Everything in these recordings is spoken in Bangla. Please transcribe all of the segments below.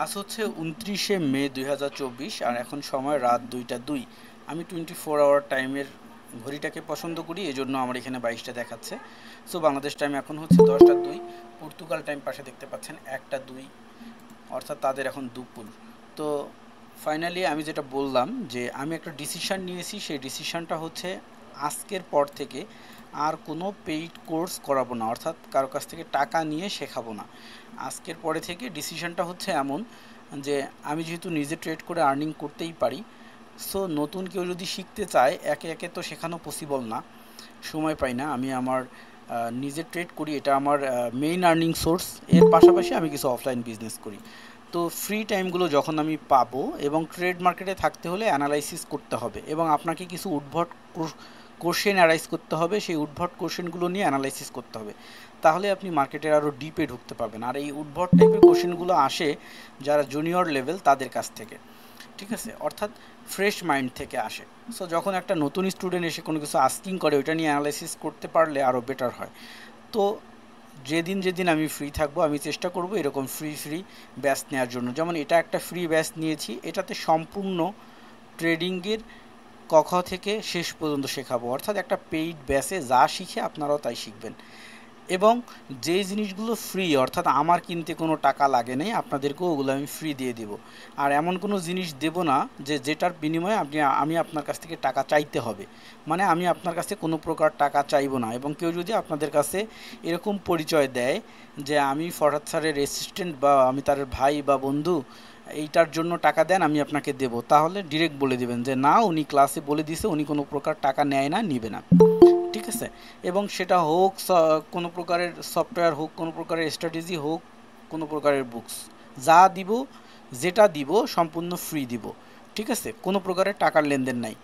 আজ হচ্ছে 29শে মে 2024 আর এখন সময় রাত 2টা 2। আমি 24 আওয়ার টাইমের ঘড়িটাকে পছন্দ করি, এই জন্য আমার এখানে 22টা দেখাচ্ছে। সো বাংলাদেশ টাইম এখন হচ্ছে 10টা 2। পর্তুগাল টাইম পাশে দেখতে পাচ্ছেন 1টা 2, অর্থাৎ তাদের এখন দুপুর। তো ফাইনালি আমি যেটা বললাম যে আমি একটা ডিসিশন নিয়েছি, সেই ডিসিশনটা হচ্ছে আজকের পর থেকে আর কোনো পেইড কোর্স করাবো না, অর্থাৎ কারো কাছ থেকে টাকা নিয়ে শেখাবো না। আজকের পরে থেকে ডিসিশনটা হচ্ছে এমন যে আমি যেহেতু নিজে ট্রেড করে আর্নিং করতেই পারি, সো নতুন কেউ যদি শিখতে চায় একে একে তো শেখানো পসিবল না, সময় পাই না। আমি আমার নিজে ট্রেড করি, এটা আমার মেইন আর্নিং সোর্স। এর পাশাপাশি আমি কিছু অফলাইন বিজনেস করি। তো ফ্রি টাইমগুলো যখন আমি পাবো, এবং ট্রেড মার্কেটে থাকতে হলে অ্যানালাইসিস করতে হবে এবং আপনাকে কিছু উদ্ভট কোশ্চেন অ্যারাইজ করতে হবে, সেই উদ্ভট কোশ্চেনগুলো নিয়ে অ্যানালাইসিস করতে হবে, তাহলে আপনি মার্কেটের আরও ডিপে ঢুকতে পারবেন। আর এই উদ্ভট টাইপের কোশ্চেনগুলো আসে যারা জুনিয়র লেভেল তাদের কাছ থেকে, ঠিক আছে, অর্থাৎ ফ্রেশ মাইন্ড থেকে আসে। সো যখন একটা নতুন স্টুডেন্ট এসে কোনো কিছু আস্কিং করে, ওইটা নিয়ে অ্যানালাইসিস করতে পারলে আরও বেটার হয়। তো যেদিন যেদিন আমি ফ্রি থাকবো আমি চেষ্টা করব এরকম ফ্রি ব্যাচ নেওয়ার জন্য। যেমন এটা একটা ফ্রি ব্যাচ নিয়েছি, এটাতে সম্পূর্ণ ট্রেডিংয়ের ক খ থেকে শেষ পর্যন্ত শেখাবো, অর্থাৎ একটা পেইড ব্যাচে যা শিখে আপনারাও তাই শিখবেন। এবং যেই জিনিসগুলো ফ্রি, অর্থাৎ আমার কিনতে কোনো টাকা লাগে নাই, আপনাদেরকেও ওগুলো আমি ফ্রি দিয়ে দেব। আর এমন কোনো জিনিস দেব না যে যেটার বিনিময়ে আমি আপনার কাছ থেকে টাকা চাইতে হবে। মানে আমি আপনার কাছে কোনো প্রকার টাকা চাইবো না। এবং কেউ যদি আপনাদের কাছে এরকম পরিচয় দেয় যে আমি ফরহাদ স্যারের অ্যাসিস্ট্যান্ট বা আমি তার ভাই বা বন্ধু, এইটার জন্য টাকা দেন আমি আপনাকে দেব, তাহলে ডিরেক্ট বলে দেবেন যে না, উনি ক্লাসে বলে দিছে উনি কোনো প্রকার টাকা নেয় না, নিবে না, ঠিক আছে। এবং সেটা হোক কোনো প্রকারের সফটওয়্যার হোক, কোনো প্রকারের স্ট্র্যাটেজি হোক, কোনো প্রকারের বুকস, যা দিব, যেটা দিব সম্পূর্ণ ফ্রি দিব, ঠিক আছে, কোনো প্রকারের টাকার লেনদেন নাই,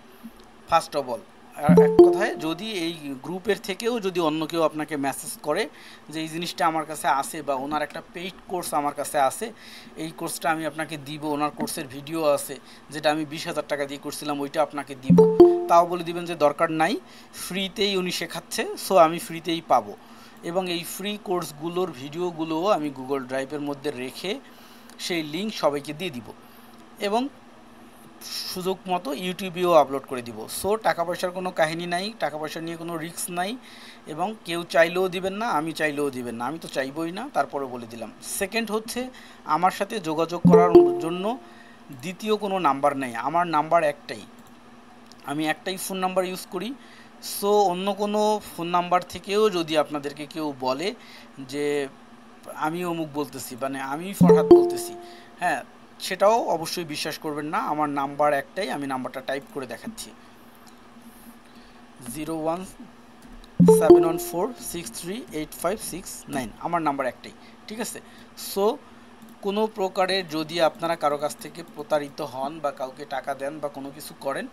ফার্স্ট অফ অল। আর এক কথায়, যদি এই গ্রুপের থেকেও যদি অন্য কেউ আপনাকে মেসেজ করে যে এই জিনিসটা আমার কাছে আছে বা ওনার একটা পেইড কোর্স আমার কাছে আছে, এই কোর্সটা আমি আপনাকে দিব, ওনার কোর্সের ভিডিও আছে যেটা আমি 20,000 টাকা দিয়ে করছিলাম, ওইটা আপনাকে দিব, তাও বলে দিবেন যে দরকার নাই, ফ্রিতেই উনি শেখাচ্ছে, সো আমি ফ্রিতেই পাবো। এবং এই ফ্রি কোর্সগুলোর ভিডিওগুলোও আমি গুগল ড্রাইভের মধ্যে রেখে সেই লিঙ্ক সবাইকে দিয়ে দিব, এবং সুযোগ মতো ইউটিউবেও আপলোড করে দিব। সো টাকা পয়সার কোনো কাহিনী নাই, টাকা পয়সা নিয়ে কোনো রিস্ক নাই, এবং কেউ চাইলেও দিবেন না, আমি চাইলেও দিবেন না, আমি তো চাইবই না, তারপরে বলে দিলাম। সেকেন্ড হচ্ছে, আমার সাথে যোগাযোগ করার জন্য দ্বিতীয় কোনো নাম্বার নেই, আমার নাম্বার একটাই, আমি একটাই ফোন নাম্বার ইউজ করি। সো অন্য কোনো ফোন নাম্বার থেকেও যদি আপনাদেরকে কেউ বলে যে আমি অমুক বলতেছি, মানে আমি ফরহাদ বলতেছি, হ্যাঁ, সেটাও অবশ্যই বিশ্বাস করবেন না। আমার নাম্বার একটাই, আমি নাম্বারটা টাইপ করে দেখাচ্ছি, 0171463856 9, আমার নাম্বার একটাই, ঠিক আছে। সো কোনো প্রকারের যদি আপনারা কারো কাছ থেকে প্রতারিত হন বা কাউকে টাকা দেন বা কোনো কিছু করেন,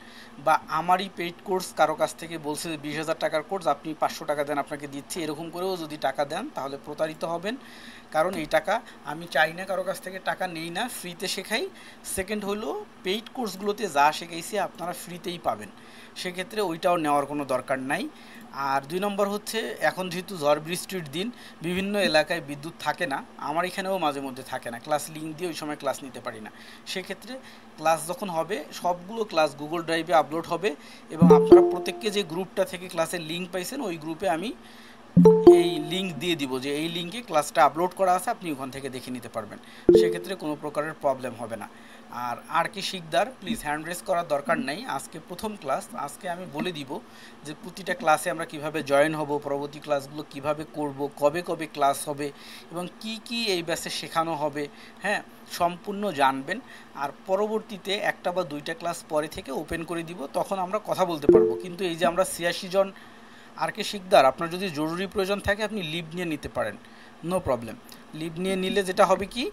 বা আমারই পেইড কোর্স কারো কাছ থেকে বলছে 20,000 টাকার কোর্স আপনি 500 টাকা দেন আপনাকে দিচ্ছি, এরকম করেও যদি টাকা দেন তাহলে প্রতারিত হবেন। কারণ এই টাকা আমি চাই না, কারো কাছ থেকে টাকা নেই না, ফ্রিতে শেখাই। সেকেন্ড হলো, পেইড কোর্সগুলোতে যা শেখাইছি আপনারা ফ্রিতেই পাবেন, সেক্ষেত্রে ওইটাও নেওয়ার কোনো দরকার নাই। আর 2 নম্বর হচ্ছে, এখন যেহেতু ঝড় বৃষ্টির দিন, বিভিন্ন এলাকায় বিদ্যুৎ থাকে না, আমার এখানেও মাঝে মধ্যে থাকে না, ক্লাস লিঙ্ক দিয়ে ওই সময় ক্লাস নিতে পারি না। সেক্ষেত্রে ক্লাস যখন হবে, সবগুলো ক্লাস গুগল ড্রাইভে আপলোড হবে, এবং আপনারা প্রত্যেককে যে গ্রুপটা থেকে ক্লাসের লিঙ্ক পাইছেন ওই গ্রুপে আমি এই লিঙ্ক দিয়ে দিব যে এই লিঙ্কে ক্লাসটা আপলোড করা আছে, আপনি ওখান থেকে দেখে নিতে পারবেন, সেক্ষেত্রে কোনো প্রকারের প্রবলেম হবে না। আর কি শিকদার, প্লিজ হ্যান্ড রেস করার দরকার নেই, আজকে প্রথম ক্লাস, আজকে আমি বলে দিব যে প্রতিটা ক্লাসে আমরা কিভাবে জয়েন হব, পরবর্তী ক্লাসগুলো কিভাবে করব, কবে কবে ক্লাস হবে, এবং কি কি এই ব্যাচে শেখানো হবে, হ্যাঁ, সম্পূর্ণ জানবেন। আর পরবর্তীতে একটা বা দুইটা ক্লাস পরে থেকে ওপেন করে দিব, তখন আমরা কথা বলতে পারবো। কিন্তু এই যে আমরা 86 জন, আর কে শিকদার, আপনার যদি জরুরি প্রয়োজন থাকে আপনি লিভ নিয়ে নিতে পারেন, নো প্রবলেম। লিভ নিয়ে নিলে যেটা হবে কি,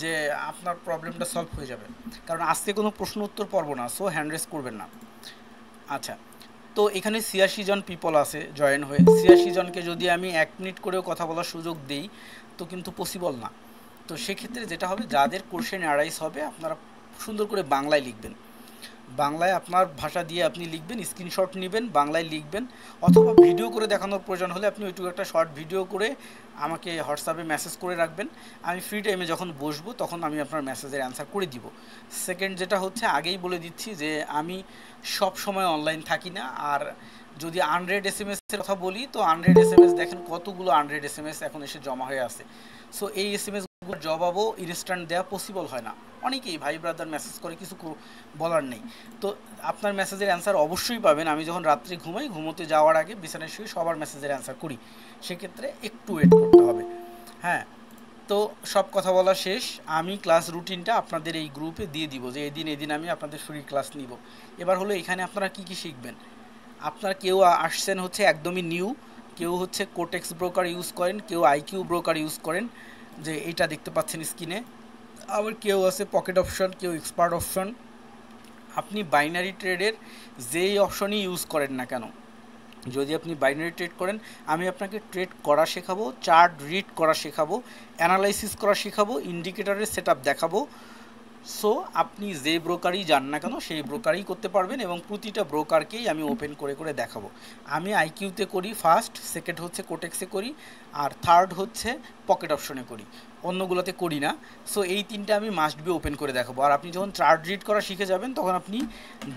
যে আপনার প্রবলেমটা সলভ হয়ে যাবে, কারণ আজকে কোনো প্রশ্ন উত্তর পর্ব না, সো হ্যান্ড রেস করবেন না। আচ্ছা, তো এখানে 86 জন পিপল আছে জয়েন হয়ে, 86 জনকে যদি আমি 1 মিনিট করেও কথা বলার সুযোগ দিই তো কিন্তু পসিবল না। তো সেক্ষেত্রে যেটা হবে, যাদের কোশ্চেন অ্যারাইজ হবে আপনারা সুন্দর করে বাংলায় লিখবেন, বাংলায় আপনার ভাষা দিয়ে আপনি লিখবেন, স্ক্রিনশট নেবেন, বাংলায় লিখবেন, অথবা ভিডিও করে দেখানোর প্রয়োজন হলে আপনি ওইটুকু একটা শর্ট ভিডিও করে আমাকে হোয়াটসঅ্যাপে মেসেজ করে রাখবেন। আমি ফ্রি টাইমে যখন বসবো তখন আমি আপনার মেসেজের অ্যান্সার করে দিব। সেকেন্ড যেটা হচ্ছে, আগেই বলে দিচ্ছি যে আমি সব সময় অনলাইন থাকি না। আর যদি আনরেড এস এম এসের কথা বলি, তো আনরেড এস এম এস দেখেন কতগুলো আনরেড এস এম এস এখন এসে জমা হয়ে আছে। সো এই এস এম এসগুলোর জবাবও ইনস্ট্যান্ট দেওয়া পসিবল হয় না। অনেকেই ভাই ব্রাদার মেসেজ করে, কিছু বলার নেই। তো আপনার মেসেজের অ্যান্সার অবশ্যই পাবেন। আমি যখন রাত্রে ঘুমাই, ঘুমোতে যাওয়ার আগে বিছানায় শুয়ে সবার মেসেজের অ্যান্সার করি। সেক্ষেত্রে একটু ওয়েট করতে হবে। হ্যাঁ, তো সব কথা বলা শেষ। আমি ক্লাস রুটিনটা আপনাদের এই গ্রুপে দিয়ে দিব যে এদিন আমি আপনাদের ফ্রি ক্লাস নিব। এবার হলো এখানে আপনারা কি কি শিখবেন। আপনার কেউ আসছেন হচ্ছে একদমই নিউ, কেউ হচ্ছে কোটেক্স ব্রোকার ইউজ করেন, কেউ আইকিউ ব্রোকার ইউজ করেন, যে এইটা দেখতে পাচ্ছেন স্ক্রিনে। আবার কেউ আছে পকেট অপশন, কেউ এক্সপার্ট অপশন। আপনি বাইনারি ট্রেডের যেই অপশনই ইউজ করেন না কেন, যদি আপনি বাইনারি ট্রেড করেন, আমি আপনাকে ট্রেড করা শেখাবো, চার্ট রিড করা শেখাবো, অ্যানালাইসিস করা শেখাবো, ইন্ডিকেটরের সেটআপ দেখাবো। সো আপনি যে ব্রোকারই যান না কেন সেই ব্রোকারই করতে পারবেন, এবং প্রতিটা ব্রোকারকেই আমি ওপেন করে করে দেখাবো। আমি আইকিউতে করি ফার্স্ট, সেকেন্ড হচ্ছে কোটেক্সে করি, আর থার্ড হচ্ছে পকেট অপশনে করি, অন্যগুলোতে করি না। সো এই তিনটা আমি মাস্ট বি ওপেন করে দেখাবো। আর আপনি যখন চার্ট রিড করা শিখে যাবেন তখন আপনি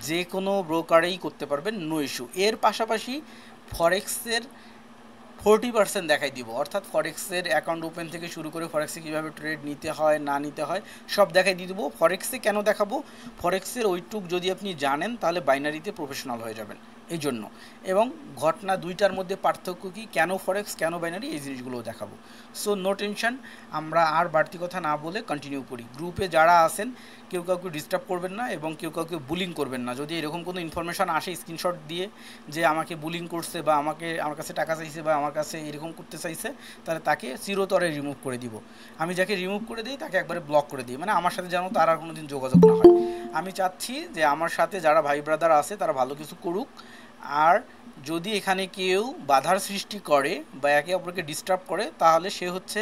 যে কোনো ব্রোকারেই করতে পারবেন, নো ইস্যু। এর পাশাপাশি ফরেক্সের 40% দেখাই দিব, অর্থাৎ ফরেক্সের অ্যাকাউন্ট ওপেন থেকে শুরু করে ফরেক্সে কীভাবে ট্রেড নিতে হয় না নিতে হয় সব দেখাই দিয়ে দেবো। ফরেক্সে কেন দেখাবো, ফরেক্সের ওইটুক যদি আপনি জানেন তাহলে বাইনারিতে প্রফেশনাল হয়ে যাবেন, এই জন্য। এবং ঘটনা দুইটার মধ্যে পার্থক্য কী, কেন ফরেক্স কেন বাইনারি, এই জিনিসগুলোও দেখাবো। সো নো টেনশন, আমরা আর বাড়তি কথা না বলে কন্টিনিউ করি। গ্রুপে যারা আছেন কেউ কাউকে ডিস্টার্ব করবেন না এবং কেউ কাউকে বুলিং করবেন না। যদি এরকম কোনো ইনফরমেশান আসে স্ক্রিনশট দিয়ে যে আমাকে বুলিং করছে বা আমার কাছে টাকা চাইছে বা আমার কাছে এরকম করতে চাইছে, তাহলে তাকে চিরতরে রিমুভ করে দিব। আমি যাকে রিমুভ করে দিই তাকে একবারে ব্লক করে দিই, মানে আমার সাথে যেন তার আর কোনো দিন যোগাযোগ না হয়। আমি চাচ্ছি যে আমার সাথে যারা ভাই ব্রাদার আছে তারা ভালো কিছু করুক। আর যদি এখানে কেউ বাধার সৃষ্টি করে বা একে অপরকে ডিস্টার্ব করে, তাহলে সে হচ্ছে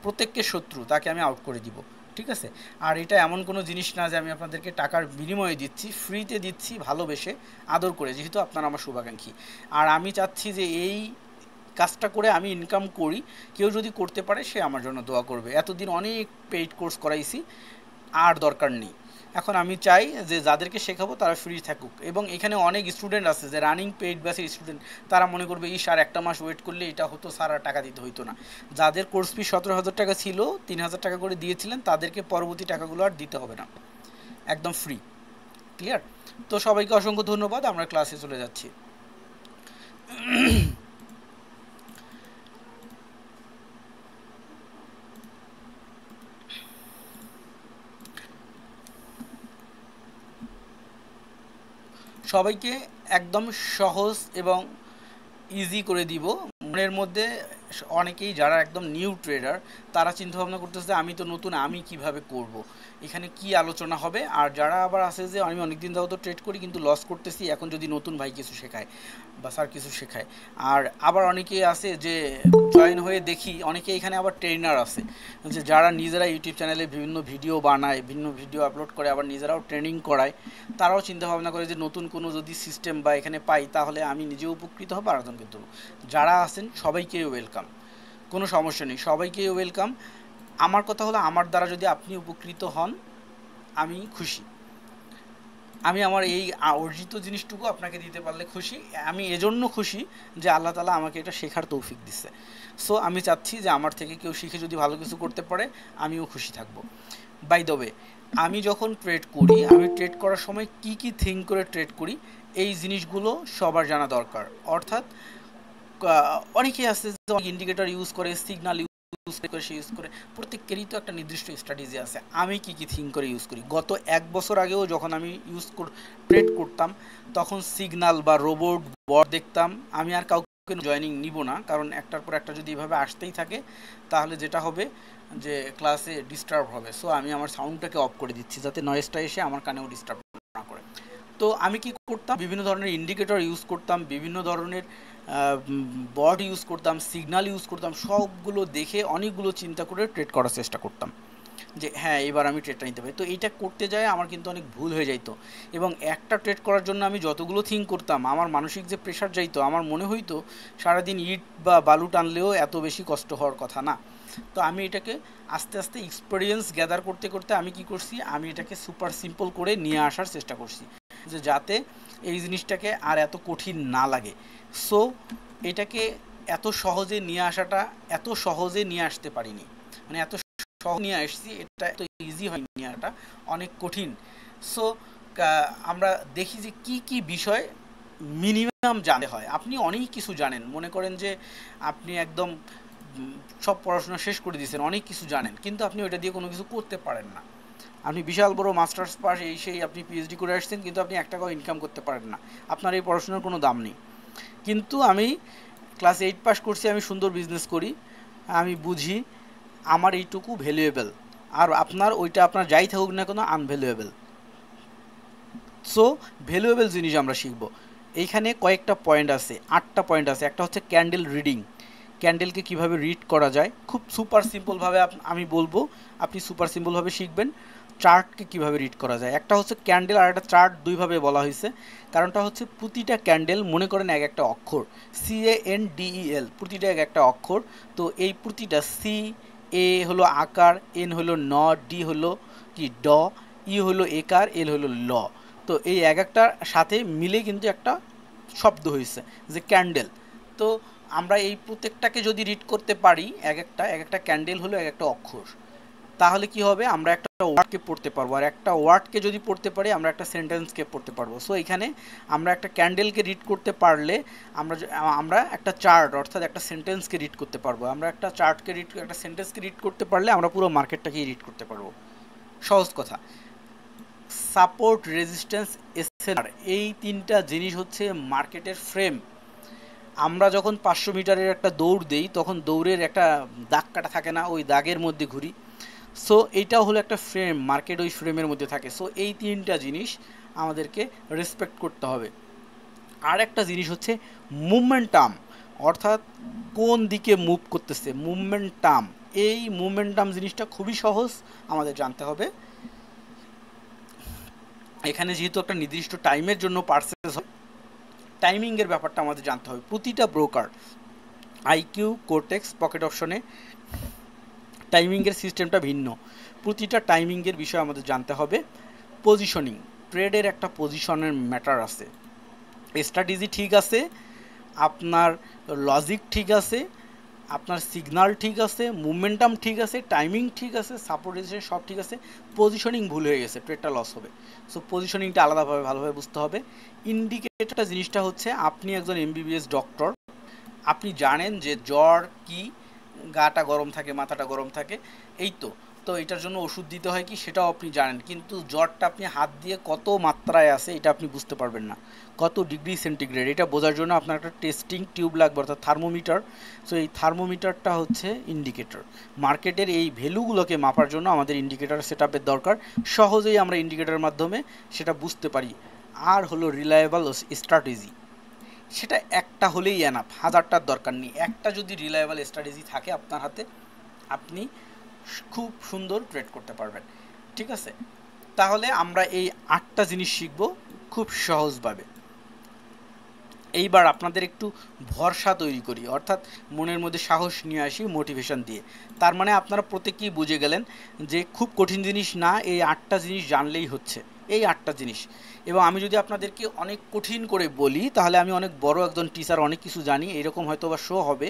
প্রত্যেককে শত্রু, তাকে আমি আউট করে দিব, ঠিক আছে। আর এটা এমন কোনো জিনিস না যে আমি আপনাদেরকে টাকার বিনিময়ে দিচ্ছি, ফ্রিতে দিচ্ছি, ভালোবেসে আদর করে, যেহেতু আপনারা আমার শুভাকাঙ্ক্ষী। আর আমি চাচ্ছি যে এই কাজটা করে আমি ইনকাম করি, কেউ যদি করতে পারে সে আমার জন্য দোয়া করবে। এতদিন অনেক পেইড কোর্স করাইছি, আর দরকার নেই। এখন আমি চাই যে যাদেরকে শেখাবো তারা ফ্রি থাকুক। এবং এখানে অনেক স্টুডেন্ট আছে যে রানিং পেইড ব্যাচের স্টুডেন্ট, তারা মনে করবে আর একটা মাস ওয়েট করলে এটা হতো, স্যার আর টাকা দিতে হইতো না। যাদের কোর্স ফি 17,000 টাকা ছিল, 3,000 টাকা করে দিয়েছিলেন, তাদেরকে পরবর্তী টাকাগুলো আর দিতে হবে না, একদম ফ্রি। ক্লিয়ার? তো সবাইকে অসংখ্য ধন্যবাদ, আমরা ক্লাসে চলে যাচ্ছি। সবাইকে একদম সহজ এবং ইজি করে দিব। মনের মধ্যে অনেকেই যারা একদম নিউ ট্রেডার তারা চিন্তাভাবনা করতেছে আমি তো নতুন, আমি কিভাবে করব, এখানে কি আলোচনা হবে। আর যারা আবার আছে যে আমি অনেকদিন যাবত ট্রেড করি কিন্তু লস করতেছি, এখন যদি নতুন ভাই কিছু শেখায় বা স্যার কিছু শেখায়। আর আবার অনেকেই আছে যে জয়েন হয়ে দেখি, অনেকে এখানে আবার ট্রেনার আছে যে যারা নিজেরা ইউটিউব চ্যানেলে বিভিন্ন ভিডিও বানায়, বিভিন্ন ভিডিও আপলোড করে, আবার নিজেরাও ট্রেনিং করায়। তারাও চিন্তাভাবনা করে যে নতুন কোনো যদি সিস্টেম বা এখানে পাই তাহলে আমি নিজেও উপকৃত হব, আরেকজনকে দেবো। যারা আছেন সবাইকেই ওয়েলকাম, কোনো সমস্যা নেই, সবাইকেই ওয়েলকাম। আমার কথা হলো আমার দ্বারা যদি আপনি উপকৃত হন আমি খুশি। আমি আমার এই অর্জিত জিনিসটুকু আপনাকে দিতে পারলে খুশি। আমি এজন্য খুশি যে আল্লাহ তাআলা আমাকে এটা শেখার তৌফিক দিচ্ছে। সো আমি চাচ্ছি যে আমার থেকে কেউ শিখে যদি ভালো কিছু করতে পারে আমিও খুশি থাকব। বাই দ্য ওয়ে, আমি যখন ট্রেড করি, আমি ট্রেড করার সময় কি কি থিঙ্ক করে ট্রেড করি এই জিনিসগুলো সবার জানা দরকার। অর্থাৎ অনেকেই আছে যে অনেক ইন্ডিকেটর ইউজ করে, সিগন্যাল ইউজ করে, সে ইউজ করে, প্রত্যেকেরই তো একটা নির্দিষ্ট স্ট্র্যাটেজি আছে। আমি কি কি থিঙ্ক করে ইউজ করি, গত 1 বছর আগেও যখন আমি ট্রেড করতাম তখন সিগন্যাল বা রোবট বট দেখতাম। আমি আর কাউকে জয়েনিং নিব না, কারণ একটার পর একটা যদি এভাবে আসতেই থাকে তাহলে যেটা হবে যে ক্লাসে ডিস্টার্ব হবে। সো আমি আমার সাউন্ডটাকে অফ করে দিচ্ছি যাতে নয়েজটা এসে আমার কানেও ডিস্টার্ব না করে। তো আমি কি করতাম, বিভিন্ন ধরনের ইন্ডিকেটর ইউজ করতাম, বিভিন্ন ধরনের বট ইউজ করতাম, সিগন্যাল ইউজ করতাম, সবগুলো দেখে অনেকগুলো চিন্তা করে ট্রেড করার চেষ্টা করতাম। যে হ্যাঁ এবার আমি ট্রেডটা নিতে পারি। তো এইটা করতে যায় আমার কিন্তু অনেক ভুল হয়ে যাইতো, এবং একটা ট্রেড করার জন্য আমি যতগুলো থিঙ্ক করতাম, আমার মানসিক যে প্রেশার যাইতো, আমার মনে হইতো সারাদিন ইট বা বালু টানলেও এত বেশি কষ্ট হওয়ার কথা না। তো আমি এটাকে আস্তে আস্তে এক্সপিরিয়েন্স গ্যাদার করতে করতে আমি কি করছি, আমি এটাকে সুপার সিম্পল করে নিয়ে আসার চেষ্টা করছি, যে যাতে এই জিনিসটাকে আর এত কঠিন না লাগে। সো এটাকে এত সহজে নিয়ে আসাটা, এত সহজে নিয়ে আসতে পারিনি, মানে এত সহজ নিয়ে আসছি, এটা এত ইজি হয় নিয়ে আসাটা, অনেক কঠিন। সো আমরা দেখি যে কি কি বিষয় মিনিমাম জানতে হয়। আপনি অনেক কিছু জানেন, মনে করেন যে আপনি একদম সব পড়াশোনা শেষ করে দিয়েছেন, অনেক কিছু জানেন, কিন্তু আপনি ওইটা দিয়ে কোনো কিছু করতে পারেন না। আপনি বিশাল বড় মাস্টার্স পাস এই সেই আপনি পিএইচডি করে আসছেন, কিন্তু আপনি 1 টাকাও ইনকাম করতে পারেন না, আপনার এই পড়াশোনার কোনো দাম নেই। কিন্তু আমি ক্লাস 8 পাস করছি, আমি সুন্দর বিজনেস করি, আমি বুঝি আমার এইটুকু ভ্যালুয়েবল, আর আপনার ওইটা আপনার যাই থাকুক না কোনো আনভ্যালুয়েবল। সো ভ্যালুয়েবল জিনিস আমরা শিখব। এইখানে কয়েকটা পয়েন্ট আছে, 8টা পয়েন্ট আছে। একটা হচ্ছে ক্যান্ডেল রিডিং, ক্যান্ডেলকে কিভাবে রিড করা যায় খুব সুপার সিম্পলভাবে আমি বলবো, আপনি সুপার সিম্পলভাবে শিখবেন। চার্টকে কিভাবে রিড করা যায়, একটা হচ্ছে ক্যান্ডেল আর একটা চার্ট, দুইভাবে বলা হয়েছে। কারণটা হচ্ছে প্রতিটা ক্যান্ডেল মনে করেন এক একটা অক্ষর, CANDEL, প্রতিটা এক একটা অক্ষর। তো এই প্রতিটা সি, এ হলো আকার, এন হলো ন, ডি হলো কি ড, ই হলো একার, এল হলো ল। তো এই এক একটার সাথে মিলে কিন্তু একটা শব্দ হয়েছে যে ক্যান্ডেল। তো আমরা এই প্রত্যেকটাকে যদি রিড করতে পারি, এক একটা ক্যান্ডেল হলো এক একটা অক্ষর, তাহলে কি হবে, আমরা একটা ওয়ার্ডকে পড়তে পারবো, আর একটা ওয়ার্ডকে যদি পড়তে পারি আমরা একটা সেন্টেন্সকে পড়তে পারবো। সো এখানে আমরা একটা ক্যান্ডেলকে রিড করতে পারলে আমরা একটা চার্ট অর্থাৎ একটা সেন্টেন্সকে রিড করতে পারবো, আমরা একটা চার্টকে একটা সেন্টেন্সকে রিড করতে পারলে আমরা পুরো মার্কেটটাকেই রিড করতে পারবো। সহজ কথা। সাপোর্ট, রেজিস্ট্যান্স, এসএলআর, এই 3টা জিনিস হচ্ছে মার্কেটের ফ্রেম। আমরা যখন 500 মিটারের একটা দৌড় দেই, তখন দৌড়ের একটা দাগ কাটা থাকে না, ওই দাগের মধ্যে ঘুরি। সো এইটাও হলো একটা ফ্রেম, মার্কেট ওই ফ্রেমের মধ্যে থাকে। সো এই 3টা জিনিস আমাদেরকে রেসপেক্ট করতে হবে। আর একটা জিনিস হচ্ছে মুভমেন্টাম, অর্থাৎ কোন দিকে মুভ করতেছে, মুভমেন্টাম। এই মুভমেন্টাম জিনিসটা খুবই সহজ, আমাদের জানতে হবে। এখানে যেহেতু একটা নির্দিষ্ট টাইমের জন্য পারচেজ হয়, টাইমিংয়ের ব্যাপারটা আমাদের জানতে হবে। প্রতিটা ব্রোকার, আইকিউ, কোর্টেক্স, পকেট অপশনে টাইমিংয়ের সিস্টেমটা ভিন্ন, প্রতিটা টাইমিংয়ের বিষয় আমাদের জানতে হবে। পজিশনিং, ট্রেডের একটা পজিশনের ম্যাটার আছে। স্ট্র্যাটেজি ঠিক আছে, আপনার লজিক ঠিক আছে, আপনার সিগনাল ঠিক আছে, মুভমেন্টাম ঠিক আছে, টাইমিং ঠিক আছে, সাপোর্ট রেজিস্ট্যান্স সব ঠিক আছে, পজিশনিং ভুল হয়ে গেছে, ট্রেডটা লস হবে। সো পজিশনিংটা আলাদাভাবে ভালোভাবে বুঝতে হবে। ইন্ডিকেটরটা জিনিসটা হচ্ছে, আপনি একজন MBBS ডক্টর, আপনি জানেন যে জ্বর কি, গাটা গরম থাকে, মাথাটা গরম থাকে, এই তো। তো এটার জন্য ওষুধ দিতে হয় কি সেটাও আপনি জানেন, কিন্তু জ্বরটা আপনি হাত দিয়ে কত মাত্রায় আছে এটা আপনি বুঝতে পারবেন না, কত ডিগ্রি সেন্টিগ্রেড, এটা বোঝার জন্য আপনার একটা টেস্টিং টিউব লাগবে, অর্থাৎ থার্মোমিটার। সো এই থার্মোমিটারটা হচ্ছে ইন্ডিকেটর। মার্কেটের এই ভ্যালুগুলোকে মাপার জন্য আমাদের ইন্ডিকেটর সেটআপের দরকার। সহজেই আমরা ইন্ডিকেটরের মাধ্যমে সেটা বুঝতে পারি। আর হলো রিলায়েবল স্ট্র্যাটেজি, সেটা একটা হলেই এনাফ, হাজারটার দরকার নেই। একটা যদি রিলায়েবল স্ট্র্যাটেজি থাকে আপনার হাতে, আপনি খুব সুন্দর ট্রেড করতে পারবেন। ঠিক আছে, তাহলে আমরা এই 8টা জিনিস শিখব খুব সহজভাবে। এইবার আপনাদের একটু ভরসা তৈরি করি, অর্থাৎ মনের মধ্যে সাহস নিয়ে আসি মোটিভেশন দিয়ে। তার মানে আপনারা প্রত্যেকেই বুঝে গেলেন যে খুব কঠিন জিনিস না, এই 8টা জিনিস জানলেই হচ্ছে, এই 8টা জিনিস। এবং আমি যদি আপনাদেরকে অনেক কঠিন করে বলি, তাহলে আমি অনেক বড় একজন টিচার, অনেক কিছু জানি, এরকম হয়তো বা শো হবে।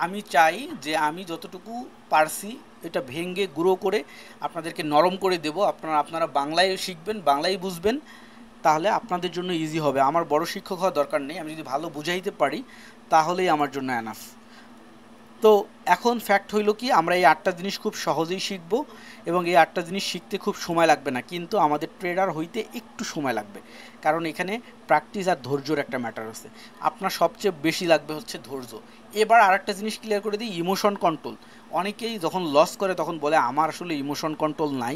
আমি চাই যে আমি যতটুকু পারছি এটা ভেঙে গুঁড়ো করে আপনাদেরকে নরম করে দেব, আপনারা বাংলায় শিখবেন, বাংলায় বুঝবেন, তাহলে আপনাদের জন্য ইজি হবে। আমার বড় শিক্ষক হওয়ার দরকার নেই, আমি যদি ভালো বুঝাইতে পারি তাহলেই আমার জন্য এনাফ। তো এখন ফ্যাক্ট হইল কি, আমরা এই 8টা জিনিস খুব সহজেই শিখব, এবং এই 8টা জিনিস শিখতে খুব সময় লাগবে না, কিন্তু আমাদের ট্রেডার হইতে একটু সময় লাগবে, কারণ এখানে প্র্যাকটিস আর ধৈর্যর একটা ম্যাটার আছে। আপনার সবচেয়ে বেশি লাগবে হচ্ছে ধৈর্য। এবার আরেকটা জিনিস ক্লিয়ার করে দিই, ইমোশন কন্ট্রোল। অনেকেই যখন লস করে তখন বলে আমার আসলে ইমোশন কন্ট্রোল নাই,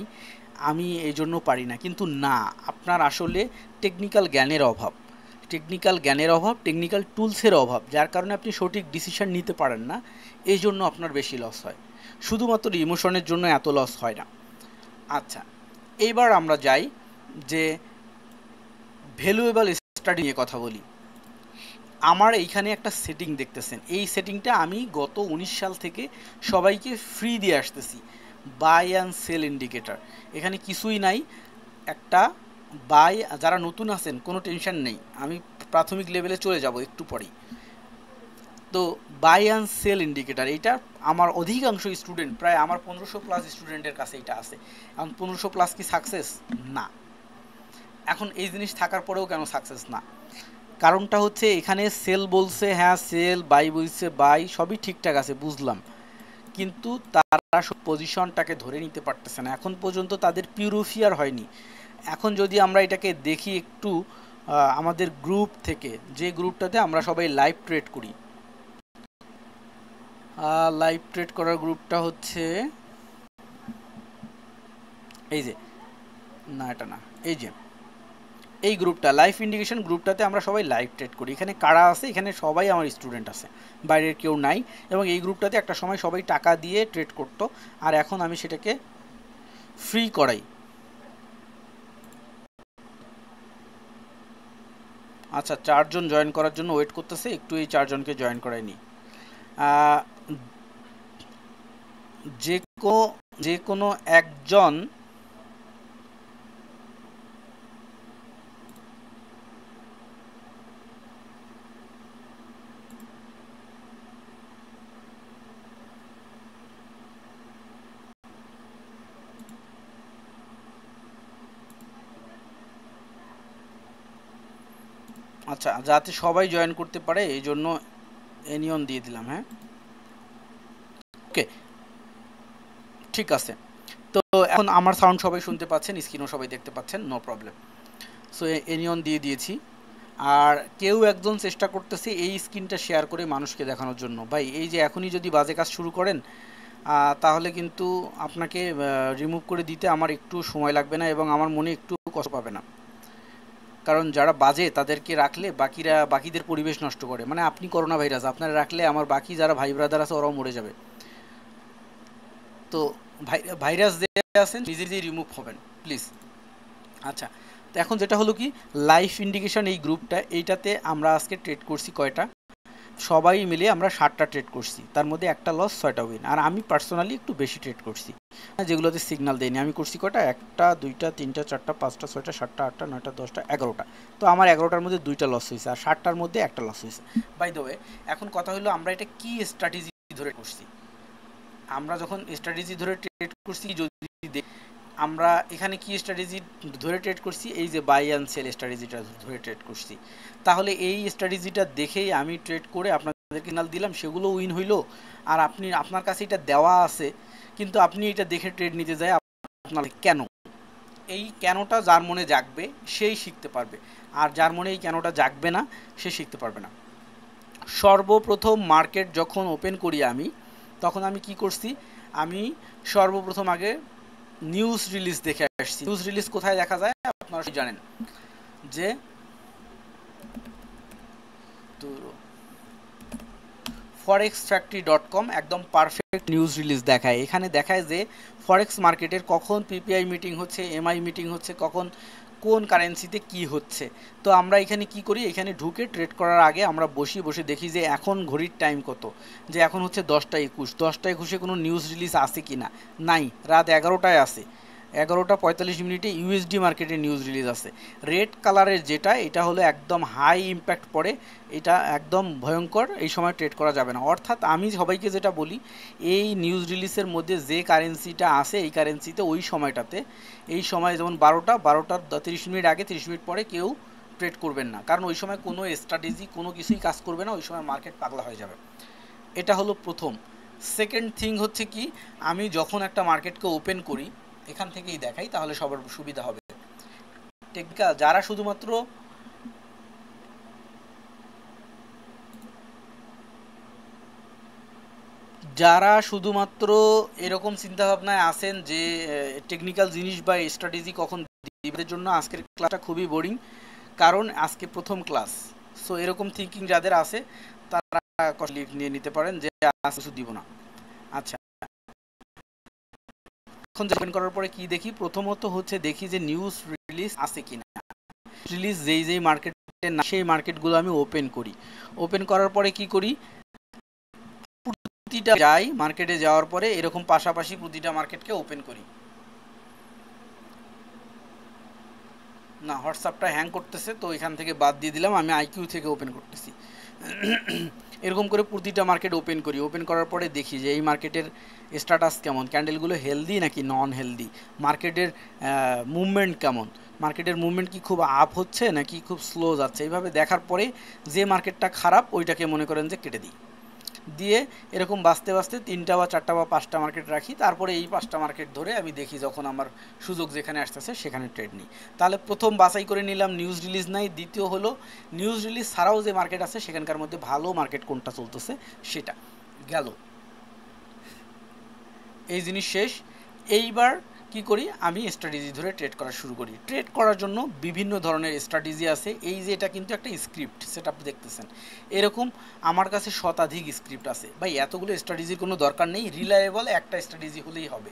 আমি এই জন্য পারি না। কিন্তু না, আপনার আসলে টেকনিক্যাল জ্ঞানের অভাব, টেকনিক্যাল টুলসের অভাব, যার কারণে আপনি সঠিক ডিসিশন নিতে পারেন না, এই জন্য আপনার বেশি লস হয়। শুধুমাত্র ইমোশনের জন্য এত লস হয় না। আচ্ছা, এইবার আমরা যাই যে ভ্যালুয়েবল স্টাডি নিয়ে কথা বলি। আমার এইখানে একটা সেটিং দেখতেছেন, এই সেটিংটা আমি গত 19 সাল থেকে সবাইকে ফ্রি দিয়ে আসতেছি, বাই অ্যান্ড সেল ইন্ডিকেটর। এখানে কিছুই নাই, একটা বাই, যারা নতুন আছেন কোনো টেনশন নেই, আমি প্রাথমিক লেভেলে চলে যাব একটু পরেই। তো বাই অ্যান্ড সেল ইন্ডিকেটর এইটা আমার অধিকাংশ স্টুডেন্ট, প্রায় আমার 1500 প্লাস স্টুডেন্টের কাছে এটা আছে। এখন 1500 প্লাস কি সাকসেস? না। এখন এই জিনিস থাকার পরেও কেন সাকসেস না? কারণটা হচ্ছে এখানে সেল বলছে হ্যাঁ সেল, বাই বলছে বাই, সবই ঠিকঠাক আছে বুঝলাম, কিন্তু তারা পজিশনটাকে ধরে নিতে পারতেছে না, এখন পর্যন্ত তাদের পিউরিফায়ার হয়নি। এখন যদি আমরা এটাকে দেখি একটু আমাদের গ্রুপ থেকে, যে গ্রুপটাতে আমরা সবাই লাইভ ট্রেড করি, লাইভ ট্রেড করার গ্রুপটা হচ্ছে এই যে, না এটা না, এই যে এই গ্রুপটা লাইভ ইন্ডিকেশন গ্রুপটাতে আমরা সবাই লাইভ ট্রেড করি। এখানে কারা আছে? এখানে সবাই আমার স্টুডেন্ট আছে, বাইরের কেউ নাই। এবং এই গ্রুপটাতে একটা সময় সবাই টাকা দিয়ে ট্রেড করতো, আর এখন আমি সেটাকে ফ্রি করাই। আচ্ছা, 4 জন জয়েন করার জন্য ওয়েট করতেছে, একটু এই 4 জনকে জয়েন করাই নি। যে কোনো একজন আচ্ছা, যাতে সবাই জয়েন করতে পারে এই জন্য এনিয়ন দিয়ে দিলাম। হ্যাঁ, ওকে, ঠিক আছে। তো এখন আমার সাউন্ড সবাই শুনতে পাচ্ছেন, স্ক্রিনও সবাই দেখতে পাচ্ছেন, নো প্রবলেম। সো এনিয়ন দিয়ে দিয়েছি। আর কেউ একজন চেষ্টা করতেছে এই স্ক্রিনটা শেয়ার করে মানুষকে দেখানোর জন্য। ভাই এই যে এখনই যদি বাজে কাজ শুরু করেন তাহলে কিন্তু আপনাকে রিমুভ করে দিতে আমার একটু সময় লাগবে না, এবং আমার মনে একটু কষ্ট পাবে না। কারণ যারা বাজে তাদেরকে রাখলে বাকিদের পরিবেশ নষ্ট করে। মানে আপনি করোনা ভাইরাস, আপনারা রাখলে আমার বাকি যারা ভাই ব্রাদার আছে ওরাও মরে যাবে। তো ভাইরাস যে আছেন নিজে নিজেই রিমুভ হবেন প্লিজ। আচ্ছা, তো এখন যেটা হলো কি, লাইফ ইন্ডিকেশন এই গ্রুপটা, এইটাতে আমরা আজকে ট্রেড করছি কয়টা? সবাই মিলে আমরা 7টা ট্রেড করছি, তার মধ্যে একটা লস 6টা উইন। আর আমি পার্সোনালি একটু বেশি ট্রেড করছি, যেগুলোতে সিগন্যাল দেয়নি। আমি করছি কয়টা? 1টা 2টা 3টা 4টা 5টা 6টা 7টা 8টা 9টা 10টা 11টা। তো আমার 11টার মধ্যে 2টা লস হয়েছে, আর 7টার মধ্যে একটা লস হয়েছে। বাই দ্য ওয়ে, এখন কথা হলো আমরা এটা কি স্ট্র্যাটেজি ধরে করছি। আমরা যখন স্ট্র্যাটেজি ধরে ট্রেড করছি, যদি আমরা এখানে কি স্ট্র্যাটেজি ধরে ট্রেড করছি, এই যে বাই অ্যান্ড সেল স্ট্র্যাটেজিটা ধরে ট্রেড করছি, তাহলে এই স্ট্র্যাটেজিটা দেখেই আমি ট্রেড করে আপনাদের কিনাল দিলাম, সেগুলো উইন হইলো। আর আপনার কাছে এটা দেওয়া আছে, কিন্তু আপনি এটা দেখে ট্রেড নিতে যায় আপনার কেন? এই কেনটা যার মনে জাগবে সেই শিখতে পারবে, আর যার মনে এই কেনটা জাগবে না সে শিখতে পারবে না। সর্বপ্রথম মার্কেট যখন ওপেন করি আমি, তখন আমি কি করছি, আমি সর্বপ্রথম আগে নিউজ রিলিজ দেখে আসছি। নিউজ রিলিজ কোথায় দেখা যায় আপনারা জানেন, যে forexfactory.com একদম পারফেক্ট নিউজ রিলিজ দেখায়। এখানে দেখায় যে ফরেক্স মার্কেটের কখন পিপিআই মিটিং হচ্ছে, এমআই মিটিং হচ্ছে, কখন কোন কারেন্সিতে কি হচ্ছে। তো আমরা এখানে কি করি, এখানে ঢুকে ট্রেড করার আগে আমরা বসে দেখি যে এখন ঘড়ির টাইম কত, যে এখন হচ্ছে 10টা 21। 10টা 21-এ কোনো নিউজ রিলিজ আছে কি না? নাই। রাত 11টায় আছে, 11টা 45 মিনিটে ইউএসডি মার্কেটে নিউজ রিলিজ আছে। রেড কালারের যেটা, এটা হলো একদম হাই ইম্প্যাক্ট পড়ে, এটা একদম ভয়ঙ্কর, এই সময় ট্রেড করা যাবে না। অর্থাৎ আমি সবাইকে যেটা বলি, এই নিউজ রিলিজের মধ্যে যে কারেন্সিটা আছে, এই কারেন্সিতে ওই সময়টাতে, এই সময় যেমন 12টার 30 মিনিট আগে 30 মিনিট পরে কেউ ট্রেড করবেন না, কারণ ওই সময় কোনো স্ট্র্যাটেজি কোনো কিছুই কাজ করবে না, ওই সময় মার্কেট পাগলা হয়ে যাবে। এটা হলো প্রথম। সেকেন্ড থিং হচ্ছে কি, আমি যখন একটা মার্কেটকে ওপেন করি, এখান থেকেই দেখাই তাহলে সবার সুবিধা হবে। টেকনিক্যাল যারা শুধুমাত্র এরকম চিন্তাভাবনায় আছেন যে টেকনিক্যাল জিনিস বা স্ট্র্যাটেজি কখন দিবের জন্য, আজকের ক্লাসটা খুবই বোরিং, কারণ আজকে প্রথম ক্লাস। সো এরকম থিঙ্কিং যাদের আছে তারা লিভ নিয়ে নিতে পারেন যে আজ কিছু দিব না। আচ্ছা, এখন ওপেন করার পরে কি দেখি, প্রথমত হচ্ছে দেখি যে নিউজ রিলিজ আছে কিনা। রিলিজ যেই মার্কেটে না সেই মার্কেটগুলো আমি ওপেন করি। ওপেন করার পরে কি করি, প্রতিটা যাই মার্কেটে যাওয়ার পরে এরকম পাশাপাশি প্রতিটা মার্কেটকে ওপেন করি। না, হোয়াটসঅ্যাপটা হ্যাং করতেছে, তো এখান থেকে বাদ দিয়ে দিলাম, আমি আইকিউ থেকে ওপেন করতেছি। এরকম করে প্রতিটা মার্কেট ওপেন করি। ওপেন করার পরে দেখি যে এই মার্কেটের স্ট্যাটাস কেমন, ক্যান্ডেলগুলো হেলদি নাকি নন হেলদি, মার্কেটের মুভমেন্ট কেমন, মার্কেটের মুভমেন্ট কি খুব আপ হচ্ছে নাকি খুব স্লো যাচ্ছে। এইভাবে দেখার পরে যে মার্কেটটা খারাপ ওইটাকে মনে করেন যে কেটে দিই, দিয়ে এরকম বাঁচতে বাঁচতে 3টা বা 4টা বা 5টা মার্কেট রাখি। তারপরে এই 5টা মার্কেট ধরে আমি দেখি যখন আমার সুযোগ যেখানে আসতেছে সেখানে ট্রেড নিই। তাহলে প্রথম বাছাই করে নিলাম নিউজ রিলিজ নাই। দ্বিতীয় হলো নিউজ রিলিজ ছাড়াও যে মার্কেট আছে সেখানকার মধ্যে ভালো মার্কেট কোনটা চলতেছে সেটা গেল। এই জিনিস শেষ। এইবার কি করি, আমি স্ট্র্যাটেজি ধরে ট্রেড করা শুরু করি। ট্রেড করার জন্য বিভিন্ন ধরনের স্ট্র্যাটেজি আছে। এই যে এটা কিন্তু একটা স্ক্রিপ্ট সেট আপ দেখতেছেন, এরকম আমার কাছে শতাধিক স্ক্রিপ্ট আছে। ভাই এতগুলো স্ট্র্যাটেজির কোনো দরকার নেই, রিলায়েবল একটা স্ট্র্যাটেজি হলেই হবে।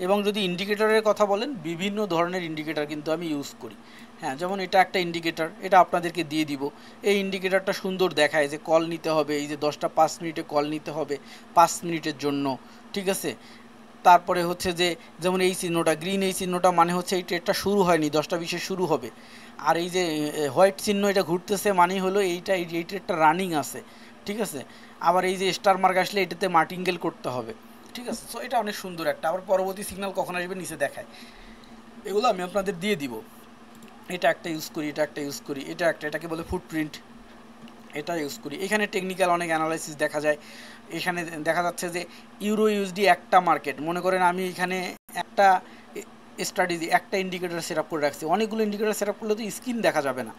এবং যদি ইন্ডিকেটরের কথা বলেন, বিভিন্ন ধরনের ইন্ডিকেটর কিন্তু আমি ইউজ করি। হ্যাঁ, যেমন এটা একটা ইন্ডিকেটর, এটা আপনাদেরকে দিয়ে দিব। এই ইন্ডিকেটরটা সুন্দর দেখায় যে কল নিতে হবে, এই যে 10টা 5 মিনিটে কল নিতে হবে 5 মিনিটের জন্য, ঠিক আছে। তারপরে হচ্ছে যে যেমন এই চিহ্নটা গ্রিন, এই চিহ্নটা মানে হচ্ছে এই ট্রেডটা শুরু হয়নি, 10টা 20-এ শুরু হবে। আর এই যে হোয়াইট চিহ্ন এটা ঘুরতেছে মানে হলো এইটা এই ট্রেডটা রানিং আছে, ঠিক আছে। আবার এই যে স্টার মার্ক আসলে এটাতে মার্টিঙ্গেল করতে হবে, ঠিক আছে। সো এটা অনেক সুন্দর একটা। আবার পরবর্তী সিগন্যাল কখন আসবে নিচে দেখায়, এগুলো আমি আপনাদের দিয়ে দিব। এটা একটা ইউজ করি, এটা একটা ইউজ করি, এটা একটা, এটাকে বলে ফুটপ্রিন্ট, এটা ইউজ করি। এখানে টেকনিক্যাল অনেক অ্যানালাইসিস দেখা যায়। এখানে দেখা যাচ্ছে যে ইউরো ইউএসডি একটা মার্কেট, মনে করেন আমি এখানে একটা স্ট্র্যাটেজি একটা ইন্ডিকেটর সেট আপ করে রাখছি। অনেকগুলো ইন্ডিকেটর সেট আপ করলে তো স্ক্রিন দেখা যাবে না।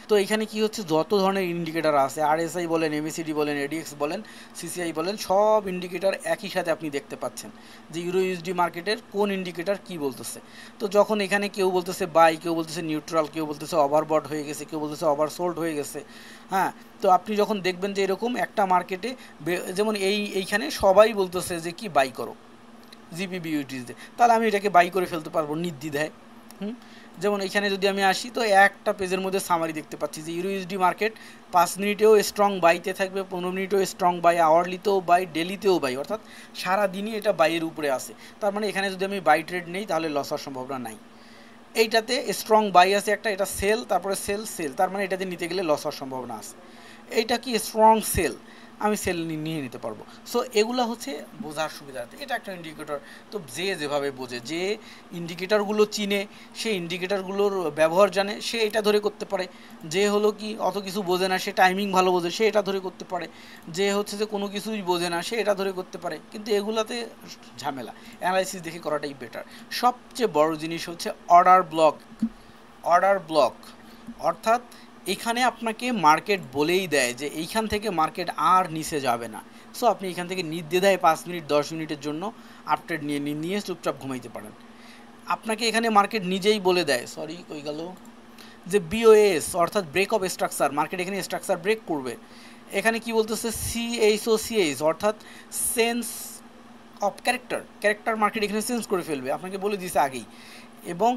তো এখানে কি হচ্ছে, যত ধরনের ইন্ডিকেটর আছে, আরএসআই বলেন, এমএসিডি বলেন, এডিএক্স বলেন, সিসিআই বলেন, সব ইন্ডিকেটর একই সাথে আপনি দেখতে পাচ্ছেন যে ইউরো ইউএসডি মার্কেটের কোন ইন্ডিকেটর কি বলতেছে। তো যখন এখানে কেউ বলতেছে বাই, কেউ বলতেছে নিউট্রাল, কেউ বলতেছে ওভারবট হয়ে গেছে, কেউ বলতেছে ওভারসোল্ড হয়ে গেছে, হ্যাঁ। তো আপনি যখন দেখবেন যে এরকম একটা মার্কেটে যেমন এইখানে সবাই বলতেছে যে কি বাই করো জিপিবি ইউটিসে, তাহলে আমি এটাকে বাই করে ফেলতে পারবো নির্দ্বিধায়। যেমন এখানে যদি আমি আসি তো একটা পেজের মধ্যে সামারি দেখতে পাচ্ছি যে ইউরো ইউএসডি মার্কেট 5 মিনিটেও স্ট্রং বাইতে থাকবে, 15 মিনিটেও স্ট্রং বাই, আওয়ারলিতেও বাই, ডেলিতেও বাই, অর্থাৎ সারাদিনই এটা বাইয়ের উপরে আসে। তার মানে এখানে যদি আমি বাই ট্রেড নেই তাহলে লস হওয়ার সম্ভাবনা নাই। এইটাতে স্ট্রং বাই আছে একটা, এটা সেল, তারপরে সেল সেল, তার মানে এটাতে নিতে গেলে লস হওয়ার সম্ভাবনা আছে। এইটা কি স্ট্রং সেল, আমি সেল নিয়ে নিতে পারবো। সো এগুলো হচ্ছে বোঝার সুবিধার্থে, এটা একটা ইন্ডিকেটর। তো যে যেভাবে বোঝে, যে ইন্ডিকেটরগুলো চিনে, সে ইন্ডিকেটরগুলোর ব্যবহার জানে, সে এটা ধরে করতে পারে। যে হলো কি অত কিছু বোঝে না, সে টাইমিং ভালো বোঝে, সে এটা ধরে করতে পারে। যে হচ্ছে যে কোনো কিছুই বোঝে না, সে এটা ধরে করতে পারে। কিন্তু এগুলাতে ঝামেলা, অ্যানালাইসিস দেখে করাটাই বেটার। সবচেয়ে বড় জিনিস হচ্ছে অর্ডার ব্লক। অর্ডার ব্লক অর্থাৎ এখানে আপনাকে মার্কেট বলেই দেয় যে এইখান থেকে মার্কেট আর নিচে যাবে না। সো আপনি এখান থেকে নির্দ্বিধায় 5 মিনিট 10 মিনিটের জন্য আপট্রেড নিয়ে চুপচাপ ঘুমাইতে পারেন। আপনাকে এখানে মার্কেট নিজেই বলে দেয়, সরি কই গেল, যে বিওএস অর্থাৎ ব্রেক অফ স্ট্রাকচার, মার্কেট এখানে স্ট্রাকচার ব্রেক করবে। এখানে কি বলতেছে, সিএইচওসিএইচ অর্থাৎ সেন্স অফ ক্যারেক্টার মার্কেট এখানে চেঞ্জ করে ফেলবে, আপনাকে বলে দিয়েছে আগেই। এবং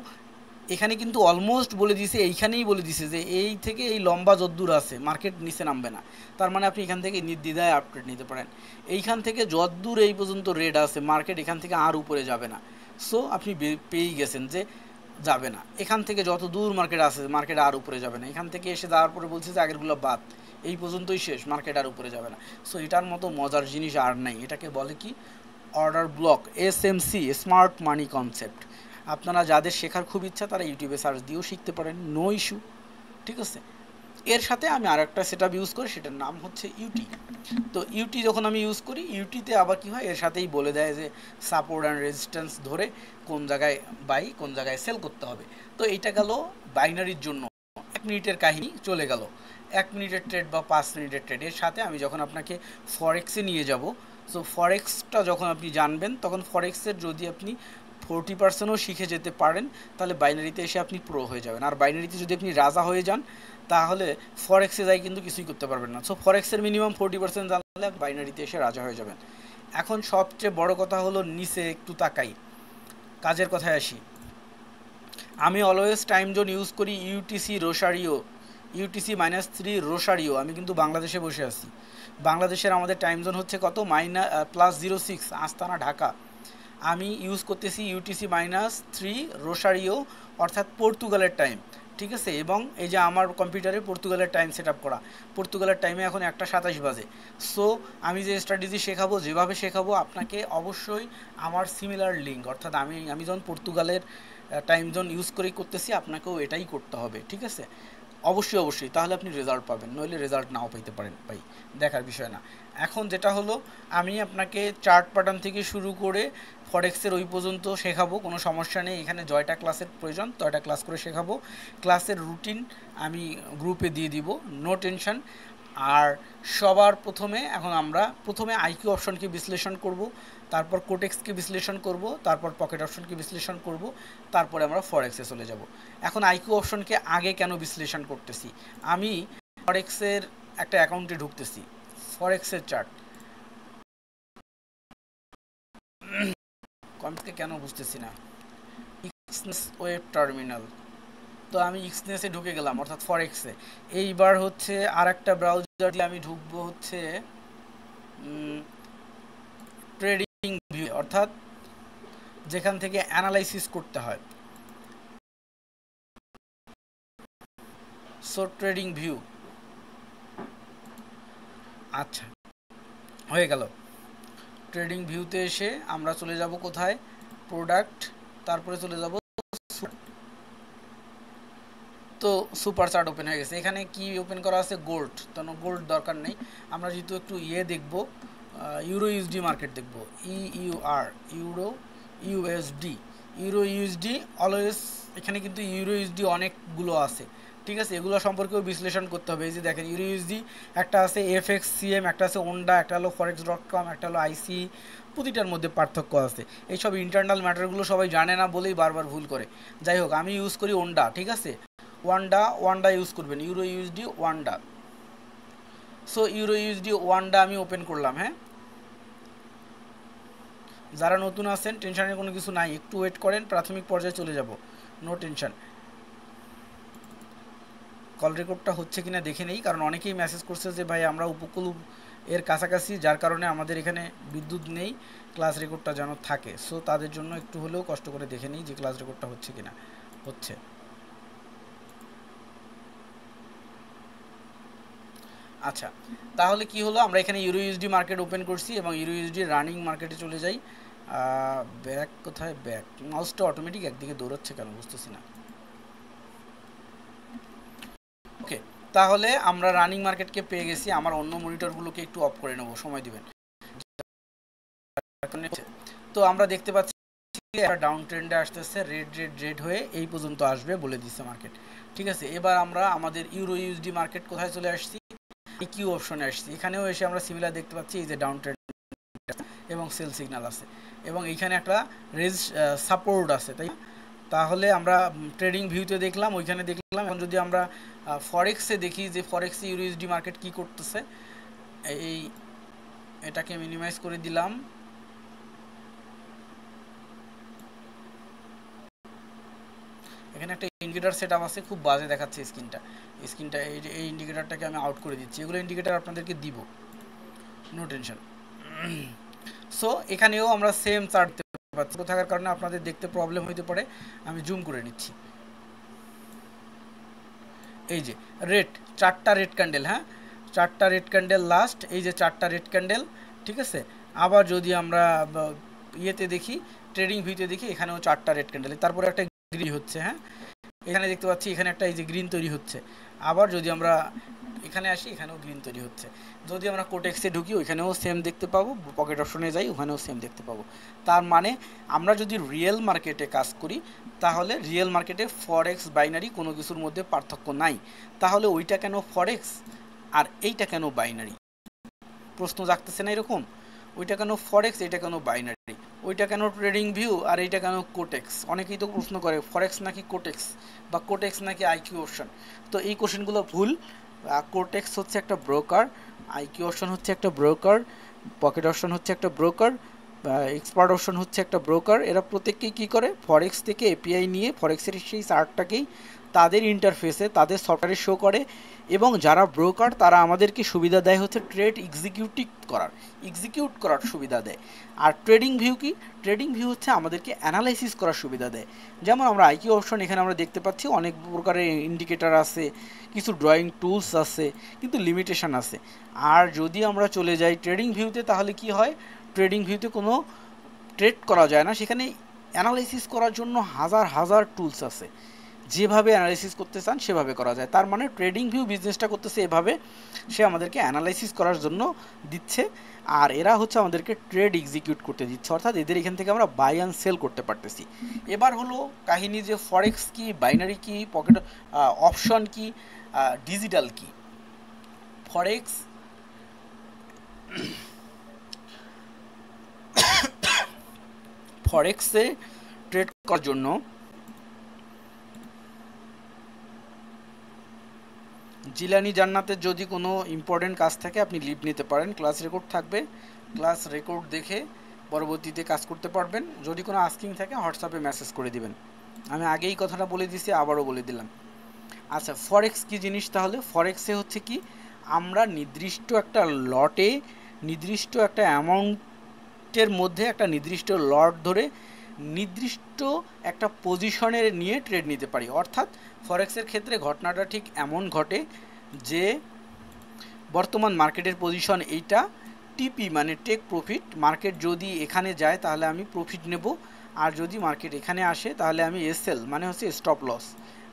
এখানে কিন্তু অলমোস্ট বলে দিয়েছে, এইখানেই বলে দিয়েছে যে এই থেকে এই লম্বা যদ্দূর আছে মার্কেট নিচে নামবে না। তার মানে আপনি এখান থেকে নির্দ্বিধায় আপডেট নিতে পারেন। এইখান থেকে যদ্দূর এই পর্যন্ত রেড আছে মার্কেট এখান থেকে আর উপরে যাবে না। সো আপনি পেয়েই গেছেন যে যাবে না। এখান থেকে যত দূর মার্কেট আছে মার্কেট আর উপরে যাবে না। এখান থেকে এসে যাওয়ার পরে বলছে যে আগেরগুলো বাদ, এই পর্যন্তই শেষ, মার্কেট আর উপরে যাবে না। সো এটার মতো মজার জিনিস আর নাই। এটাকে বলে কি, অর্ডার ব্লক, এসএমসি, স্মার্ট মানি কনসেপ্ট। আপনারা যাদের শেখার খুব ইচ্ছা তারা ইউটিউবে সার্চ দিয়েও শিখতে পারেন, নো ইস্যু, ঠিক আছে। এর সাথে আমি আর একটা সেট আপ ইউজ করি, সেটার নাম হচ্ছে ইউটি। তো ইউটি যখন আমি ইউজ করি, ইউটিতে আবার কী হয়, এর সাথেই বলে দেয় যে সাপোর্ট অ্যান্ড রেজিস্ট্যান্স ধরে কোন জায়গায় বাই কোন জায়গায় সেল করতে হবে। তো এইটা গেল বাইনারির জন্য 1 মিনিটের কাহিনী চলে গেল, 1 মিনিটের ট্রেড বা 5 মিনিটের ট্রেড। এর সাথে আমি যখন আপনাকে ফরেক্সে নিয়ে যাব, সো ফরেক্সটা যখন আপনি জানবেন তখন ফরেক্সের যদি আপনি 40%ও শিখে যেতে পারেন তাহলে বাইনারিতে এসে আপনি প্রো হয়ে যাবেন। আর বাইনারিতে যদি আপনি রাজা হয়ে যান তাহলে ফরেক্সে যাই কিন্তু কিছুই করতে পারবেন না। সো ফরেক্সের মিনিমাম 40% জানলে বাইনারিতে এসে রাজা হয়ে যাবেন। এখন সবচেয়ে বড় কথা হলো নিচে একটু তাকাই, কাজের কথায় আসি। আমি অলওয়েজ টাইম জোন ইউজ করি ইউটিসি রোসারিও, ইউটিসি -3 রোসারিও। আমি কিন্তু বাংলাদেশে বসে আছি। বাংলাদেশের আমাদের টাইম জোন হচ্ছে কত, +06 আস্তানা ঢাকা। আমি ইউজ করতেছি ইউটিসি -3 রোসারিও, অর্থাৎ পর্তুগালের টাইম, ঠিক আছে। এবং এই যে আমার কম্পিউটারে পর্তুগালের টাইম সেট আপ করা, পর্তুগালের টাইমে এখন 1:27 বাজে। সো আমি যে স্ট্র্যাটেজি শেখাবো, যেভাবে শেখাবো, আপনাকে অবশ্যই আমার সিমিলার লিঙ্ক, অর্থাৎ আমি যখন পর্তুগালের টাইম জোন ইউজ করেই করতেছি, আপনাকেও এটাই করতে হবে, ঠিক আছে। অবশ্যই, তাহলে আপনি রেজাল্ট পাবেন, নইলে রেজাল্ট নাও পেতে পারেন ভাই, দেখার বিষয় না। এখন যেটা হলো, আমি আপনাকে চার্ট প্যাটার্ন থেকে শুরু করে ফরেক্সের ওই পর্যন্ত শেখাবো, কোনো সমস্যা নেই। এখানে জয়টা ক্লাসের প্রয়োজন, তয়টা ক্লাস করে শেখাবো। ক্লাসের রুটিন আমি গ্রুপে দিয়ে দিব, নো টেনশন। আর সবার প্রথমে আমরা আইকিউ অপশনকে বিশ্লেষণ করব, তারপর কোটেক্সকে বিশ্লেষণ করব, তারপর পকেট অপশনকে বিশ্লেষণ করব, তারপরে আমরা ফরেক্সে চলে যাব। এখন আইকিউ অপশনকে আগে কেন বিশ্লেষণ করতেছি, আমি ফরেক্সের একটা অ্যাকাউন্টে ঢুকতেছি, ফরেক্সের চার্ট কম্পিউটারকে কেন বুঝতেছি না, এক্সনেস ওয়েব টার্মিনাল। তো আমি এক্সনেসে ঢুকে গেলাম, অর্থাৎ ফরেক্সে। এইবার হচ্ছে আর একটা ব্রাউজার দিয়ে আমি ঢুকবো হচ্ছে ট্রেডিং ভিউ, অর্থাৎ যেখান থেকে অ্যানালাইসিস করতে হয়। সো ট্রেডিং ভিউ, আচ্ছা হয়ে গেল। ট্রেডিং ভিউতে এসে আমরা চলে যাব কোথায়, প্রোডাক্ট, তারপরে চলে যাব, তো সুপার চার্ট ওপেন হয়ে গেছে। এখানে কি ওপেন করা আছে, গোল্ড, তো গোল্ড দরকার নেই। আমরা যেহেতু একটু দেখব, ইউরো ইউএসডি মার্কেট দেখব, ইউরো ইউএসডি অলওয়েজ। এখানে কিন্তু ইউরো ইউএসডি অনেকগুলো আছে, ঠিক আছে। এগুলো সম্পর্কেও বিশ্লেষণ করতে হবে। এই যে দেখেন, ইউরো ইউএসডি একটা আছে FXCM, একটা আছে ওন্ডা, একটা হলো forex.com, একটা হলো IC, প্রতিটার মধ্যে পার্থক্য আছে। এইসব ইন্টারনাল ম্যাটারগুলো সবাই জানে না বলেই বারবার ভুল করে। যাই হোক, আমি ইউজ করি ওন্ডা, ঠিক আছে। ওয়ান্ডা ইউজ করবেন, euro USD Wanda. So euro USD Wanda আমি ওপেন করলাম। হ্যাঁ, যারা নতুন আছেন টেনশনের কোনো কিছু নাই, একটু ওয়েট করেন, প্রাথমিক পর্যায়ে চলে যাব, নো টেনশন। কল রেকর্ডটা হচ্ছে কিনা দেখে নেই, কারণ অনেকেই মেসেজ করছে যে ভাই আমরা উপকূল এর কাছাকাছি, যার কারণে আমাদের এখানে বিদ্যুৎ নেই, ক্লাস রেকর্ডটা যেন থাকে। সো তাদের জন্য একটু হলেও কষ্ট করে দেখে নিই যে ক্লাস রেকর্ডটা হচ্ছে কিনা। হচ্ছে, আচ্ছা। তাহলে কি হলো, আমরা এখানে ইউরো ইউএসডি মার্কেট ওপেন করছি এবং ইউরো ইউএসডি রানিং মার্কেটে চলে যাই। ব্যাক, কোথায় ব্যাক, মাউসটা অটোমেটিক একদিকে দৌড়াচ্ছে কেন বুঝতেছি না। ওকে, তাহলে আমরা রানিং মার্কেটকে পেয়ে গেছি। আমার অন্য মনিটরগুলোকে একটু অফ করে নেব, সময় দিবেন। তো আমরা দেখতে পাচ্ছি একটা ডাউন ট্রেন্ডে আসতেছে, রেড হয়ে এই পর্যন্ত আসবে বলে দিচ্ছে মার্কেট, ঠিক আছে। এবার আমরা আমাদের ইউরো ইউএসডি মার্কেট কোথায় চলে আসছি, কিউ অপশনে আসছি। এখানেও এসে আমরা সিমিলার দেখতে পাচ্ছি, এই যে ডাউন ট্রেন্ড এবং সেল সিগন্যাল আছে, এবং এইখানে একটা রেজ সাপোর্ট আছে, তাই। তাহলে আমরা ট্রেডিং ভিউতে দেখলাম, ওইখানে দেখলাম। এখন যদি আমরা ফরেক্সে দেখি যে ফরেক্সে ইউএসডি মার্কেট কি করতেছে, এটাকে মিনিমাইজ করে দিলাম। এখানে একটা ইন্ডিকেটর সেট আপ আছে, খুব বাজে দেখাচ্ছে স্ক্রিনটা। এই ইন্ডিকেটরটাকে আমি আউট করে দিচ্ছি। এগুলো ইন্ডিকেটর আপনাদেরকে দিব, নো টেনশন। সো এখানেও আমরা সেম চার্ট দেখতে পাচ্ছি, থাকার কারণে আপনাদের দেখতে প্রবলেম হইতে পারে, আমি জুম করে নিচ্ছি। এই যে চারটা রেড ক্যান্ডেল, হ্যাঁ, চারটা রেড ক্যান্ডেল লাস্ট, এই যে চারটা রেড ক্যান্ডেল, ঠিক আছে। আবার যদি আমরা ইয়েতে দেখি, ট্রেডিং ভিউতে দেখি, এখানেও চারটা রেড ক্যান্ডেল, তারপরে একটা গ্রিন হচ্ছে। হ্যাঁ, এখানে দেখতে পাচ্ছি এখানে একটা এই যে গ্রিন তৈরি হচ্ছে। আবার যদি আমরা এখানে আসি, এখানেও গ্রিন তৈরি হচ্ছে। যদি আমরা কোটেক্সে ঢুকি, ওইখানেও সেম দেখতে পাবো, পকেট অপশনে যাই, ওখানেও সেম দেখতে পাবো। তার মানে আমরা যদি রিয়েল মার্কেটে কাজ করি, তাহলে রিয়েল মার্কেটে ফরেক্স বাইনারি কোনো কিছুর মধ্যে পার্থক্য নাই। তাহলে ওইটা কেন ফরেক্স আর এইটা কেন বাইনারি, প্রশ্ন জাগতেছে না এরকম? ওইটা কেন ফরেক্স, এইটা কেন বাইনারি, ওইটা কেন ট্রেডিং ভিউ আর এইটা কেন কোটেক্স? অনেকেই তো প্রশ্ন করে ফরেক্স নাকি কোটেক্স, বা কোটেক্স নাকি আইকিউ অপশন। তো এই কোশ্চেনগুলো ভুল। কোটেক্স হচ্ছে একটা ব্রোকার, আইকিউ অপশন হচ্ছে একটা ব্রোকার, পকেট অপশন হচ্ছে একটা ব্রোকার, এক্সপার্ট অপশন হচ্ছে একটা ব্রোকার। এরা প্রত্যেককেই কী করে, ফরেক্স থেকে এপিআই নিয়ে ফরেক্সের সেই চার্টটাকেই তাদের ইন্টারফেসে তাদের সফটওয়্যারে শো করে, এবং যারা ব্রোকার তারা আমাদেরকে সুবিধা দেয় হচ্ছে ট্রেড এক্সিকিউট করার সুবিধা দেয়। আর ট্রেডিং ভিউ কি, ট্রেডিং ভিউ হচ্ছে আমাদেরকে অ্যানালাইসিস করার সুবিধা দেয়। যেমন আমরা আইকিউ অপশন এখানে আমরা দেখতে পাচ্ছি, অনেক প্রকারের ইন্ডিকেটার আছে, কিছু ড্রয়িং টুলস আছে, কিন্তু লিমিটেশন আছে। আর যদি আমরা চলে যাই ট্রেডিং ভিউতে, তাহলে কি হয়, ট্রেডিং ভিউতে কোনো ট্রেড করা যায় না, সেখানে অ্যানালাইসিস করার জন্য হাজার হাজার টুলস আছে, যেভাবে অ্যানালাইসিস করতে চান সেভাবে করা যায়। তার মানে ট্রেডিং ভিউ বিজনেসটা করতেছে এভাবে, সে আমাদেরকে অ্যানালাইসিস করার জন্য দিচ্ছে, আর এরা হচ্ছে আমাদেরকে ট্রেড এক্সিকিউট করতে দিচ্ছে, অর্থাৎ এদের এখান থেকে আমরা বাই অ্যান্ড সেল করতে পারতেছি। এবার হলো কাহিনী যে ফরেক্স কি, বাইনারি কি, পকেট অপশন কি, ডিজিটাল কি। ফরেক্সে ট্রেড করার জন্য জিলানি জান্নাতের যদি কোনো ইম্পর্টেন্ট কাজ থাকে আপনি লিভ নিতে পারেন, ক্লাস রেকর্ড থাকবে, ক্লাস রেকর্ড দেখে পরবর্তীতে কাজ করতে পারবেন। যদি কোনো আস্কিং থাকে হোয়াটসঅ্যাপে মেসেজ করে দিবেন। আমি আগেই কথাটা বলে দিয়েছি, আবারও বলে দিলাম। আচ্ছা, ফরেক্স কি জিনিস তাহলে? ফরেক্সে হচ্ছে কি, আমরা নির্দিষ্ট একটা লটে নির্দিষ্ট একটা অ্যামাউন্টের মধ্যে একটা নির্দিষ্ট লট ধরে নির্দিষ্ট একটা পজিশনের নিয়ে ট্রেড নিতে পারি। অর্থাৎ ফরেক্সের ক্ষেত্রে ঘটনাটা ঠিক এমন ঘটে যে বর্তমান মার্কেটের পজিশন এইটা, টিপি মানে টেক প্রফিট, মার্কেট যদি এখানে যায় তাহলে আমি প্রফিট নেব, আর যদি মার্কেট এখানে আসে তাহলে আমি এসএল মানে হচ্ছে স্টপ লস,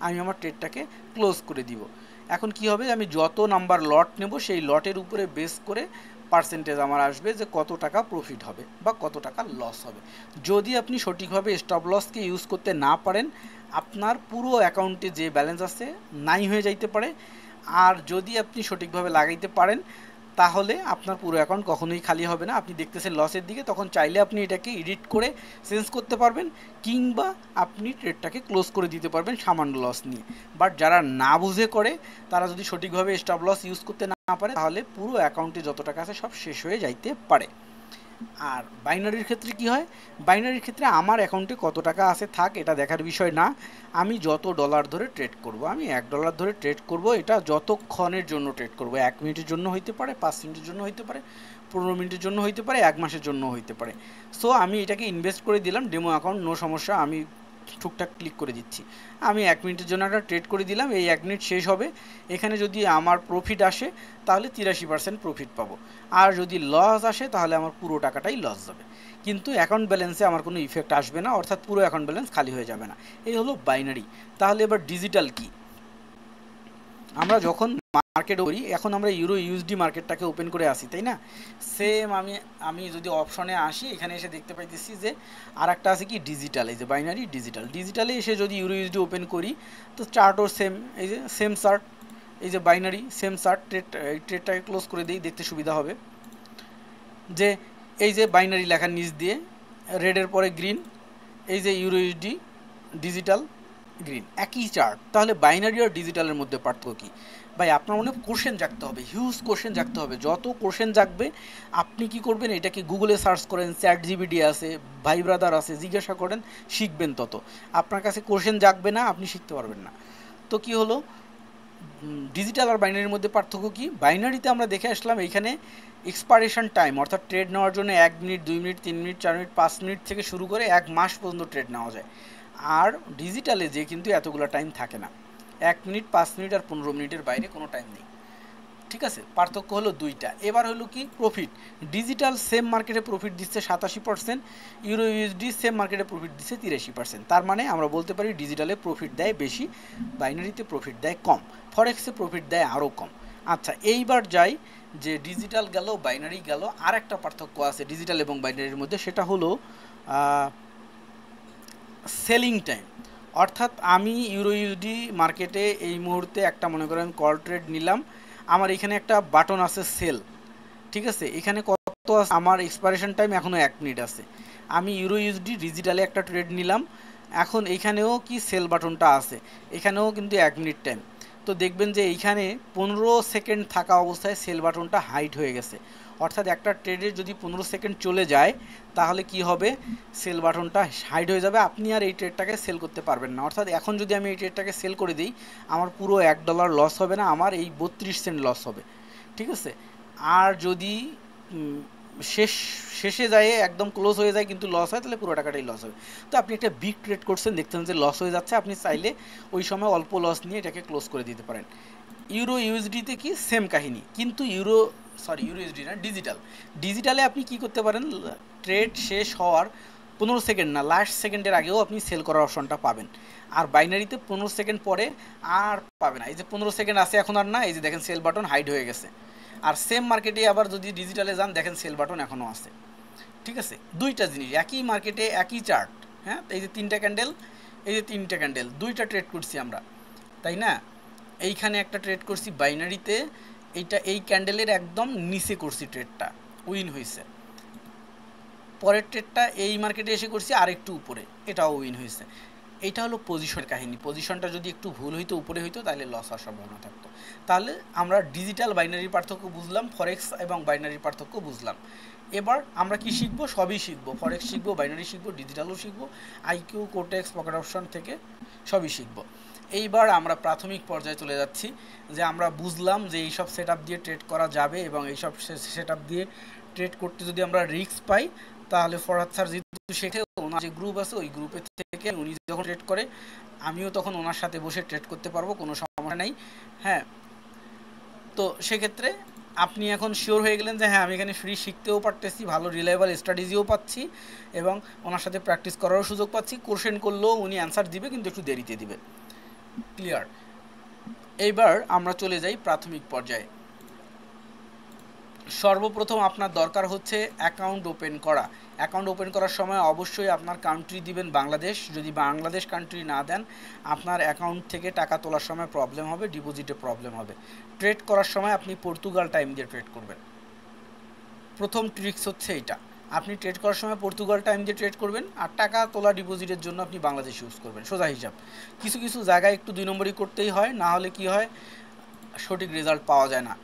আমি আমার ট্রেডটাকে ক্লোজ করে দিব। এখন কি হবে, আমি যত নাম্বার লট নেব সেই লটের উপরে বেস করে পার্সেন্টেজ আমার আসবে যে কত টাকা প্রফিট হবে বা কত টাকা লস হবে। যদি আপনি সঠিকভাবে স্টপ লসকে ইউজ করতে না পারেন, আপনার পুরো অ্যাকাউন্টে যে ব্যালেন্স আছে নাই হয়ে যাইতে পারে। আর যদি আপনি সঠিকভাবে লাগাইতে পারেন তাহলে আপনার পুরো অ্যাকাউন্ট কখনোই খালি হবে না। আপনি দেখতেছেন লসের দিকে, তখন চাইলে আপনি এটাকে এডিট করে চেঞ্জ করতে পারবেন, কিংবা আপনি ট্রেডটাকে ক্লোজ করে দিতে পারবেন সামান্য লস নিয়ে। বাট যারা না বুঝে করে, তারা যদি সঠিকভাবে স্টপ লস ইউজ করতে না পারে, তাহলে পুরো অ্যাকাউন্টে যত টাকা আছে সব শেষ হয়ে যাইতে পারে। আর বাইনারির ক্ষেত্রে কি হয়, বাইনারির ক্ষেত্রে আমার অ্যাকাউন্টে কত টাকা আছে থাক, এটা দেখার বিষয় না। আমি যত ডলার ধরে ট্রেড করব, আমি $1 ধরে ট্রেড করব, এটা যতক্ষণের জন্য ট্রেড করব, 1 মিনিটের জন্য হইতে পারে, 5 মিনিটের জন্য হইতে পারে, 15 মিনিটের জন্য হইতে পারে, 1 মাসের জন্য হইতে পারে। সো আমি এটাকে ইনভেস্ট করে দিলাম, ডেমো অ্যাকাউন্ট, নো সমস্যা, আমি টুকটাক ক্লিক করে দিচ্ছি। আমি 1 মিনিটের জন্য একটা ট্রেড করে দিলাম, এই 1 মিনিট শেষ হবে, এখানে যদি আমার প্রফিট আসে তাহলে 83% প্রফিট পাবো, আর যদি লস আসে তাহলে আমার পুরো টাকাটাই লস যাবে, কিন্তু অ্যাকাউন্ট ব্যালেন্সে আমার কোনো ইফেক্ট আসবে না, অর্থাৎ পুরো অ্যাকাউন্ট ব্যালেন্স খালি হয়ে যাবে না। এই হলো বাইনারি। তাহলে এবার ডিজিটাল কি, আমরা যখন মার্কেট করি, এখন আমরা ইউরো ইউএসডি মার্কেটটাকে ওপেন করে আসি, তাই না? সেম আমি যদি অপশনে আসি, এখানে এসে দেখতে পাইতেছি যে আর একটা আছে কি ডিজিটাল, এই যে বাইনারি ডিজিটালে এসে যদি ইউরো ইউএসডি ওপেন করি, তো চার্টও সেম, এই যে সেম চার্ট, এই যে বাইনারি সেম চার্ট, ট্রেডটাকে ক্লোজ করে দিই, দেখতে সুবিধা হবে যে এই যে বাইনারি লেখার নিচ দিয়ে রেডের পরে গ্রিন, এই যে ইউরো ইউএসডি ডিজিটাল গ্রিন, একই চার্ট। তাহলে বাইনারি আর ডিজিটালের মধ্যে পার্থক্য কী? ভাই, আপনার মনে কোশ্চেন জাগতে হবে, হিউজ কোশ্চেন জাগতে হবে। যত কোশ্চেন জাগবে আপনি কি করবেন, এটাকে গুগলে সার্চ করেন, ChatGPT আছে, ভাই ব্রাদার আছে, জিজ্ঞাসা করেন, শিখবেন। তত আপনার কাছে কোশ্চেন জাগবে না, আপনি শিখতে পারবেন না। তো কি হলো, ডিজিটাল আর বাইনারির মধ্যে পার্থক্য কি? বাইনারিতে আমরা দেখে আসলাম এইখানে এক্সপাইরেশন টাইম, অর্থাৎ ট্রেড নেওয়ার জন্য 1 minute, 2 minute, 3 minute, 4 minute, 5 minute থেকে শুরু করে 1 মাস পর্যন্ত ট্রেড নেওয়া যায়। আর ডিজিটালে যে কিন্তু এতগুলো টাইম থাকে না, 1 মিনিট, 5 মিনিট আর 15 মিনিটের বাইরে কোনো টাইম নেই। ঠিক আছে, পার্থক্য হলো দুইটা। এবার হলো কি প্রফিট, ডিজিটাল সেম মার্কেটে প্রফিট দিচ্ছে 87%, ইউরো ইউএসডি সেম মার্কেটে প্রফিট দিচ্ছে 83%। তার মানে আমরা বলতে পারি ডিজিটালে প্রফিট দেয় বেশি, বাইনারিতে প্রফিট দেয় কম, ফরেক্সে প্রফিট দেয় আরও কম। আচ্ছা, এইবার যাই যে ডিজিটাল গেল, বাইনারি গেল, আর একটা পার্থক্য আছে ডিজিটাল এবং বাইনারির মধ্যে, সেটা হলো সেলিং টাইম। অর্থাৎ আমি ইউরো ইউএসডি মার্কেটে এই মুহূর্তে একটা মনে করেন কল ট্রেড নিলাম, আমার এখানে একটা বাটন আছে সেল, ঠিক আছে, এখানে কত আছে, আমার এক্সপাইরেশন টাইম এখনও 1 মিনিট আছে। আমি ইউরো ইউএসডি ডিজিটালে একটা ট্রেড নিলাম, এখন এখানেও কি সেল বাটনটা আছে, এখানেও কিন্তু 1 মিনিট টাইম। তো দেখবেন যে এইখানে 15 সেকেন্ড থাকা অবস্থায় সেল বাটনটা হাইড হয়ে গেছে। অর্থাৎ একটা ট্রেডে যদি 15 সেকেন্ড চলে যায় তাহলে কি হবে, সেল বাটনটা হাইড হয়ে যাবে, আপনি আর এই ট্রেডটাকে সেল করতে পারবেন না। অর্থাৎ এখন যদি আমি এই ট্রেডটাকে সেল করে দিই, আমার পুরো $1 লস হবে না, আমার এই 32 সেন্ট লস হবে, ঠিক আছে। আর যদি শেষে যায় একদম ক্লোজ হয়ে যায় কিন্তু লস হয়, তাহলে পুরো টাকাটাই লস হবে। তো আপনি একটা বিগ ট্রেড করছেন, দেখতেন যে লস হয়ে যাচ্ছে, আপনি চাইলে ওই সময় অল্প লস নিয়ে এটাকে ক্লোজ করে দিতে পারেন। ইউরো ইউএসডিতে কি সেম কাহিনী, কিন্তু ইউরো ইউএসডি না, ডিজিটালে আপনি কি করতে পারেন, ট্রেড শেষ হওয়ার 15 সেকেন্ড না, লাস্ট সেকেন্ডের আগেও আপনি সেল করার অপশনটা পাবেন। আর বাইনারিতে 15 সেকেন্ড পরে আর পাবে না। এই যে 15 সেকেন্ড আছে এখন আর না, এই যে দেখেন সেল বাটন হাইড হয়ে গেছে। আর সেম মার্কেটে আবার যদি ডিজিটালে যান, দেখেন সেল বাটন এখনও আছে, ঠিক আছে। দুইটা জিনিস একই মার্কেটে, একই চার্ট, হ্যাঁ। এই যে তিনটা ক্যান্ডেল, এই যে তিনটা ক্যান্ডেল, দুইটা ট্রেড করছি আমরা, তাই না। এইখানে একটা ট্রেড করছি বাইনারিতে, এইটা এই ক্যান্ডেলের একদম নিচে করছি, ট্রেডটা উইন হয়েছে। পরের ট্রেডটা এই মার্কেটে এসে করছি আর একটু উপরে, এটাও উইন হয়েছে। এইটা হলো পজিশনের কাহিনী। পজিশনটা যদি একটু ভুল হইতো, উপরে হইতো, তাহলে লস হওয়ার সম্ভাবনা থাকতো। তাহলে আমরা ডিজিটাল বাইনারির পার্থক্য বুঝলাম, ফরেক্স এবং বাইনারির পার্থক্য বুঝলাম। এবার আমরা কি শিখবো, সবই শিখবো, ফরেক্স শিখবো, বাইনারি শিখবো, ডিজিটালও শিখবো, আইকিউ, কোটেক্স, পকেট অপশন থেকে সবই শিখবো। এইবার আমরা প্রাথমিক পর্যায়ে চলে যাচ্ছি, যে আমরা বুঝলাম যে এইসব সেট আপ দিয়ে ট্রেড করা যাবে, এবং এইসব সেট আপ দিয়ে ট্রেড করতে যদি আমরা রিস্ক পাই, তাহলে ফরহাদ স্যার যেহেতু শেখে, ওনার যে গ্রুপ আছে ওই গ্রুপে থেকে উনি যখন ট্রেড করে, আমিও তখন ওনার সাথে বসে ট্রেড করতে পারবো, কোনো সমস্যা নেই, হ্যাঁ। তো সেক্ষেত্রে আপনি এখন শিওর হয়ে গেলেন যে হ্যাঁ, আমি এখানে ফ্রি শিখতেও পারতেছি, ভালো রিলায়েবল স্ট্র্যাটেজিও পাচ্ছি, এবং ওনার সাথে প্র্যাকটিস করারও সুযোগ পাচ্ছি। কোশ্চেন করলেও উনি অ্যান্সার দিবে, কিন্তু একটু দেরিতে দিবে। ক্লিয়ার। এইবার আমরা চলে যাই প্রাথমিক পর্যায়ে। সর্বপ্রথম আপনার দরকার হচ্ছে অ্যাকাউন্ট ওপেন করা। অ্যাকাউন্ট ওপেন করার সময় অবশ্যই আপনার কান্ট্রি দিবেন বাংলাদেশ। যদি বাংলাদেশ কান্ট্রি না দেন, আপনার অ্যাকাউন্ট থেকে টাকা তোলার সময় প্রবলেম হবে, ডিপোজিটে প্রবলেম হবে। ট্রেড করার সময় আপনি পর্তুগাল টাইম দিয়ে ট্রেড করবেন। প্রথম ট্রিক্স হচ্ছে এইটা, আপনি ট্রেড করার সময় পর্তুগাল টাইম দিয়ে ট্রেড করবেন, আর টাকা তোলা ডিপোজিটের জন্য আপনি বাংলাদেশ ইউজ করবেন, সোজা হিসাব। কিছু কিছু জায়গায় একটু 2 নম্বরই করতেই হয়, না হলে কি হয়, সঠিক রেজাল্ট পাওয়া যায় না,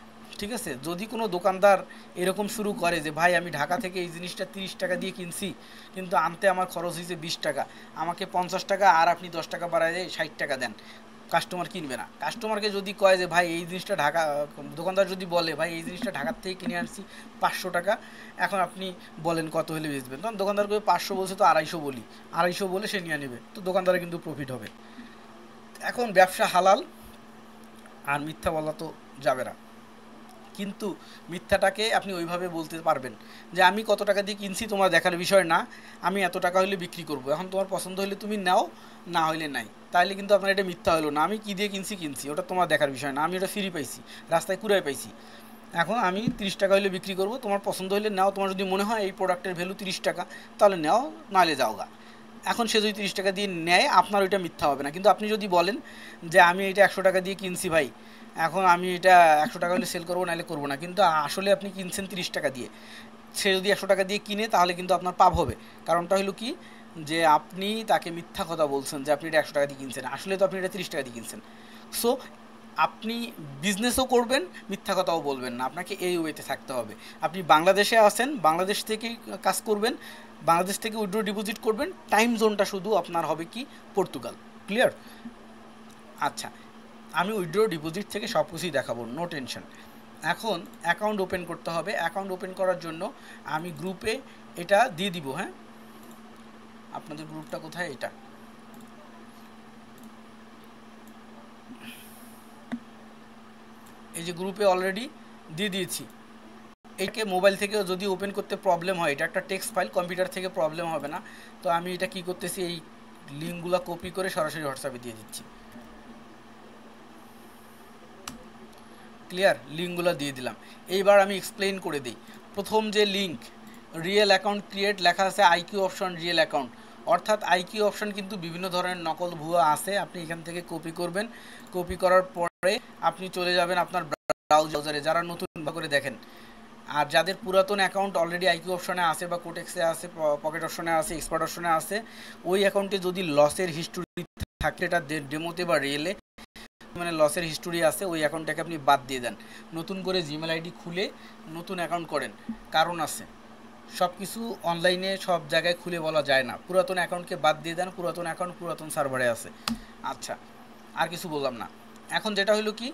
ঠিক আছে। যদি কোনো দোকানদার এরকম শুরু করে যে ভাই আমি ঢাকা থেকে এই জিনিসটা 30 টাকা দিয়ে কিনছি, কিন্তু আনতে আমার খরচ হয়েছে 20 টাকা, আমাকে 50 টাকা আর আপনি 10 টাকা বাড়ায় 60 টাকা দেন, কাস্টমার কিনবে না। কাস্টমারকে যদি কয় যে ভাই এই জিনিসটা ঢাকা, দোকানদার যদি বলে ভাই এই জিনিসটা ঢাকার থেকে কিনে আনছি 500 টাকা, এখন আপনি বলেন কত হলে বেচবেন, তখন দোকানদারকে 500 বলছে তো 250 বলি, 250 বলে সে নিয়ে নেবে, তো দোকানদারের কিন্তু প্রফিট হবে। এখন ব্যবসা হালাল, আর মিথ্যা বলা তো যাবে না, কিন্তু মিথ্যাটাকে আপনি ওইভাবে বলতে পারবেন যে আমি কত টাকা দিয়ে কিনছি তোমার দেখার বিষয় না, আমি এত টাকা হলে বিক্রি করব, এখন তোমার পছন্দ হলে তুমি নাও, না হলে নাই। তাহলে কিন্তু আপনার এটা মিথ্যা হলো না, আমি কী দিয়ে কিনছি, ওটা তোমার দেখার বিষয় না, আমি ওটা ফ্রি পাইছি, রাস্তায় কুড়ায় পাইছি, এখন আমি 30 টাকা হলে বিক্রি করব, তোমার পছন্দ হলে নাও, তোমার যদি মনে হয় এই প্রোডাক্টের ভ্যালু 30 টাকা, তাহলে নাও, নাহলে যাও গা। এখন সে যদি 30 টাকা দিয়ে নেয়, আপনার ওইটা মিথ্যা হবে না। কিন্তু আপনি যদি বলেন যে আমি এটা 100 টাকা দিয়ে কিনছি ভাই, এখন আমি এটা 100 টাকা হলে সেল করবো, নাহলে করবো না, কিন্তু আসলে আপনি কিনছেন 30 টাকা দিয়ে, সে যদি 100 টাকা দিয়ে কিনে, তাহলে কিন্তু আপনার পাপ হবে। কারণটা হলো কি, যে আপনি তাকে মিথ্যা কথা বলছেন যে আপনি এটা 100 টাকা দিয়ে কিনছেন, আসলে তো আপনি এটা 30 টাকা দিয়ে কিনছেন। সো আপনি বিজনেসও করবেন, মিথ্যা কথাও বলবেন না, আপনাকে এই ওয়েতে থাকতে হবে। আপনি বাংলাদেশে আছেন, বাংলাদেশ থেকেই কাজ করবেন, বাংলাদেশ থেকে উইথড্র ডিপোজিট করবেন, টাইম জোনটা শুধু আপনার হবে কি, পর্তুগাল। ক্লিয়ার? আচ্ছা, আমি উইথড্র ডিপোজিট থেকে সব কিছুই দেখাবো, নো টেনশন। এখন অ্যাকাউন্ট ওপেন করতে হবে। অ্যাকাউন্ট ওপেন করার জন্য আমি গ্রুপে এটা দিয়ে দিব, হ্যাঁ। আপনাদের গ্রুপটা কোথায়, এটা এই যে গ্রুপে অলরেডি দিয়ে দিয়েছি। একে মোবাইল থেকে যদি ওপেন করতে প্রবলেম হয়, এটা একটা টেক্সট ফাইল, কম্পিউটার থেকে প্রবলেম হবে না। তো আমি এটা কি করতেছি, এই লিঙ্কগুলো কপি করে সরাসরি হোয়াটসঅ্যাপে দিয়ে দিচ্ছি। ক্লিয়ার? লিঙ্কগুলো দিয়ে দিলাম। এইবার আমি এক্সপ্লেইন করে দিই। প্রথম যে লিঙ্ক, রিয়েল অ্যাকাউন্ট ক্রিয়েট লেখা আছে, আইকিউ অপশন রিয়েল অ্যাকাউন্ট, অর্থাৎ আইকিউ অপশন কিন্তু বিভিন্ন ধরনের নকল ভুয়া আছে, আপনি এখান থেকে কপি করবেন। কপি করার পরে আপনি চলে যাবেন আপনার ব্রাউজারে, যারা নতুন করে দেখেন। আর যাদের পুরাতন অ্যাকাউন্ট অলরেডি আইকিউ অপশনে আছে, বা কোটেক্সে আছে, পকেট অপশনে আছে, এক্সপার্ট অপশনে আছে, ওই অ্যাকাউন্টে যদি লসের হিস্টোরি থাকে, এটা ডেমোতে বা রিয়েলে মানে লসের হিস্টোরি আছে ওই অ্যাকাউন্টটাকে আপনি বাদ দিয়ে দেন, নতুন করে জিমেল আইডি খুলে নতুন অ্যাকাউন্ট করেন। কারণ আছে, সব কিছু অনলাইনে সব জায়গায় খুলে বলা যায় না। পুরাতন অ্যাকাউন্টকে বাদ দিয়ে দেন, পুরাতন অ্যাকাউন্ট পুরাতন সার্ভারে আছে। আচ্ছা, আর কিছু বললাম না। এখন যেটা হলো কি,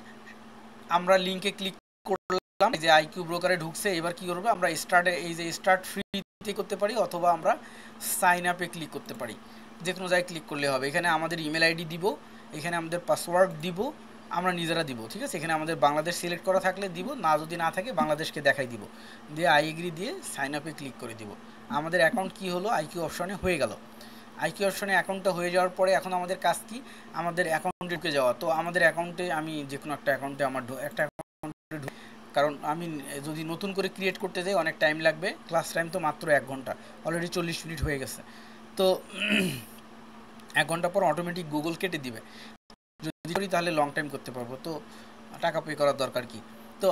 আমরা লিঙ্কে ক্লিক করলাম, যে আইকিউ ব্রোকারে ঢুকছে। এবার কি করবো, আমরা স্টার্টে এই যে স্টার্ট ফ্রিতে করতে পারি, অথবা আমরা সাইন আপে ক্লিক করতে পারি। যে কোনো জায়গায় ক্লিক করলে হবে। এখানে আমাদের ইমেল আইডি দিব, এখানে আমাদের পাসওয়ার্ড দিব, আমরা নিজেরা দিব, ঠিক আছে। এখানে আমাদের বাংলাদেশ সিলেক্ট করা থাকলে দিব, না যদি না থাকে বাংলাদেশকে দেখাই দিব, দিয়ে আই এগ্রি দিয়ে সাইন আপে ক্লিক করে দিব। আমাদের অ্যাকাউন্ট কি হলো, আইকিউ অপশনে হয়ে গেল। আইকিউ অপশনে অ্যাকাউন্টটা হয়ে যাওয়ার পরে এখন আমাদের কাজ কি, আমাদের অ্যাকাউন্টে ঢুকে যাওয়া। তো আমাদের অ্যাকাউন্টে আমি যে কোনো একটা অ্যাকাউন্টে আমার একটা অ্যাকাউন্টে, কারণ আমি যদি নতুন করে ক্রিয়েট করতে যাই অনেক টাইম লাগবে। ক্লাস টাইম তো মাত্র 1 ঘন্টা, অলরেডি 40 মিনিট হয়ে গেছে। তো 1 ঘন্টা পর অটোমেটিক গুগল কেটে দিবে। যদি করি তাহলে লং টাইম করতে পারবো, তো টাকা পে করার দরকার কি। তো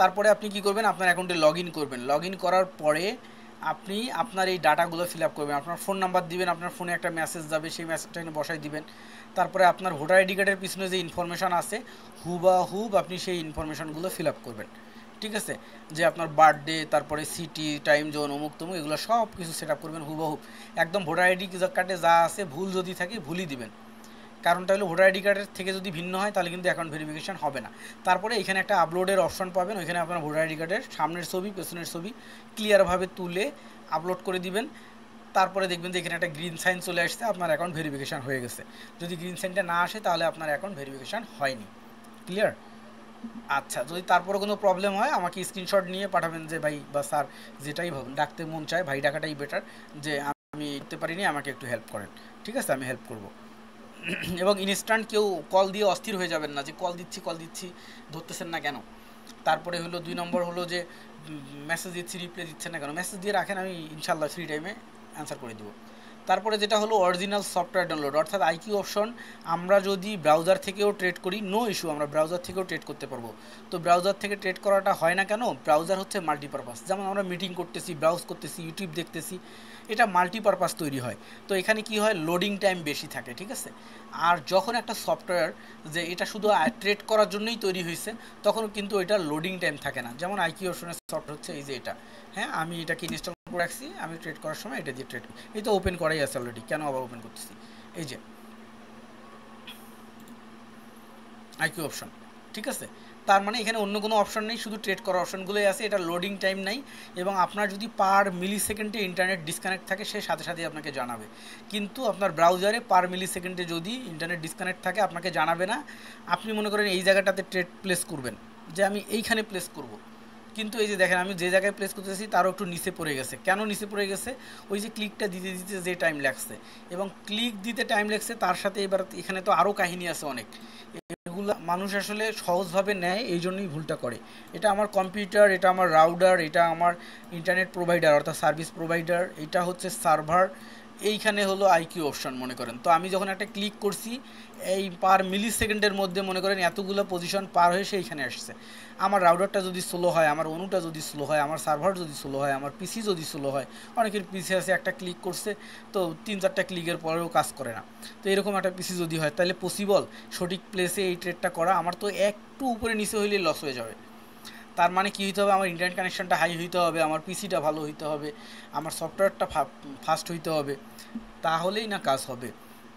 তারপরে আপনি কি করবেন, আপনার অ্যাকাউন্টে লগ ইন করবেন। লগ ইন করার পরে আপনি আপনার এই ডাটাগুলো ফিল আপ করবেন। আপনার ফোন নাম্বার দিবেন, আপনার ফোনে একটা মেসেজ যাবে, সেই মেসেজটা এখানে বসাই দিবেন। তারপরে আপনার ভোটার আইডি কার্ডের পিছনে যে ইনফরমেশান আছে হুবাহুব আপনি সেই ইনফরমেশানগুলো ফিল আপ করবেন, ঠিক আছে। যে আপনার বার্থডে, তারপরে সিটি, টাইম জোন, অমুক তমুক, এগুলো সব কিছু সেট আপ করবেন হুবাহুব একদম। ভোটার আইডি কার্ডে যা আছে ভুল যদি থাকে ভুলই দিবেন। কারণটা হলো ভোটার আইডি কার্ডের থেকে যদি ভিন্ন হয় তাহলে কিন্তু অ্যাকাউন্ট ভেরিফিকেশন হবে না। তারপরে এখানে একটা আপলোডের অপশন পাবেন, ওইখানে আপনার ভোটার আইডি কার্ডের সামনের ছবি পেছনের ছবি ক্লিয়ারভাবে তুলে আপলোড করে দিবেন। তারপরে দেখবেন যে এখানে একটা গ্রিন সাইন চলে আসছে, আপনার অ্যাকাউন্ট ভেরিফিকেশন হয়ে গেছে। যদি গ্রিন সাইনটা না আসে তাহলে আপনার অ্যাকাউন্ট ভেরিফিকেশন হয়নি। ক্লিয়ার? আচ্ছা, যদি তারপরে কোনো প্রবলেম হয় আমাকে স্ক্রিনশট নিয়ে পাঠাবেন, যে ভাই বা স্যার যেটাই ডাকতে মন চায়, ভাই ডাকাটাই বেটার, যে আমি করতে পারিনি, আমাকে একটু হেল্প করেন। ঠিক আছে, আমি হেল্প করব। এবং ইনস্ট্যান্ট কেউ কল দিয়ে অস্থির হয়ে যাবেন না, যে কল দিচ্ছি ধরতেছেন না কেন। তারপরে হলো 2 নম্বর হলো যে মেসেজ দিচ্ছি রিপ্লাই দিচ্ছেন না কেন। মেসেজ দিয়ে রাখেন, আমি ইনশাল্লাহ ফ্রি টাইমে অ্যান্সার করে দেবো। তারপরে যেটা হলো অরিজিনাল সফটওয়্যার ডাউনলোড, অর্থাৎ আইকিউ অপশন। আমরা যদি ব্রাউজার থেকেও ট্রেড করি, নো ইস্যু, আমরা ব্রাউজার থেকেও ট্রেড করতে পারবো। তো ব্রাউজার থেকে ট্রেড করাটা হয় না কেন, ব্রাউজার হচ্ছে মাল্টিপারপাস। যেমন আমরা মিটিং করতেছি, ব্রাউজ করতেছি, ইউটিউব দেখতেছি, এটা মাল্টিপারপাস তৈরি হয়। তো এখানে কি হয়, লোডিং টাইম বেশি থাকে, ঠিক আছে। আর যখন একটা সফটওয়্যার যে এটা শুধু ট্রেড করার জন্যই তৈরি হয়েছে, তখন কিন্তু এটা লোডিং টাইম থাকে না। যেমন আইকিউ অপশনের সফটওয়্যার হচ্ছে এই যে এটা, হ্যাঁ, আমি এটাকে ইনস্টল করে রাখছি, আমি ট্রেড করার সময় এটা দিয়ে ট্রেড, এই তো ওপেন করাই আছে অলরেডি, কেন আবার ওপেন করতেছি। এই যে আইকিউ অপশন, ঠিক আছে। তার মানে এখানে অন্য কোনো অপশন নেই, শুধু ট্রেড করার অপশনগুলোই আছে। এটা লোডিং টাইম নাই, এবং আপনার যদি পার মিলি সেকেন্ডে ইন্টারনেট ডিসকানেক্ট থাকে সে সাথে সাথে আপনাকে জানাবে। কিন্তু আপনার ব্রাউজারে পার মিলি সেকেন্ডে যদি ইন্টারনেট ডিসকানেক্ট থাকে আপনাকে জানাবে না। আপনি মনে করেন এই জায়গাটাতে ট্রেড প্লেস করবেন, যে আমি এইখানে প্লেস করব, কিন্তু এই যে দেখেন আমি যে জায়গায় প্লেস করতেছি তারও একটু নিচে পড়ে গেছে। কেন নিচে পড়ে গেছে, ওই যে ক্লিকটা দিতে দিতে যে টাইম লাগছে, এবং ক্লিক দিতে টাইম লাগছে, তার সাথে এবার এখানে তো আরও কাহিনী আছে অনেক। এগুলো মানুষ আসলে সহজভাবে নেয়, এই জন্যই ভুলটা করে। এটা আমার কম্পিউটার, এটা আমার রাউটার, এটা আমার ইন্টারনেট প্রোভাইডার অর্থাৎ সার্ভিস প্রোভাইডার, এটা হচ্ছে সার্ভার, এইখানে হলো আইকিউ অপশন মনে করেন। তো আমি যখন একটা ক্লিক করছি, এই পার মিলি সেকেন্ডের মধ্যে মনে করেন এতগুলো পজিশন পার হয়ে সে এইখানে আসছে। আমার রাউটারটা যদি স্লো হয়, আমার অনুটা যদি স্লো হয়, আমার সার্ভার যদি স্লো হয়, আমার পিসি যদি স্লো হয়, অনেকের পিসি আছে একটা ক্লিক করছে তো 3-4টা ক্লিকের পরেও কাজ করে না। তো এরকম একটা পিসি যদি হয় তাহলে পসিবল সঠিক প্লেসে এই ট্রেডটা করা? আমার তো একটু উপরে নিচে হইলে লস হয়ে যাবে। তার মানে কী হইতে হবে, আমার ইন্টারনেট কানেকশানটা হাই হইতে হবে, আমার পিসিটা ভালো হইতে হবে, আমার সফটওয়্যারটা ফাস্ট হইতে হবে, তাহলেই না কাজ হবে।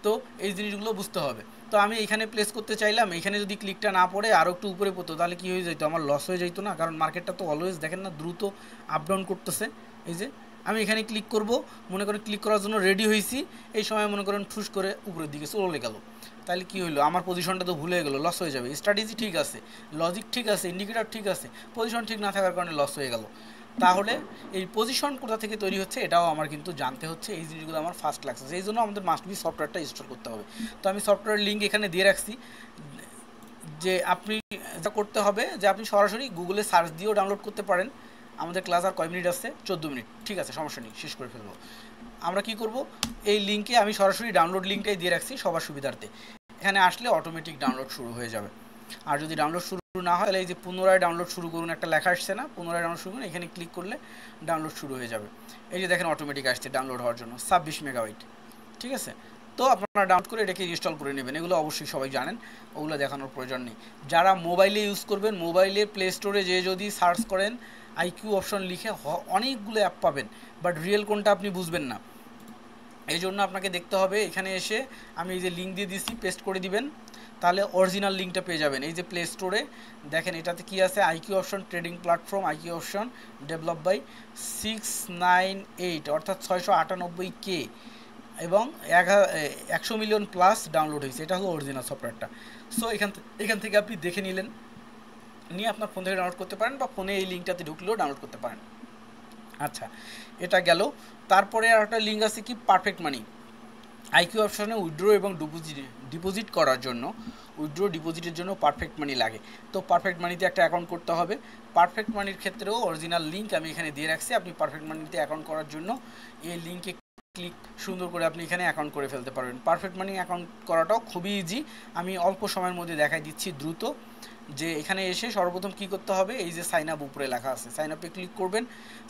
তো এই জিনিসগুলো বুঝতে হবে। তো আমি এখানে প্লেস করতে চাইলাম, এখানে যদি ক্লিকটা না পড়ে আরও একটু উপরে পড়তো তাহলে কী হয়ে যেত, আমার লস হয়ে যেত না। কারণ মার্কেটটা তো অলওয়েজ দেখেন না দ্রুত আপ ডাউন করতেছে। এই যে আমি এখানে ক্লিক করব, মনে করেন ক্লিক করার জন্য রেডি হয়েছি, এই সময় মনে করেন ঠুস করে উপরের দিকে চলে গেল, তাহলে কী হইলো, আমার পজিশনটা তো ভুলে গেলো, লস হয়ে যাবে। স্ট্র্যাটেজি ঠিক আছে, লজিক ঠিক আছে, ইন্ডিকেটর ঠিক আছে, পজিশন ঠিক না থাকার কারণে লস হয়ে গেল। তাহলে এই পজিশন কোথা থেকে তৈরি হচ্ছে এটাও আমার কিন্তু জানতে হচ্ছে। এই জিনিসগুলো আমার ফার্স্ট লাগছে, এই জন্য আমাদের মাস্ট বি সফটওয়্যারটা ইনস্টল করতে হবে। তো আমি সফটওয়্যার লিঙ্ক এখানে দিয়ে রাখছি, যে আপনি যা করতে হবে যে আপনি সরাসরি গুগলে সার্চ দিয়েও ডাউনলোড করতে পারেন। আমাদের ক্লাস আর কয় মিনিট আছে, 14 মিনিট, ঠিক আছে, সমস্যা নেই, শেষ করে ফেলবো। আমরা কি করব, এই লিঙ্কে আমি সরাসরি ডাউনলোড লিঙ্কটাই দিয়ে রাখছি সবার সুবিধার্থে। এখানে আসলে অটোমেটিক ডাউনলোড শুরু হয়ে যাবে। আর যদি ডাউনলোড শুরু না হয় তাহলে এই যে পুনরায় ডাউনলোড শুরু করুন একটা লেখা আসছে না, পুনরায় ডাউনলোড শুরু করুন, এখানে ক্লিক করলে ডাউনলোড শুরু হয়ে যাবে। এই যে দেখেন অটোমেটিক আসছে ডাউনলোড হওয়ার জন্য 26 মেগাবাইট, ঠিক আছে। তো আপনারা ডাউনলোড করে এটাকে ইনস্টল করে নেবেন, এগুলো অবশ্যই সবাই জানেন, ওগুলো দেখানোর প্রয়োজন নেই। যারা মোবাইলে ইউজ করবেন, মোবাইলে প্লে স্টোরে যেয়ে যদি সার্চ করেন আইকিউ অপশন লিখে অনেকগুলো অ্যাপ পাবেন, বাট রিয়েল কোনটা আপনি বুঝবেন না। এই জন্য আপনাকে দেখতে হবে এখানে এসে, আমি এই যে লিঙ্ক দিয়ে দিচ্ছি পেস্ট করে দিবেন, তাহলে অরিজিনাল লিঙ্কটা পেয়ে যাবেন। এই যে প্লে স্টোরে দেখেন এটাতে কি আছে, IQ option trading platform, IQ option develop by 698 অর্থাৎ 698K এবং 100 মিলিয়ন প্লাস ডাউনলোড হয়েছে, এটা হলো অরিজিনাল সফটওয়্যারটা। সো এখান থেকে আপনি দেখে নিলেন, নিয়ে আপনার ফোন থেকে ডাউনলোড করতে পারেন, বা ফোনে এই লিঙ্কটাতে ঢুকলেও ডাউনলোড করতে পারেন। আচ্ছা, এটা গেল। তারপরে আর একটা লিঙ্ক আছে কি, পারফেক্ট মানি। আইকিউ অপশনে উইথড্র এবং ডিপোজিট করার জন্য, উইথড্র ডিপোজিটের জন্য পারফেক্ট মানি লাগে। তো পারফেক্ট মানিতে একটা অ্যাকাউন্ট করতে হবে। পারফেক্ট মানির ক্ষেত্রেও অরিজিনাল লিঙ্ক আমি এখানে দিয়ে রাখছি। আপনি পারফেক্ট মানিতে অ্যাকাউন্ট করার জন্য এই লিঙ্কে ক্লিক সুন্দর করে আপনি এখানে অ্যাকাউন্ট করে ফেলতে পারবেন। পারফেক্ট মানি অ্যাকাউন্ট করাটাও খুবই ইজি, আমি অল্প সময়ের মধ্যে দেখাই দিচ্ছি দ্রুত। যে এখানে এসে সর্বপ্রথম কী করতে হবে, এই যে সাইন আপ উপরে লেখা আছে, সাইন আপে ক্লিক করবেন।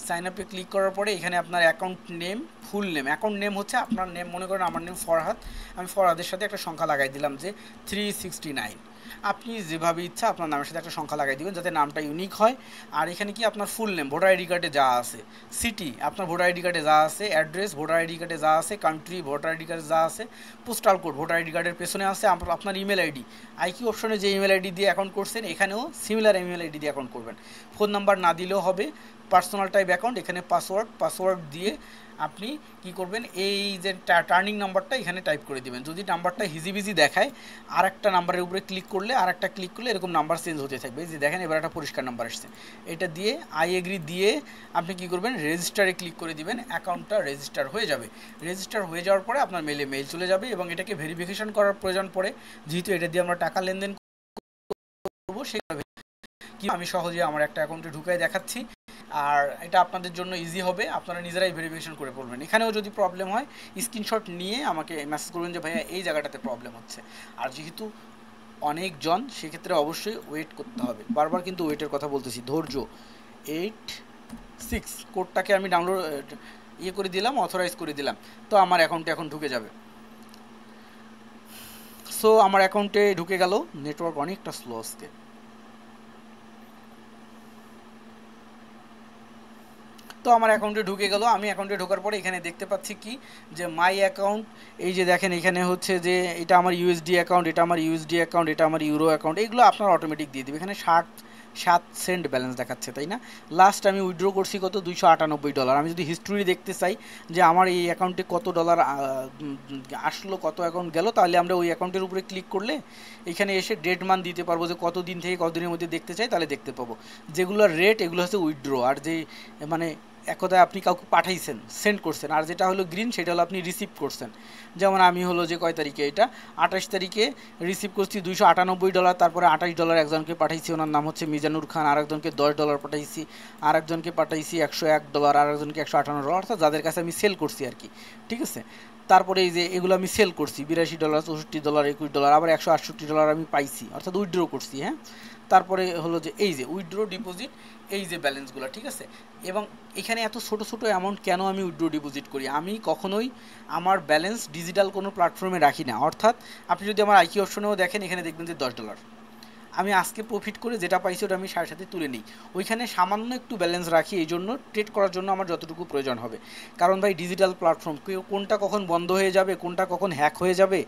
সাইন আপে ক্লিক করার পরে এখানে আপনার account name, full name, account name হচ্ছে আপনার নেম, মনে করেন আমার নেম ফরহাদ, আমি ফরহাদের সাথে একটা সংখ্যা লাগাই দিলাম যে 369। আপনি যেভাবে ইচ্ছা আপনার নামের সাথে একটা সংখ্যা লাগাই দিবেন যাতে নামটা ইউনিক হয়। আর এখানে কি আপনার ফুল নেম, ভোটার আইডি কার্ডে যা আছে, সিটি আপনার ভোটার আইডি কার্ডে যা আছে, অ্যাড্রেস ভোটার আইডি কার্ডে যা আছে, কান্ট্রি ভোটার আইডি কার্ডে যা আছে, পোস্টাল কোড ভোটার আইডি কার্ডের পেছনে আছে, আপনার ইমেল আইডি, আইকিউ অপশনে যে ইমেল আইডি দিয়ে অ্যাকাউন্ট করছেন এখানেও সিমিলার ইমেল আইডি দিয়ে অ্যাকাউন্ট করবেন। ফোন নাম্বার না দিলেও হবে, পার্সোনাল টাইপ অ্যাকাউন্ট, এখানে পাসওয়ার্ড দিয়ে আপনি কি করবেন, এই যে টার্নিং নাম্বারটা এখানে টাইপ করে দিবেন। যদি নাম্বারটা হিজিবিজি দেখায়, আর একটা নাম্বারের উপরে ক্লিক করলে এরকম নাম্বার চেঞ্জ হতে থাকবে। এই যে দেখেন এবার একটা পরিষ্কার নাম্বার আসছে, এটা দিয়ে আই এগ্রি দিয়ে আপনি কি করবেন, রেজিস্টারে ক্লিক করে দিবেন, অ্যাকাউন্টটা রেজিস্টার হয়ে যাবে। রেজিস্টার হয়ে যাওয়ার পরে আপনার মেল চলে যাবে, এবং এটাকে ভেরিফিকেশন করার প্রয়োজন পড়ে, যেহেতু এটা দিয়ে আমরা টাকা লেনদেন করবো, সেভাবে কি আমি সহজে আমার একটা অ্যাকাউন্টে ঢুকাই দেখাচ্ছি। আর এটা আপনাদের জন্য ইজি হবে, আপনারা নিজেরাই ভেরিফিকেশন করে পড়বেন। এখানেও যদি প্রবলেম হয় স্ক্রিনশট নিয়ে আমাকে মেসেজ করবেন যে ভাইয়া এই জায়গাটাতে প্রবলেম হচ্ছে। আর যেহেতু অনেকজন, সেক্ষেত্রে অবশ্যই ওয়েট করতে হবে, বারবার কিন্তু ওয়েটের কথা বলতেছি, ধৈর্য। 86 কোডটাকে আমি ডাউনলোড করে দিলাম, অথরাইজ করে দিলাম, তো আমার অ্যাকাউন্টে এখন ঢুকে যাবে। সো আমার অ্যাকাউন্টে ঢুকে গেল, নেটওয়ার্ক অনেকটা স্লো আজকে। তো আমার অ্যাকাউন্টে ঢুকে গেল। আমি অ্যাকাউন্টে ঢোকার পরে এখানে দেখতে পাচ্ছি কি, যে মাই অ্যাকাউন্ট, এই যে দেখেন এখানে হচ্ছে যে এটা আমার ইউএসডি অ্যাকাউন্ট, এটা আমার ইউএসডি অ্যাকাউন্ট, এটা আমার ইউরো অ্যাকাউন্ট, এইগুলো আপনার অটোমেটিক দিয়ে দেবে। এখানে 7 সেন্ট ব্যালেন্স দেখাচ্ছে, তাই না? লাস্ট আমি উইথড্র করছি কত, $298। আমি যদি হিস্ট্রি দেখতে চাই যে আমার এই অ্যাকাউন্টে কত ডলার আসলো, কত অ্যাকাউন্ট গেল, তাহলে আমরা ওই অ্যাকাউন্টের উপরে ক্লিক করলে এখানে এসে ডেট মান দিতে পারবো, যে কত দিন থেকে কত দিনের মধ্যে দেখতে চাই, তাহলে দেখতে পাবো। যেগুলোর রেট এগুলো হচ্ছে উইথড্র, আর যে মানে এক কথায় আপনি কাউকে পাঠাইছেন, সেন্ড করছেন, আর যেটা হলো গ্রিন সেটা হলো আপনি রিসিভ করছেন। যেমন আমি হলো যে কয় তারিখে, এটা 28 তারিখে রিসিভ করছি $298, তারপরে $28 একজনকে পাঠাইছি, ওনার নাম হচ্ছে মিজানুর খান, আর একজনকে $10 পাঠাইছি, আর একজনকে পাঠাইছি $101, আর একজনকে $158, অর্থাৎ যাদের কাছে আমি সেল করছি আর কি, ঠিক আছে। তারপরে এই যে এগুলো আমি সেল করছি $82, $64, $21, আবার $168 আমি পাইছি, অর্থাৎ উইথড্র করছি, হ্যাঁ। তারপরে হলো যে এই যে উইথড্র ডিপোজিট, এই যে ব্যালেন্সগুলো, ঠিক আছে। এবং এখানে এত ছোট ছোট অ্যামাউন্ট কেন আমি উইথড্র ডিপোজিট করি, আমি কখনোই আমার ব্যালেন্স ডিজিটাল কোনো প্ল্যাটফর্মে রাখি না। অর্থাৎ আপনি যদি আমার আইকিউ অপশনেও দেখেন, এখানে দেখবেন যে $10 আমি আজকে প্রফিট করে যেটা পাইছি ওটা আমি সাথে সাথে তুলে নিই, ওইখানে সামান্য একটু ব্যালেন্স রাখি, এই জন্য ট্রেড করার জন্য আমার যতটুকু প্রয়োজন হবে। কারণ ভাই ডিজিটাল প্ল্যাটফর্ম, কোনটা কখন বন্ধ হয়ে যাবে, কোনটা কখন হ্যাক হয়ে যাবে,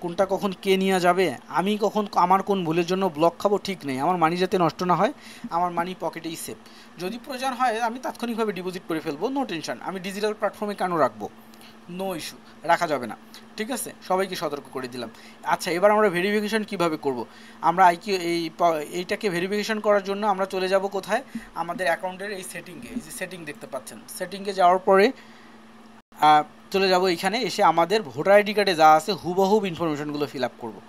কোনটা কখন কে নিয়ে যাবে, আমি কখন আমার কোন ভুলের জন্য ব্লক খাবো, ঠিক নেই। আমার মানি যাতে নষ্ট না হয়, আমার মানি পকেটেই সেফ। যদি প্রয়োজন হয় আমি তাৎক্ষণিকভাবে ডিপোজিট করে ফেলবো, নো টেনশন। আমি ডিজিটাল প্ল্যাটফর্মে কেন রাখবো, নো ইস্যু, রাখা যাবে না, ঠিক আছে। সবাইকে সতর্ক করে দিলাম। আচ্ছা, এবার আমরা ভেরিফিকেশন কিভাবে করব, আমরা এইটাকে ভেরিফিকেশন করার জন্য আমরা চলে যাব কোথায়, আমাদের অ্যাকাউন্টের এই সেটিংয়ে, এই যে সেটিং দেখতে পাচ্ছেন, সেটিংয়ে যাওয়ার পরে চলে যাব এখানে, এসে আমাদের ভোটার আইডি কার্ডে যা আছে হুবহুব ইনফরমেশনগুলো ফিল আপ করবো।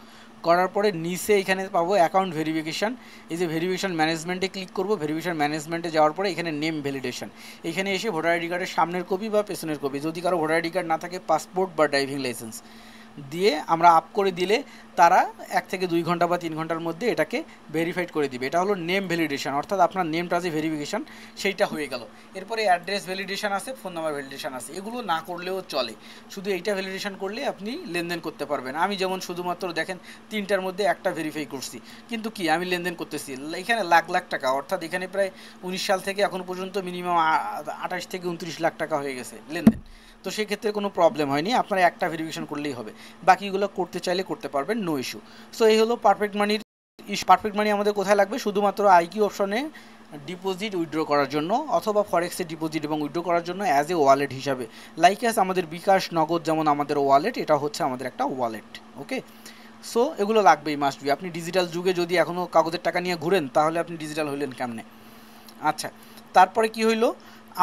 করার পরে নিচে এখানে পাবো অ্যাকাউন্ট ভেরিফিকেশান, এই যে ভেরিফিকেশান ম্যানেজমেন্টে ক্লিক করব। ভেরিফিকেশান ম্যানেজমেন্টে যাওয়ার পরে এখানে নেম ভ্যালিডেশন, এখানে এসে ভোটার আইডি কার্ডের সামনের কপি বা পেছনের কপি, যদি কারো ভোটার আইডি কার্ড না থাকে পাসপোর্ট বা ড্রাইভিং লাইসেন্স, দিয়ে আমরা আপ করে দিলে তারা 1 থেকে 2 ঘন্টা বা 3 ঘন্টার মধ্যে এটাকে ভেরিফাইড করে দিবে। এটা হলো নেম ভ্যালিডেশন, অর্থাৎ আপনার নেমটা যে ভেরিফিকেশন সেইটা হয়ে গেল। এরপরে অ্যাড্রেস ভ্যালিডেশন আছে, ফোন নাম্বার ভ্যালিডেশন আছে, এগুলো না করলেও চলে, শুধু এইটা ভ্যালিডেশন করলে আপনি লেনদেন করতে পারবেন। আমি যেমন শুধুমাত্র দেখেন 3টার মধ্যে একটা ভেরিফাই করছি, কিন্তু কি আমি লেনদেন করতেছি এখানে লাখ লাখ টাকা, অর্থাৎ এখানে প্রায় 19 সাল থেকে এখন পর্যন্ত মিনিমাম 28 থেকে 29 লাখ টাকা হয়ে গেছে লেনদেন। তো সেই ক্ষেত্রে কোনো প্রবলেম হয়নি, আপনারা একটা ভেরিফিকেশন করলেই হবে, বাকিগুলো করতে চাইলে করতে পারবেন, নো ইস্যু। সো এই হলো পারফেক্ট মানির। পারফেক্ট মানি আমাদের কোথায় লাগবে? শুধুমাত্র আইকিউ অপশনে ডিপোজিট উইথড্র করার জন্য, অথবা ফরেক্সে ডিপোজিট এবং উইথড্র করার জন্য অ্যাজ এ ওয়ালেট হিসাবে। লাইক অ্যাজ আমাদের বিকাশ নগদ যেমন আমাদের ওয়ালেট, এটা হচ্ছে আমাদের একটা ওয়ালেট। ওকে, সো এগুলো লাগবেই, মাস্ট বি। আপনি ডিজিটাল যুগে যদি এখনও কাগজের টাকা নিয়ে ঘুরেন তাহলে আপনি ডিজিটাল হইলেন কেমনে? আচ্ছা, তারপরে কি হইলো,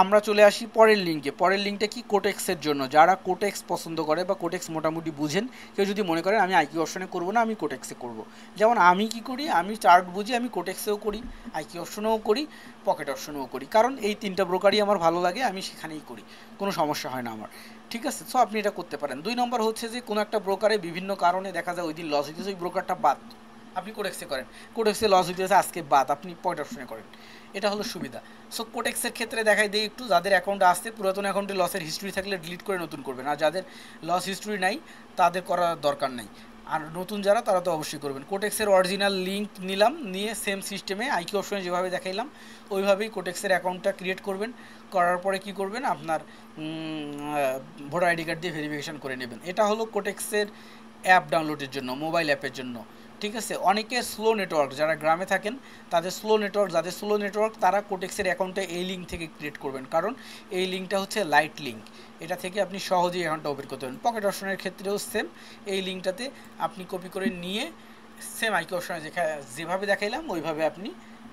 আমরা চলে আসি পরের লিঙ্কে। পরের লিঙ্কটা কি? কোটেক্সের জন্য। যারা কোটেক্স পছন্দ করে বা কোটেক্স মোটামুটি বুঝেন, কেউ যদি মনে করেন আমি আইকিউ অপশনে করবো না, আমি কোটেক্সে করব, যেমন আমি কি করি, আমি চার্ট বুঝি, আমি কোটেক্সেও করি, আইকিউ অপশনেও করি, পকেট অপশনেও করি, কারণ এই 3টা ব্রোকারই আমার ভালো লাগে, আমি সেখানেই করি, কোনো সমস্যা হয় না আমার। ঠিক আছে, সো আপনি এটা করতে পারেন। 2 নম্বর হচ্ছে যে কোনো একটা ব্রোকারে বিভিন্ন কারণে দেখা যায় ওই দিন লস হইতেছে, ওই ব্রোকারটা বাদ, আপনি কোটেক্সে করেন, কোটেক্সে লস হইতেছে আজকে বাদ, আপনি পকেট অপশনে করেন, এটা হলো সুবিধা। সো কোটেক্সের ক্ষেত্রে দেখাই দিই একটু, যাদের অ্যাকাউন্ট আসছে পুরাতন অ্যাকাউন্টে লসের হিস্ট্রি থাকলে ডিলিট করে নতুন করবেন, আর যাদের লস হিস্ট্রি নাই তাদের করার দরকার নাই, আর নতুন যারা তারা তো অবশ্যই করবেন। কোটেক্সের অরিজিনাল লিঙ্ক নিলাম, নিয়ে সেম সিস্টেমে আইকিউ অপশনে যেভাবে দেখাইলাম ওইভাবেই কোটেক্সের অ্যাকাউন্টটা ক্রিয়েট করবেন। করার পরে কি করবেন, আপনার ভোটার আইডি কার্ড দিয়ে ভেরিফিকেশন করে নেবেন। এটা হলো কোটেক্সের অ্যাপ ডাউনলোডের জন্য, মোবাইল অ্যাপের জন্য। ঠিক আছে, অনেকে স্লো নেটওয়ার্ক, যারা গ্রামে থাকেন তাদের স্লো নেটওয়ার্ক, যাদের স্লো নেটওয়ার্ক তারা কোটেক্সের অ্যাকাউন্টে এই লিঙ্ক থেকে ক্রিয়েট করবেন, কারণ এই লিঙ্কটা হচ্ছে লাইট লিঙ্ক, এটা থেকে আপনি সহজেই অ্যাকাউন্টটা ওপেন করতে পারেন। পকেট অপশনের ক্ষেত্রেও সেম, এই লিঙ্কটাতে আপনি কপি করে নিয়ে সেম আইকিউ অপশনে যেভাবে দেখাইলাম ওইভাবে আপনি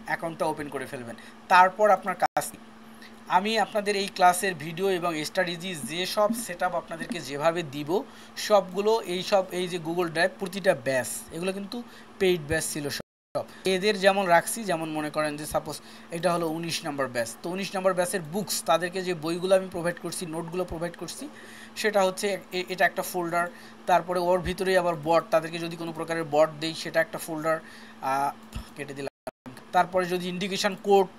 অ্যাকাউন্টটা ওপেন করে ফেলবেন। তারপর আপনার কাজ, আমি আপনাদের এই ক্লাসের ভিডিও এবং স্ট্র্যাটেজি যেসব সেটআপ আপনাদেরকে যেভাবে দিব সবগুলো এই যে গুগল ড্রাইভ প্রতিটা ব্যাচ, এগুলো কিন্তু পেইড ব্যাচ ছিল সব। এদের যেমন রাখছি, যেমন মনে করেন যে সাপোজ এটা হলো 19 নম্বর ব্যাচ, তো 19 নম্বর ব্যাচের বুকস, তাদেরকে যে বইগুলো আমি প্রোভাইড করছি, নোটগুলো প্রোভাইড করছি, সেটা হচ্ছে এটা একটা ফোল্ডার। তারপরে ওর ভিতরেই আবার বট, তাদেরকে যদি কোনো প্রকারের বট দেই সেটা একটা ফোল্ডার, কেটে দিলাম। তারপরে যদি ইন্ডিকেশন কোড,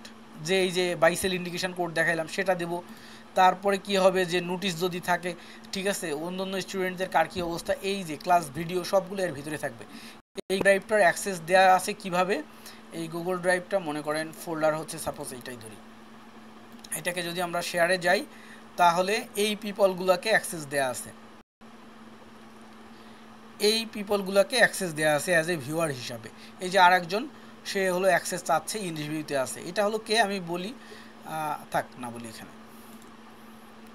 যে এই যে বাইসেল ইন্ডিকেশন কোড দেখাইলাম সেটা দেব। তারপরে কি হবে, যে নোটিশ যদি থাকে, ঠিক আছে, অন্য স্টুডেন্টদের কার কী অবস্থা, এই যে ক্লাস ভিডিও সবগুলো এর ভিতরে থাকবে। এই ড্রাইভটার অ্যাক্সেস দেওয়া আছে কিভাবে, এই গুগল ড্রাইভটা মনে করেন ফোল্ডার হচ্ছে, সাপোজ এইটাই ধরি, এটাকে যদি আমরা শেয়ারে যাই তাহলে এই পিপলগুলোকে অ্যাক্সেস দেওয়া আছে, এই পিপলগুলোকে অ্যাক্সেস দেওয়া আছে অ্যাজ এ ভিউয়ার হিসাবে। এই যে আরেকজন, সে হলো অ্যাক্সেস চাচ্ছে, ইন রিভিউতে আছে, এটা হলো কে, আমি বলি, থাক না বলি এখানে।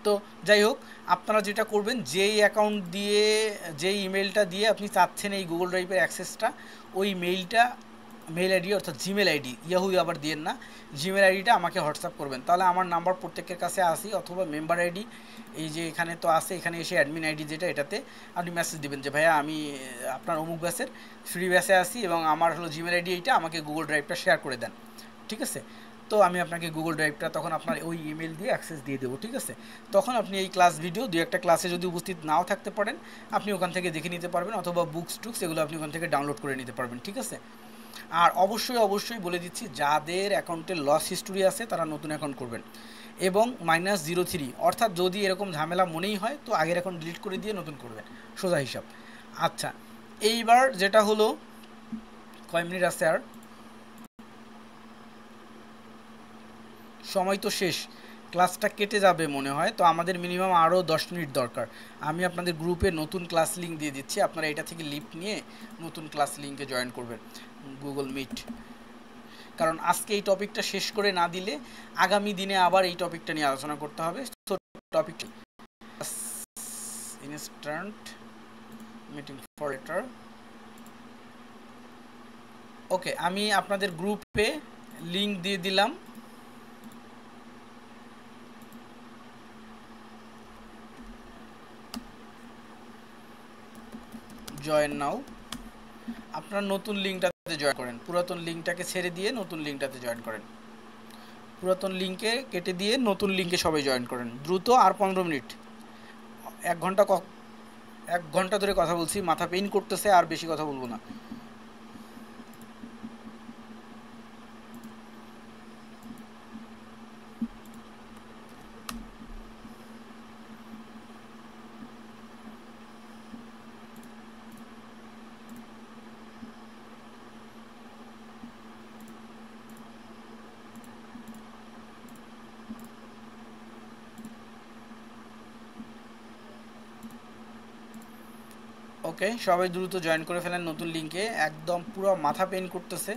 তো যাই হোক, আপনারা যেটা করবেন, যেই অ্যাকাউন্ট দিয়ে, যেই ইমেলটা দিয়ে আপনি চাচ্ছেন এই গুগল ড্রাইভের অ্যাক্সেসটা, ওই মেইল আইডি অর্থাৎ জিমেল আইডি, ইয়াহু আবার দিয়েন না, জিমেল আইডিটা আমাকে হোয়াটসঅ্যাপ করবেন, তাহলে আমার নাম্বার প্রত্যেকের কাছে আসি, অথবা মেম্বার আইডি এই যে এখানে তো আছে, এখানে এসে অ্যাডমিন আইডি যেটা, এটাতে আপনি মেসেজ দেবেন যে ভাইয়া আমি আপনার অমুক ব্যাচের ফ্রি ব্যাচে আসি এবং আমার হলো জিমেল আইডি এইটা, আমাকে গুগল ড্রাইভটা শেয়ার করে দেন। ঠিক আছে, তো আমি আপনাকে গুগল ড্রাইভটা তখন আপনার ওই ইমেল দিয়ে অ্যাক্সেস দিয়ে দেবো। ঠিক আছে, তখন আপনি এই ক্লাস ভিডিও 2-1টা ক্লাসে যদি উপস্থিত নাও থাকতে পারেন, আপনি ওখান থেকে দেখে নিতে পারবেন, অথবা বুকস টুকস এগুলো আপনি ওখান থেকে ডাউনলোড করে নিতে পারবেন। ঠিক আছে, আর অবশ্যই বলে দিচ্ছি, যাদের অ্যাকাউন্টে লস হিস্টোরি আছে তারা নতুন অ্যাকাউন্ট করবেন, এবং -03, অর্থাৎ যদি এরকম ঝামেলা মনেই হয় তো আগের অ্যাকাউন্ট ডিলিট করে দিয়ে নতুন করবেন, সোজা হিসাব। আচ্ছা, এইবার যেটা হলো, কয় মিনিট আছে আর, সময় তো শেষ, ক্লাসটা কেটে যাবে মনে হয়, তো আমাদের মিনিমাম আরও 10 মিনিট দরকার। আমি আপনাদের গ্রুপে নতুন ক্লাস লিঙ্ক দিয়ে দিচ্ছি, আপনারা এটা থেকে লিফট নিয়ে নতুন ক্লাস লিঙ্কে জয়েন করবেন, গুগল মিট। কারণ আজকে এই টপিকটা শেষ করে না দিলে আগামী দিনে আবার এই টপিকটা নিয়ে আলোচনা করতে হবে। So topic instant meeting for letter. Okay, আমি আপনাদের গ্রুপে লিঙ্ক দিয়ে দিলাম, জয়েন নাও। আপনার নতুন লিঙ্কটাতে জয়েন করেন, পুরাতন লিঙ্কটাকে ছেড়ে দিয়ে নতুন লিঙ্কটাতে জয়েন করেন, পুরাতন লিঙ্কে কেটে দিয়ে নতুন লিঙ্কে সবাই জয়েন করেন দ্রুত। আর 15 মিনিট, 1 ঘন্টা 1 ঘন্টা ধরে কথা বলছি, মাথা পেইন করতেছে, আর বেশি কথা বলবো না। ওকে, সবাই দ্রুত জয়েন করে ফেলেন নতুন লিঙ্কে। একদম পুরো মাথা পেইন করতেছে,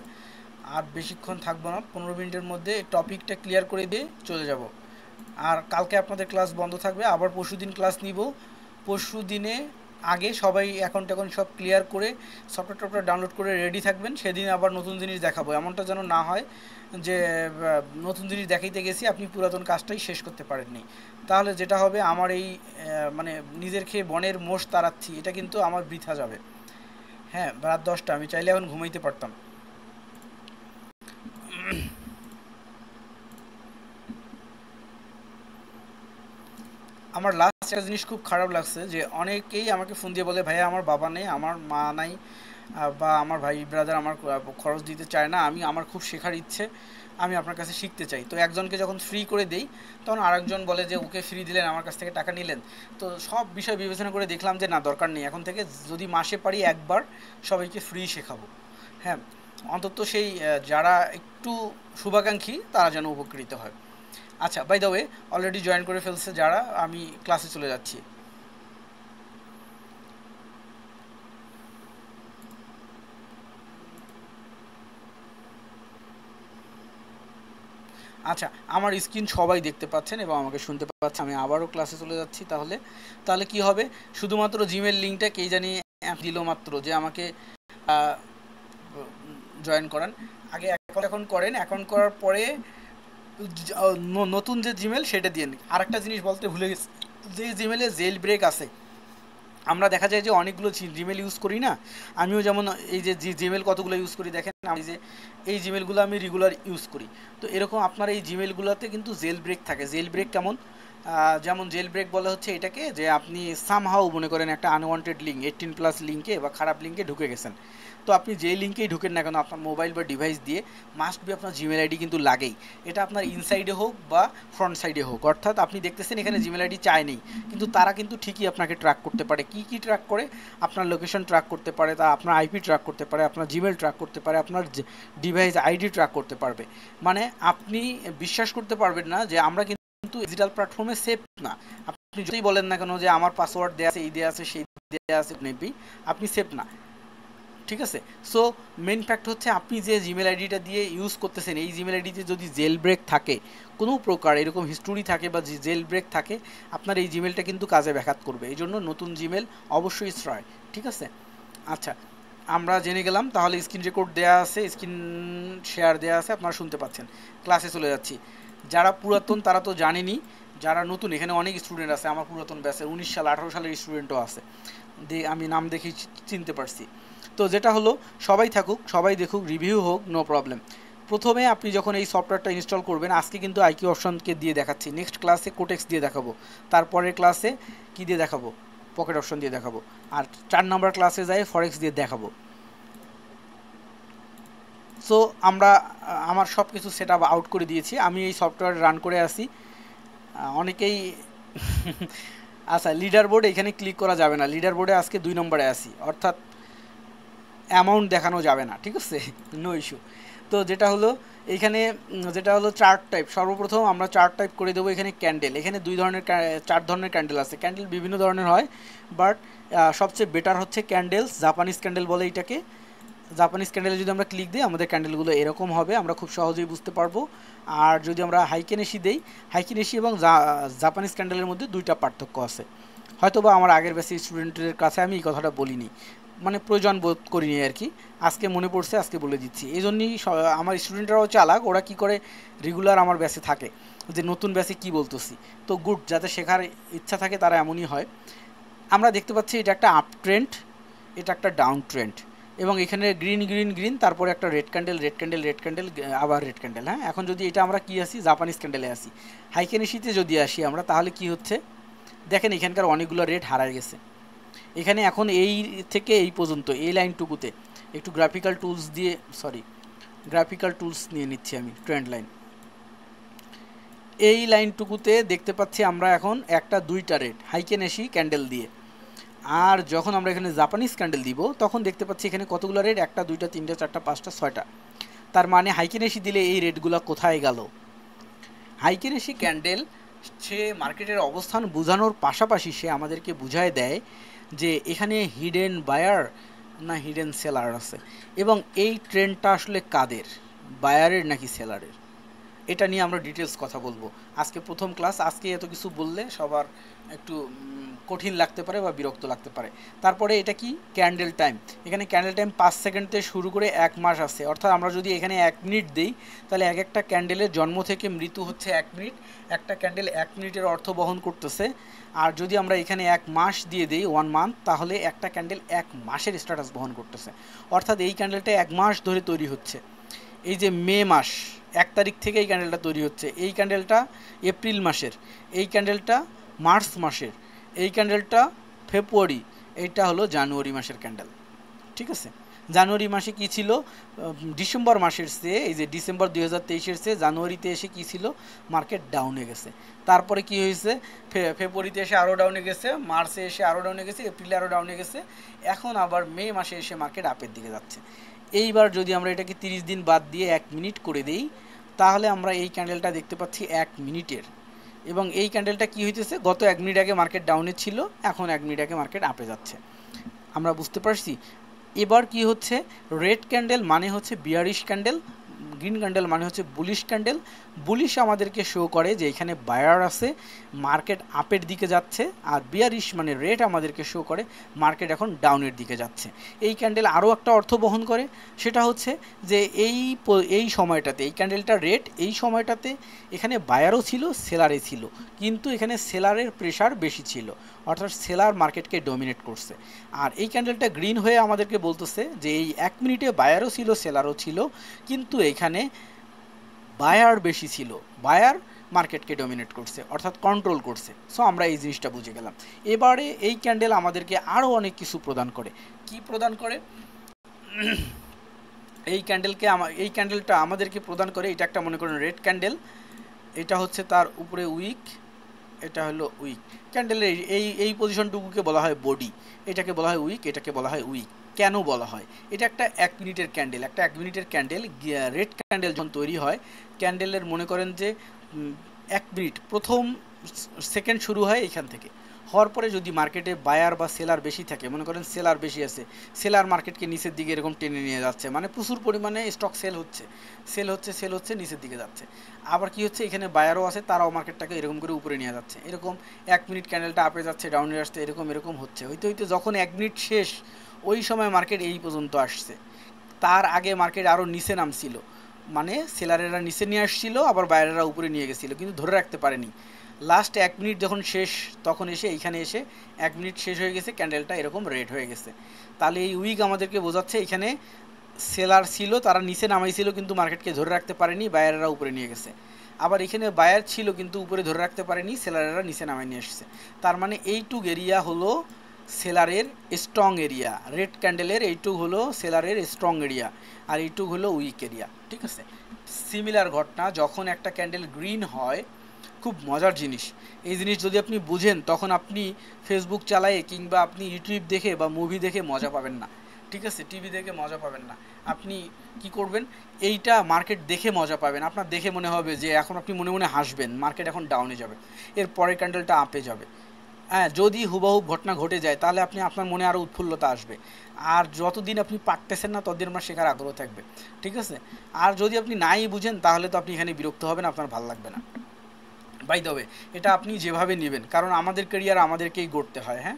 আর বেশিক্ষণ থাকবো না, 15 মিনিটের মধ্যে টপিকটা ক্লিয়ার করে দিয়ে চলে যাব। আর কালকে আপনাদের ক্লাস বন্ধ থাকবে, আবার পরশুদিন ক্লাস নিব। পরশু দিনে আগে সবাই অ্যাকাউন্ট সব ক্লিয়ার করে সফটওয়্যার ডাউনলোড করে রেডি থাকবেন। সেদিন আবার নতুন জিনিস দেখাবো, এমনটা যেন না হয় যে নতুন জিনিস দেখাইতে গেছি আপনি পুরাতন কাজটাই শেষ করতে পারেননি। তাহলে যেটা হবে, আমার এই মানে নিজের খেয়ে বনের মোষ তাড়াচ্ছি, এটা কিন্তু আমার বৃথা যাবে। হ্যাঁ, রাত 10টা, আমি চাইলে এখন ঘুমাইতে পারতাম। আমার লাস্ট একটা জিনিস খুব খারাপ লাগছে, যে অনেকেই আমাকে ফোন দিয়ে বলে, ভাইয়া আমার বাবা নেই, আমার মা নাই, বা আমার ভাই ব্রাদার আমার খরচ দিতে চায় না, আমার খুব শেখার ইচ্ছে, আমি আপনার কাছে শিখতে চাই। তো একজনকে যখন ফ্রি করে দেই, তখন আরেকজন বলে যে ওকে ফ্রি দিলেন, আমার কাছ থেকে টাকা নিলেন। তো সব বিষয় বিবেচনা করে দেখলাম যে না, দরকার নেই। এখন থেকে যদি মাসে পারি একবার সবাইকে ফ্রি শেখাবো। হ্যাঁ, অন্তত সেই যারা একটু শুভাকাঙ্ক্ষী তারা যেন উপকৃত হয়। আচ্ছা, by the way, already join করে ফেলছে যারা, আমি ক্লাসে চলে যাচ্ছি। আচ্ছা, আমার স্ক্রিন সবাই দেখতে পাচ্ছেন এবং আমাকে শুনতে পাচ্ছেন। আমি আবারও ক্লাসে চলে যাচ্ছি। তাহলে তাহলে কি হবে, শুধুমাত্র জিমেল লিঙ্কটা কে জানি অ্যাপ দিল মাত্র, যে আমাকে জয়েন করান। আগে অ্যাকাউন্ট করেন, অ্যাকাউন্ট করার পরে নতুন যে জিমেল সেটা দিয়ে নিন। আরেকটা জিনিস বলতে ভুলে গেছি, যে জিমেলে জেল ব্রেক আছে, আমরা দেখা যায় যে অনেকগুলো জিমেল ইউজ করি না। আমিও যেমন এই যে জিমেল কতগুলো ইউজ করি দেখেন, আমি যে এই জিমেলগুলো আমি রেগুলার ইউজ করি। তো এরকম আপনার এই জিমেলগুলোতে কিন্তু জেল ব্রেক থাকে। জেল ব্রেক কেমন, যেমন জেল ব্রেক বলা হচ্ছে এটাকে, যে আপনি সামহাও মনে করেন একটা আনওয়ান্টেড লিঙ্ক, 18+ লিঙ্কে বা খারাপ লিঙ্কে ঢুকে গেছেন। তো আপনি যেই লিঙ্কেই ঢুকেন না কেন, আপনার মোবাইল বা ডিভাইস দিয়ে মাস্ট বি আপনার জিমেল আইডি কিন্তু লাগেই। এটা আপনার ইনসাইডে হোক বা ফ্রন্ট সাইডে হোক, অর্থাৎ আপনি দেখতেছেন এখানে জিমেল আইডি চায় নেই, কিন্তু তারা কিন্তু ঠিকই আপনাকে ট্র্যাক করতে পারে। কি কি ট্র্যাক করে, আপনার লোকেশন ট্র্যাক করতে পারে, তা আপনার আইপি ট্র্যাক করতে পারে, আপনার জিমেল ট্র্যাক করতে পারে, আপনার ডিভাইস আইডি ট্র্যাক করতে পারবে। মানে আপনি বিশ্বাস করতে পারবেন না যে আমরা কিন্তু ডিজিটাল প্ল্যাটফর্মে সেফ না। আপনি যদি বলেন না কেন যে আমার পাসওয়ার্ড দেওয়া আছে, এই দেওয়া আছে, সেই দেওয়া আছে, মেবি আপনি সেফ না। ঠিক আছে, সো মেন ফ্যাক্ট হচ্ছে আপনি যে জিমেল আইডিটা দিয়ে ইউজ করতেছেন, এই জিমেল আইডিতে যদি জেল ব্রেক থাকে, কোনো প্রকার এরকম হিস্টোরি থাকে বা জেল ব্রেক থাকে, আপনার এই জিমেলটা কিন্তু কাজে ব্যাঘাত করবে। এই জন্য নতুন জিমেল অবশ্যই শ্রয়। ঠিক আছে, আচ্ছা, আমরা জেনে গেলাম। তাহলে স্ক্রিন রেকর্ড দেওয়া আছে, স্ক্রিন শেয়ার দেওয়া আছে, আপনারা শুনতে পাচ্ছেন। ক্লাসে চলে যাচ্ছি। যারা পুরাতন তারা তো জানেনি, যারা নতুন, এখানে অনেক স্টুডেন্ট আছে আমার পুরাতন ব্যাচের, 19 সাল 18 সালের স্টুডেন্টও আছে, আমি নাম দেখেই চিনতে পারছি। তো যেটা হলো, সবাই থাকুক, সবাই দেখুক, রিভিউ হোক, নো প্রবলেম। প্রথমে আপনি যখন এই সফটওয়্যারটা ইনস্টল করবেন, আজকে কিন্তু আইকিউ অপশনকে দিয়ে দেখাচ্ছি, নেক্সট ক্লাসে কোটেক্স দিয়ে দেখাবো, তারপরের ক্লাসে কি দিয়ে দেখাবো, পকেট অপশন দিয়ে দেখাবো, আর 4 নম্বর ক্লাসে যায় ফরেক্স দিয়ে দেখাবো। সো আমরা আমার সব কিছু সেট আপ আউট করে দিয়েছি, আমি এই সফটওয়্যার রান করে আসি। অনেকেই আচ্ছা, লিডার বোর্ড এখানে ক্লিক করা যাবে না, লিডার বোর্ডে আজকে 2 নম্বরে আসি, অর্থাৎ অ্যামাউন্ট দেখানো যাবে না। ঠিক আছে, নো ইস্যু। তো যেটা হলো এইখানে, যেটা হলো চার্ট টাইপ, সর্বপ্রথম আমরা চার্ট টাইপ করে দেবো এখানে ক্যান্ডেল। এখানে 4 ধরনের ক্যান্ডেল আছে। ক্যান্ডেল বিভিন্ন ধরনের হয়, বাট সবচেয়ে বেটার হচ্ছে ক্যান্ডেলস, জাপানিজ ক্যান্ডেল বলে এটাকে। জাপানিজ ক্যান্ডেলে যদি আমরা ক্লিক দিই, আমাদের ক্যান্ডেলগুলো এরকম হবে, আমরা খুব সহজেই বুঝতে পারবো। আর যদি আমরা হাইকেনেশি দেই, হাইকেনেশি এবং জাপানিজ ক্যান্ডেলের মধ্যে 2টা পার্থক্য আছে। হয়তোবা আমার আগের বেসিক স্টুডেন্টের কাছে আমি এই কথাটা বলিনি, মানে প্রয়োজন বোধ করিনি আর কি, আজকে মনে পড়ছে, আজকে বলে দিচ্ছি। এই জন্যই আমার স্টুডেন্টরাও চালাক, ওরা কি করে রেগুলার আমার ব্যাচে থাকে, যে নতুন ব্যাচে কি বলতেছি। তো গুড, যাতে শেখার ইচ্ছা থাকে তারা এমনই হয়। আমরা দেখতে পাচ্ছি এটা একটা আপ ট্রেন্ড, এটা একটা ডাউন ট্রেন্ড, এবং এখানে গ্রিন গ্রিন গ্রিন, তারপরে একটা red candle, red candle, red candle, আবার রেড ক্যান্ডেল। হ্যাঁ, এখন যদি এটা আমরা কি আসি, জাপানিজ ক্যান্ডেলে আসি, হাইকেনেশিতে যদি আসি আমরা, তাহলে কি হচ্ছে দেখেন, এখানকার অনেকগুলো রেড হারায় গেছে। এখানে এখন এই থেকে এই পর্যন্ত এই লাইনটুকুতে একটু গ্রাফিক্যাল টুলস নিয়ে নিচ্ছি আমি, ট্রেন্ড লাইন। এই লাইনটুকুতে দেখতে পাচ্ছি আমরা এখন একটা দুইটা রেড হাইকেনেশি ক্যান্ডেল দিয়ে, আর যখন আমরা এখানে জাপানিজ ক্যান্ডেল দিব তখন দেখতে পাচ্ছি এখানে কতগুলো রেড, একটা দুইটা তিনটা চারটা পাঁচটা ছয়টা। তার মানে হাইকেনেশি দিলে এই রেডগুলো কোথায় গেল? হাইকেনেশি ক্যান্ডেল সে মার্কেটের অবস্থান বোঝানোর পাশাপাশি সে আমাদেরকে বুঝায় দেয় যে এখানে হিডেন বায়ার না হিডেন সেলার আছে, এবং এই ট্রেন্ডটা আসলে কাদের, বায়ারের নাকি সেলারের, এটা নিয়ে আমরা ডিটেলস কথা বলবো। আজকে প্রথম ক্লাস, আজকে এত কিছু বললে সবার একটু কঠিন লাগতে পারে বা বিরক্ত লাগতে পারে। তারপরে এটা কি ক্যান্ডেল টাইম, এখানে ক্যান্ডেল টাইম 5 সেকেন্ড থেকে শুরু করে 1 মাস আছে, অর্থাৎ আমরা যদি এখানে 1 মিনিট দিই তাহলে এক একটা ক্যান্ডেলের জন্ম থেকে মৃত্যু হচ্ছে 1 মিনিট, একটা ক্যান্ডেল 1 মিনিটের অর্থ বহন করতেছে। আর যদি আমরা এখানে 1 মাস দিয়ে দিই 1 মান্থ, তাহলে একটা ক্যান্ডেল 1 মাসের স্ট্যাটাস বহন করতেছে, অর্থাৎ এই ক্যান্ডেলটা 1 মাস ধরে তৈরি হচ্ছে। এই যে মে মাস 1 তারিখ থেকে এই ক্যান্ডেলটা তৈরি হচ্ছে, এই ক্যান্ডেলটা এপ্রিল মাসের, এই ক্যান্ডেলটা মার্চ মাসের, এই ক্যান্ডেলটা ফেব্রুয়ারি, এইটা হলো জানুয়ারি মাসের ক্যান্ডেল। ঠিক আছে, জানুয়ারি মাসে কি ছিল, ডিসেম্বর মাসের চেয়ে, এই যে ডিসেম্বর 2023-এর চেয়ে জানুয়ারিতে এসে কি ছিল, মার্কেট ডাউনে গেছে। তারপরে কি হয়েছে, ফেব্রুয়ারিতে এসে আরও ডাউনে গেছে, মার্চে এসে আরও ডাউনে গেছে, এপ্রিলে আরও ডাউনে গেছে, এখন আবার মে মাসে এসে মার্কেট আপের দিকে যাচ্ছে। এইবার যদি আমরা এটাকে 30 দিন বাদ দিয়ে 1 মিনিট করে দিই, তাহলে আমরা এই ক্যান্ডেলটা দেখতে পাচ্ছি 1 মিনিটের, এবং এই ক্যান্ডেলটা কি হইতেছে, গত 1 মিনিট আগে মার্কেট ডাউনে ছিল, এখন 1 মিনিট আগে মার্কেট আপে যাচ্ছে। আমরা বুঝতে পারছি। এবার কি হচ্ছে, রেড ক্যান্ডেল মানে হচ্ছে বিয়ারিশ ক্যান্ডেল, গ্রিন ক্যান্ডেল মানে হচ্ছে বুলিশ ক্যান্ডেল। বুলিশ আমাদেরকে শো করে যে এখানে বায়ার আছে, মার্কেট আপের দিকে যাচ্ছে, আর বিয়ারিশ মানে রেড আমাদেরকে শো করে মার্কেট এখন ডাউনের দিকে যাচ্ছে। এই ক্যান্ডেল আরও একটা অর্থ বহন করে, সেটা হচ্ছে যে এই সময়টাতে এই ক্যান্ডেলটা রেড, এই সময়টাতে এখানে বায়ারও ছিল সেলারে ছিল, কিন্তু এখানে সেলারের প্রেশার বেশি ছিল, অর্থাৎ সেলার মার্কেটকে ডমিনেট করছে। আর এই ক্যান্ডেলটা গ্রিন হয়ে আমাদেরকে বলতেছে যে এই 1 মিনিটে বায়ারও ছিল সেলারও ছিল, কিন্তু এখানে বায়ার বেশি ছিল, বায়ার মার্কেটকে ডমিনেট করছে, অর্থাৎ কন্ট্রোল করছে। সো আমরা এই জিনিসটা বুঝে গেলাম। এবারে এই ক্যান্ডেল আমাদেরকে আরও অনেক কিছু প্রদান করে। কি প্রদান করে? এই ক্যান্ডেলটা আমাদেরকে প্রদান করে, এটা একটা মনে করেন রেড ক্যান্ডেল, এটা হচ্ছে তার উপরে উইক, এটা হলো উইক ক্যান্ডেলের এই পজিশনটুকুকে বলা হয় বডি, এটাকে বলা হয় উইক, এটাকে বলা হয় উইক। কেন বলা হয়? এটা একটা 1 মিনিটের ক্যান্ডেল, একটা 1 মিনিটের ক্যান্ডেল, রেড ক্যান্ডেল যখন তৈরি হয়, ক্যান্ডেলের মনে করেন যে 1 মিনিট প্রথম সেকেন্ড শুরু হয় এখান থেকে, হওয়ার পরে যদি মার্কেটে বায়ার বা সেলার বেশি থাকে, মনে করেন সেলার বেশি আছে, সেলার মার্কেটকে নিচের দিকে এরকম টেনে নিয়ে যাচ্ছে, মানে প্রচুর পরিমাণে স্টক সেল হচ্ছে নিচের দিকে যাচ্ছে। আবার কি হচ্ছে, এখানে বায়ারও আছে, তারাও মার্কেটটাকে এরকম করে উপরে নিয়ে যাচ্ছে, এরকম 1 মিনিট ক্যান্ডেলটা আপে যাচ্ছে, ডাউনে আসছে, এরকম হচ্ছে হইতে হইতে যখন 1 মিনিট শেষ, ওই সময় মার্কেট এই পর্যন্ত আসছে। তার আগে মার্কেট আরও নিচে নামছিল, মানে সেলারেরা নিচে নিয়ে আসছিল, আবার বায়ারেরা উপরে নিয়ে গেছিলো, কিন্তু ধরে রাখতে পারেনি। লাস্ট 1 মিনিট যখন শেষ, তখন এসে এইখানে এসে 1 মিনিট শেষ হয়ে গেছে, ক্যান্ডেলটা এরকম রেড হয়ে গেছে। তাহলে এই উইক আমাদেরকে বোঝাচ্ছে এখানে সেলার ছিল, তারা নিচে নামাইছিল, কিন্তু মার্কেটকে ধরে রাখতে পারেনি, বায়ারেরা উপরে নিয়ে গেছে। আবার এখানে বায়ার ছিল কিন্তু উপরে ধরে রাখতে পারেনি, সেলারেরা নিচে নামাই নিয়ে এসেছে। তার মানে এইটুক এরিয়া হলো সেলারের স্ট্রং এরিয়া, রেড ক্যান্ডেলের এইটুক হলো সেলারের স্ট্রং এরিয়া, আর এইটুক হলো উইক এরিয়া। ঠিক আছে, সিমিলার ঘটনা যখন একটা ক্যান্ডেল গ্রিন হয়, খুব মজার জিনিস। এই জিনিস যদি আপনি বুঝেন, তখন আপনি ফেসবুক চালায়ে কিংবা আপনি ইউটিউব দেখে বা মুভি দেখে মজা পাবেন না। ঠিক আছে, টিভি দেখে মজা পাবেন না। আপনি কি করবেন, এইটা মার্কেট দেখে মজা পাবেন। আপনার দেখে মনে হবে যে এখন আপনি মনে মনে হাসবেন, মার্কেট এখন ডাউনে যাবে, এর পরের ক্যান্ডেলটা আপে যাবে। হ্যাঁ, যদি হুবহু ঘটনা ঘটে যায় তাহলে আপনার মনে আরও উৎফুল্লতা আসবে, আর যতদিন আপনি পারতেছেন না ততদিন আপনার শেখার আগ্রহ থাকবে। ঠিক আছে, আর যদি আপনি নাই বুঝেন তাহলে তো আপনি এখানে বিরক্ত হবেন, আপনার ভালো লাগবে না। বাই দ্য ওয়ে, এটা আপনি যেভাবে নেবেন, কারণ আমাদের ক্যারিয়ার আমাদেরকেই গড়তে হয়। হ্যাঁ,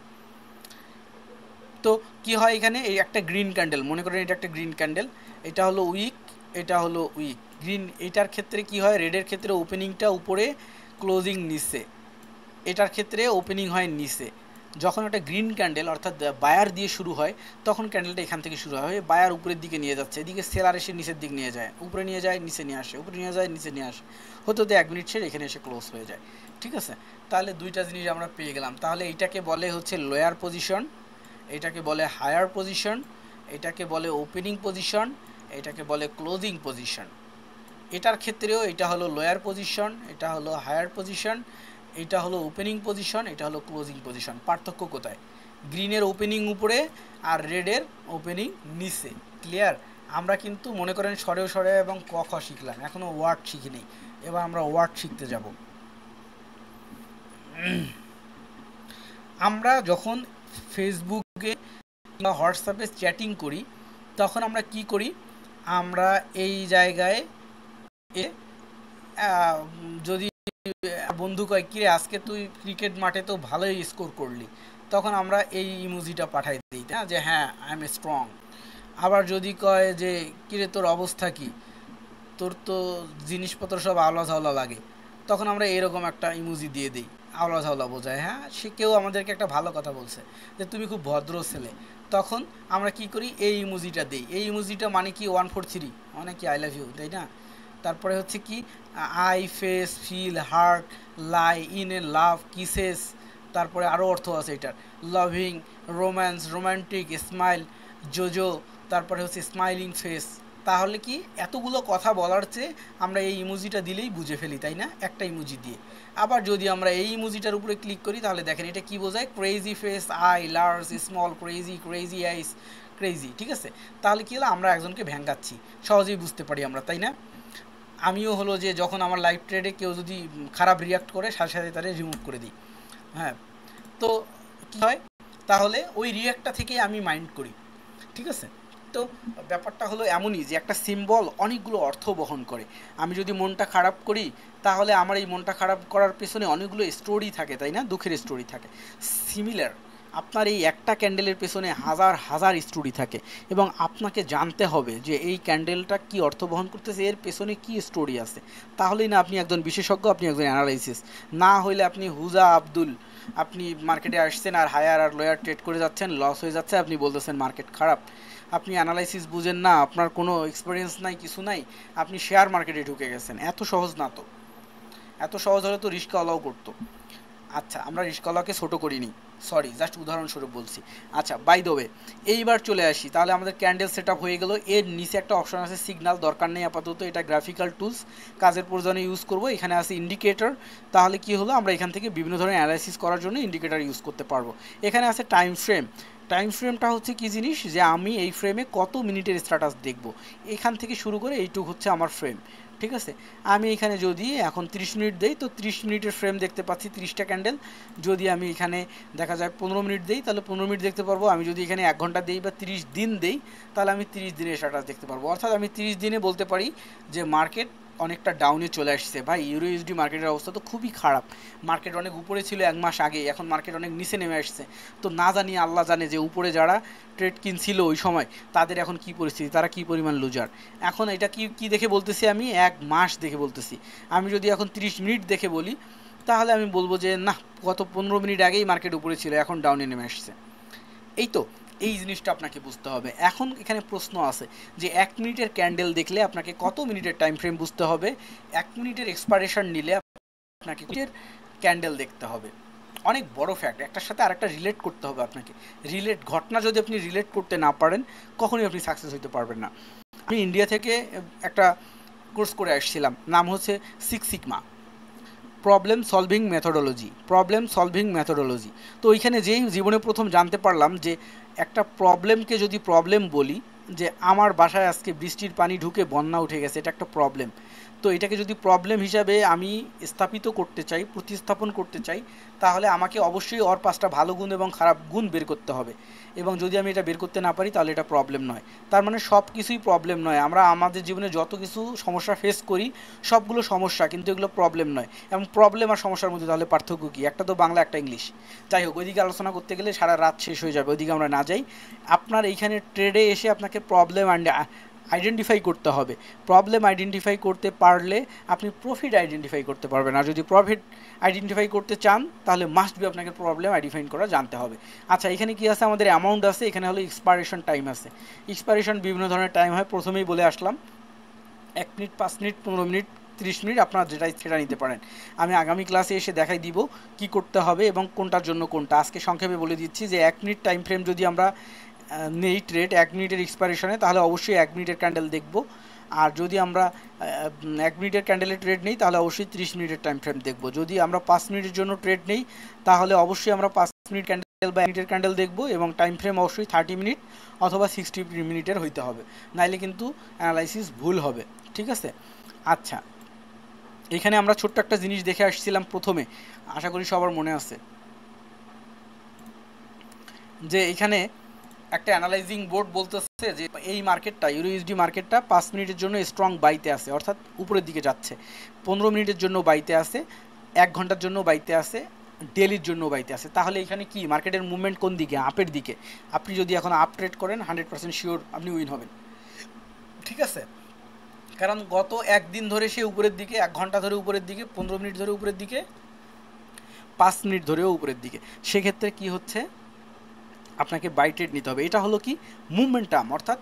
তো কি হয়, এখানে এই একটা গ্রিন ক্যান্ডেল, মনে করেন এটা একটা গ্রিন ক্যান্ডেল, এটা হলো উইক, এটা হলো উইক। গ্রিন এইটার ক্ষেত্রে কি হয়, রেডের ক্ষেত্রে ওপেনিংটা উপরে, ক্লোজিং নিচে, এটার ক্ষেত্রে ওপেনিং হয় নিচে। যখন একটা গ্রিন ক্যান্ডেল অর্থাৎ বায়ার দিয়ে শুরু হয়, তখন ক্যান্ডেলটা এখান থেকে শুরু হয়, বায়ার উপরের দিকে নিয়ে যাচ্ছে, এদিকে সেলার এসে নিচের দিক নিয়ে যায়, উপরে নিয়ে যায়, নিচে নিয়ে আসে, উপরে নিয়ে যায়, নিচে নিয়ে আসে, হতে হতে 1 মিনিট ছেড়ে এখানে এসে ক্লোজ হয়ে যায়। ঠিক আছে, তাহলে দুইটা জিনিস আমরা পেয়ে গেলাম। তাহলে এইটাকে বলে হচ্ছে লোয়ার পজিশন, এটাকে বলে হায়ার পজিশন, এটাকে বলে ওপেনিং পজিশন, এটাকে বলে ক্লোজিং পজিশন। এটার ক্ষেত্রেও এটা হলো লোয়ার পজিশন, এটা হলো হায়ার পজিশন, এটা হলো ওপেনিং পজিশন, এটা হলো ক্লোজিং পজিশন। পার্থক্য কোথায়? গ্রিনের ওপেনিং উপরে আর রেডের ওপেনিং নিচে। ক্লিয়ার? আমরা কিন্তু মনে করেন সরেও সরে এবং ক খ শিখলাম, এখনও ওয়ার্ড শিখি নেই। এবার আমরা ওয়ার্ড শিখতে যাব। আমরা যখন ফেসবুকে বা হোয়াটসঅ্যাপে চ্যাটিং করি তখন আমরা কি করি? আমরা এই জায়গায় যদি বন্ধু কয় কিরে আজকে তুই ক্রিকেট মাঠে তো ভালোই স্কোর করলি, তখন আমরা এই ইমোজিটা পাঠাই দিই না, যে হ্যাঁ আই এম স্ট্রং। আবার যদি কয় যে কিরে তোর অবস্থা কি, তোর তো জিনিসপত্র সব আওলা ঝাওলা লাগে, তখন আমরা এরকম একটা ইমোজি দিয়ে দিই, আওলা ঝাওলা বোঝায়। হ্যাঁ, সে কেউ আমাদেরকে একটা ভালো কথা বলছে যে তুমি খুব ভদ্র ছেলে, তখন আমরা কি করি? এই ইমোজিটা দিই। এই ইমোজিটা মানে কি 143, মানে কি আই লাভ ইউ, তাই না? তারপরে হচ্ছে কি eye, face, feel, heart, lie, in a love, kisses, তারপরে আরও অর্থ আছে এটার, লাভিং, রোম্যান্স, রোম্যান্টিক, স্মাইল, জোজো, তারপরে হচ্ছে স্মাইলিং ফেস। তাহলে কি এতগুলো কথা বলার চেয়ে আমরা এই ইমোজিটা দিলেই বুঝে ফেলি, তাই না? একটা ইমোজি দিয়ে। আবার যদি আমরা এই ইমোজিটার উপরে ক্লিক করি তাহলে দেখেন এটা কি বোঝায়? Crazy face, eye, large, small, crazy, crazy eyes, crazy. ঠিক আছে? তাহলে কি হলো? আমরা একজনকে ভ্যাঙ্গাচ্ছি, সহজেই বুঝতে পারি আমরা, তাই না? আমিও হলো যে যখন আমার লাইভ ট্রেডে কেউ যদি খারাপ রিয়াক্ট করে সাথে সাথে তারা রিমুভ করে দিই। হ্যাঁ, তো কী হয়? তাহলে ওই রিয়াক্টটা থেকে আমি মাইন্ড করি। ঠিক আছে? তো ব্যাপারটা হলো এমনই যে একটা সিম্বল অনেকগুলো অর্থ বহন করে। আমি যদি মনটা খারাপ করি তাহলে আমার এই মনটা খারাপ করার পেছনে অনেকগুলো স্টোরি থাকে, তাই না? দুঃখের স্টোরি থাকে। সিমিলার আপনার এই একটা ক্যান্ডেলের পেছনে হাজার হাজার স্টোরি থাকে এবং আপনাকে জানতে হবে যে এই ক্যান্ডেলটা কি অর্থ বহন করতেছে, এর পেছনে কি স্টোরি আছে। তাহলেই না আপনি একজন বিশেষজ্ঞ, আপনি একজন অ্যানালাইসিস। না হইলে আপনি হুজা আব্দুল, আপনি মার্কেটে আসছেন আর হায়ার আর লোয়ার ট্রেড করে যাচ্ছেন, লস হয়ে যাচ্ছে, আপনি বলতেছেন মার্কেট খারাপ। আপনি অ্যানালাইসিস বুঝেন না, আপনার কোনো এক্সপিরিয়েন্স নাই, কিছু নাই, আপনি শেয়ার মার্কেটে ঢুকে গেছেন। এত সহজ না তো। এত সহজ হলে তো রিস্ক অলাও করতো। আচ্ছা, আমরা রিস্কওয়ালাকে ছোটো করিনি, সরি, জাস্ট উদাহরণস্বরূপ বলছি। আচ্ছা, বাই দ্য ওয়ে, এইবার চলে আসি। তাহলে আমাদের ক্যান্ডেল সেট আপ হয়ে গেল। এর নিচে একটা অপশন আছে সিগন্যাল, দরকার নেই আপাতত, এটা গ্রাফিক্যাল টুলস, কাজের প্রয়োজনে ইউজ করব। এখানে আছে ইন্ডিকেটর। তাহলে কি হলো? আমরা এখান থেকে বিভিন্ন ধরনের অ্যানালাইসিস করার জন্য ইন্ডিকেটর ইউজ করতে পারবো। এখানে আছে টাইম ফ্রেম। টাইম ফ্রেমটা হচ্ছে কি জিনিস, যে আমি এই ফ্রেমে কত মিনিটের স্ট্যাটাস দেখব, এখান থেকে শুরু করে এইটুক হচ্ছে আমার ফ্রেম। ঠিক আছে? আমি এখানে যদি এখন 30 মিনিট দেই তো 30 মিনিটের ফ্রেম দেখতে পাচ্ছি 30টা ক্যান্ডেল। যদি আমি এখানে দেখা যায় 15 মিনিট দেই তাহলে 15 মিনিট দেখতে পারবো। আমি যদি এখানে 1 ঘন্টা দেই বা 30 দিন দেই তাহলে আমি 30 দিনের স্ট্যাটাস দেখতে পারবো। অর্থাৎ আমি 30 দিনে বলতে পারি যে মার্কেট অনেকটা ডাউনে চলে আসছে। ভাই, ইউরো ইউএসডি মার্কেটের অবস্থা তো খুবই খারাপ। মার্কেট অনেক উপরে ছিল 1 মাস আগে, এখন মার্কেট অনেক নিচে নেমে আসছে। তো না জানি আল্লাহ জানে যে উপরে যারা ট্রেড কিনছিল ওই সময় তাদের এখন কি পরিস্থিতি, তারা কি পরিমাণ লুজার। এখন এটা কি দেখে বলতেছি? আমি 1 মাস দেখে বলতেছি। আমি যদি এখন 30 মিনিট দেখে বলি তাহলে আমি বলবো যে না, গত 15 মিনিট আগেই মার্কেট উপরে ছিল, এখন ডাউনে নেমে আসছে। এই তো, এই জিনিসটা আপনাকে বুঝতে হবে। এখন এখানে প্রশ্ন আছে যে 1 মিনিটের ক্যান্ডেল দেখলে আপনাকে কত মিনিটের টাইম ফ্রেম বুঝতে হবে, 1 মিনিটের এক্সপাইরেশন নিলে আপনাকে ক্যান্ডেল দেখতে হবে। অনেক বড় ফ্যাক্ট, একটার সাথে আরেকটা রিলেট করতে হবে আপনাকে। ঘটনা যদি আপনি রিলেট করতে না পারেন কখনোই আপনি সাকসেস হতে পারবেন না। আমি ইন্ডিয়া থেকে একটা কোর্স করে আসছিলাম, নাম হচ্ছে 6 সিগমা, প্রবলেম সলভিং মেথোডোলজি। তো ওইখানে যেই জীবনে প্রথম জানতে পারলাম যে একটা প্রবলেমকে যদি প্রবলেম বলি, যে আমার বাসায় আজকে বৃষ্টির পানি ঢুকে বন্যা উঠে গেছে, এটা একটা প্রবলেম। তো এটাকে যদি প্রবলেম হিসাবে আমি প্রতিস্থাপন করতে চাই তাহলে আমাকে অবশ্যই ওর 5টা ভালো গুণ এবং খারাপ গুণ বের করতে হবে। এবং যদি আমি এটা বের করতে না পারি তাহলে এটা প্রবলেম নয়। তার মানে সব কিছুই প্রবলেম নয়। আমরা আমাদের জীবনে যত কিছু সমস্যা ফেস করি সবগুলো সমস্যা, কিন্তু এগুলো প্রবলেম নয়। এবং প্রবলেম আর সমস্যার মধ্যে তাহলে পার্থক্য কী? একটা তো বাংলা, একটা ইংলিশ। যাই হোক, ওইদিকে আলোচনা করতে গেলে সারা রাত শেষ হয়ে যাবে, ওইদিকে আমরা না যাই। আপনার এইখানে ট্রেডে এসে আপনাকে প্রবলেম আইডেন্টিফাই করতে হবে। প্রবলেম আইডেন্টিফাই করতে পারলে আপনি প্রফিট আইডেন্টিফাই করতে পারবেন। আর যদি প্রফিট আইডেন্টিফাই করতে চান তাহলে মাস্ট বি আপনাকে প্রবলেম আইডেন্টিফাই করা জানতে হবে। আচ্ছা, এখানে কি আছে? আমাদের অ্যামাউন্ট আছে, এখানে হলো এক্সপাইরেশন টাইম আছে। এক্সপাইরেশন বিভিন্ন ধরনের টাইম হয়, প্রথমেই বলে আসলাম 1 মিনিট, 5 মিনিট, 15 মিনিট, 30 মিনিট, আপনারা যেটা সেটা নিতে পারেন। আমি আগামী ক্লাসে এসে দেখাই দিব কি করতে হবে এবং কোনটার জন্য কোনটা। আজকে সংক্ষেপে বলে দিচ্ছি যে 1 মিনিট টাইম ফ্রেম যদি আমরা নেই ট্রেড 1 মিনিটের এক্সপাইরেশনে, তাহলে অবশ্যই 1 মিনিটের ক্যান্ডেল দেখব। আর যদি আমরা 1 মিনিটের ক্যান্ডেলের ট্রেড নেই তাহলে অবশ্যই 30 মিনিটের টাইম ফ্রেম দেখব। যদি আমরা 5 মিনিটের জন্য ট্রেড নেই তাহলে অবশ্যই আমরা 5 মিনিট ক্যান্ডেল বা 1 মিনিটের ক্যান্ডেল দেখব, এবং টাইম ফ্রেম অবশ্যই 30 মিনিট অথবা 60 মিনিটের হইতে হবে, নাইলে কিন্তু অ্যানালাইসিস ভুল হবে। ঠিক আছে? আচ্ছা, এখানে আমরা ছোট্ট একটা জিনিস দেখে আসছিলাম প্রথমে, আশা করি সবার মনে আছে, যে এখানে একটা অ্যানালাইজিং বোর্ড বলতেছে যে এই মার্কেটটা, ইউরোইউএসডি মার্কেটটা 5 মিনিটের জন্য স্ট্রং বাইতে আছে, অর্থাৎ উপরের দিকে যাচ্ছে, 15 মিনিটের জন্য বাইতে আছে, 1 ঘন্টার জন্য বাইতে আছে, ডেলির জন্য বাইতে আছে। তাহলে এখানে কি মার্কেটের মুভমেন্ট কোন দিকে? আপের দিকে। আপনি যদি এখন আপ ট্রেড করেন 100% শিওর আপনি উইন হবেন। ঠিক আছে? কারণ গত একদিন ধরে সে উপরের দিকে, 1 ঘন্টা ধরে উপরের দিকে, 15 মিনিট ধরে উপরের দিকে, 5 মিনিট ধরেও উপরের দিকে। সেক্ষেত্রে কি হচ্ছে, আপনাকে বাই ট্রেড নিতে হবে। এটা হলো কি মুভমেন্টাম, অর্থাৎ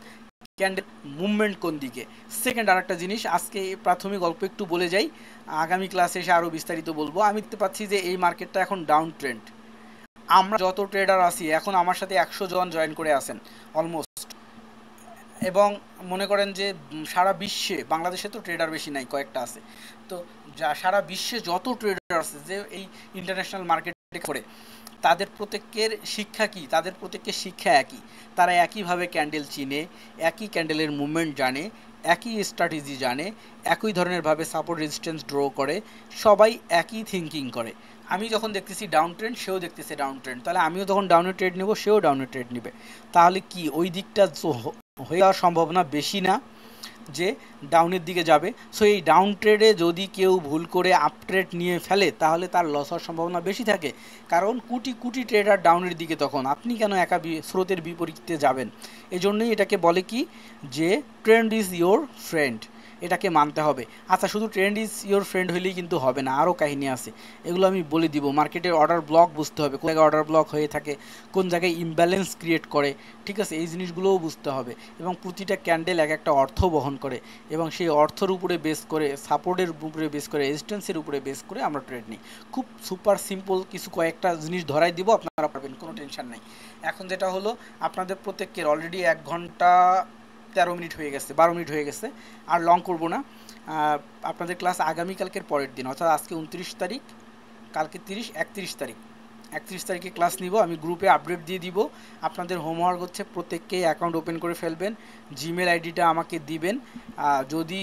ক্যান্ডেল মুভমেন্ট কোন দিকে। সেকেন্ড আরেকটা জিনিস, আজকে প্রাথমিক গল্প একটু বলে যাই, আগামী ক্লাসে এসে আরও বিস্তারিত বলবো। আমি দেখতে পাচ্ছি যে এই মার্কেটটা এখন ডাউন ট্রেন্ড। আমরা যত ট্রেডার আছি এখন আমার সাথে 100 জন জয়েন করে আছেন অলমোস্ট, এবং মনে করেন যে সারা বিশ্বে, বাংলাদেশে তো ট্রেডার বেশি নাই, কয়েকটা আছে, তো যা সারা বিশ্বে যত ট্রেডার আছে যে এই ইন্টারন্যাশনাল মার্কেটে করে, তাদের প্রত্যেকের শিক্ষা কি? তাদের প্রত্যেকের শিক্ষা একই। তারা একইভাবে ক্যান্ডেল চিনে, একই ক্যান্ডেলের মুভমেন্ট জানে, একই স্ট্র্যাটেজি জানে, একই ধরনেরভাবে সাপোর্ট রেজিস্ট্যান্স ড্র করে, সবাই একই থিঙ্কিং করে। আমি যখন দেখতেছি ডাউন ট্রেন্ড, সেও দেখতেছে ডাউন ট্রেন্ড, তাহলে আমিও যখন ডাউনে ট্রেড নেব, সেও ডাউনে ট্রেড নেবে। তাহলে কি ওই দিকটা হয়ে যাওয়ার সম্ভাবনা বেশি না যে ডাউনের দিকে যাবে। সো এই ডাউন ট্রেডে যদি কেউ ভুল করে আপ ট্রেড নিয়ে ফেলে তাহলে তার লস হওয়ার সম্ভাবনা বেশি থাকে, কারণ কোটি কোটি ট্রেডার ডাউনের দিকে, তখন আপনি কেন একা স্রোতের বিপরীতে যাবেন? এজন্যই এটাকে বলে কি যে ট্রেন্ড ইজ ইয়োর ফ্রেন্ড, এটাকে মানতে হবে। আচ্ছা, শুধু ট্রেন্ড ইজ ইয়োর ফ্রেন্ড হইলেই কিন্তু হবে না, আরও কাহিনী আছে, এগুলো আমি বলে দিব। মার্কেটের অর্ডার ব্লক বুঝতে হবে, কোন জায়গায় অর্ডার ব্লক হয়ে থাকে, কোন জায়গায় ইমব্যালেন্স ক্রিয়েট করে। ঠিক আছে? এই জিনিসগুলোও বুঝতে হবে, এবং প্রতিটা ক্যান্ডেল এক একটা অর্থ বহন করে, এবং সেই অর্থের উপরে বেস করে, সাপোর্টের উপরে বেস করে, রেজিস্ট্যান্সের উপরে বেস করে আমরা ট্রেড নিই। খুব সুপার সিম্পল কিছু কয়েকটা জিনিস ধরাই দিব, আপনারা পারবেন, কোনো টেনশন নেই। এখন যেটা হলো, আপনাদের প্রত্যেকের অলরেডি 1 ঘন্টা 13 মিনিট হয়ে গেছে, 12 মিনিট হয়ে গেছে, আর লং করব না। আপনাদের ক্লাস আগামীকালকের পরের দিন, অর্থাৎ আজকে 29 তারিখ, কালকে 30, 31 তারিখ, 31 তারিখে ক্লাস নিব। আমি গ্রুপে আপডেট দিয়ে দিব। আপনাদের হোমওয়ার্ক হচ্ছে প্রত্যেককেই অ্যাকাউন্ট ওপেন করে ফেলবেন, জিমেল আইডিটা আমাকে দিবেন। যদি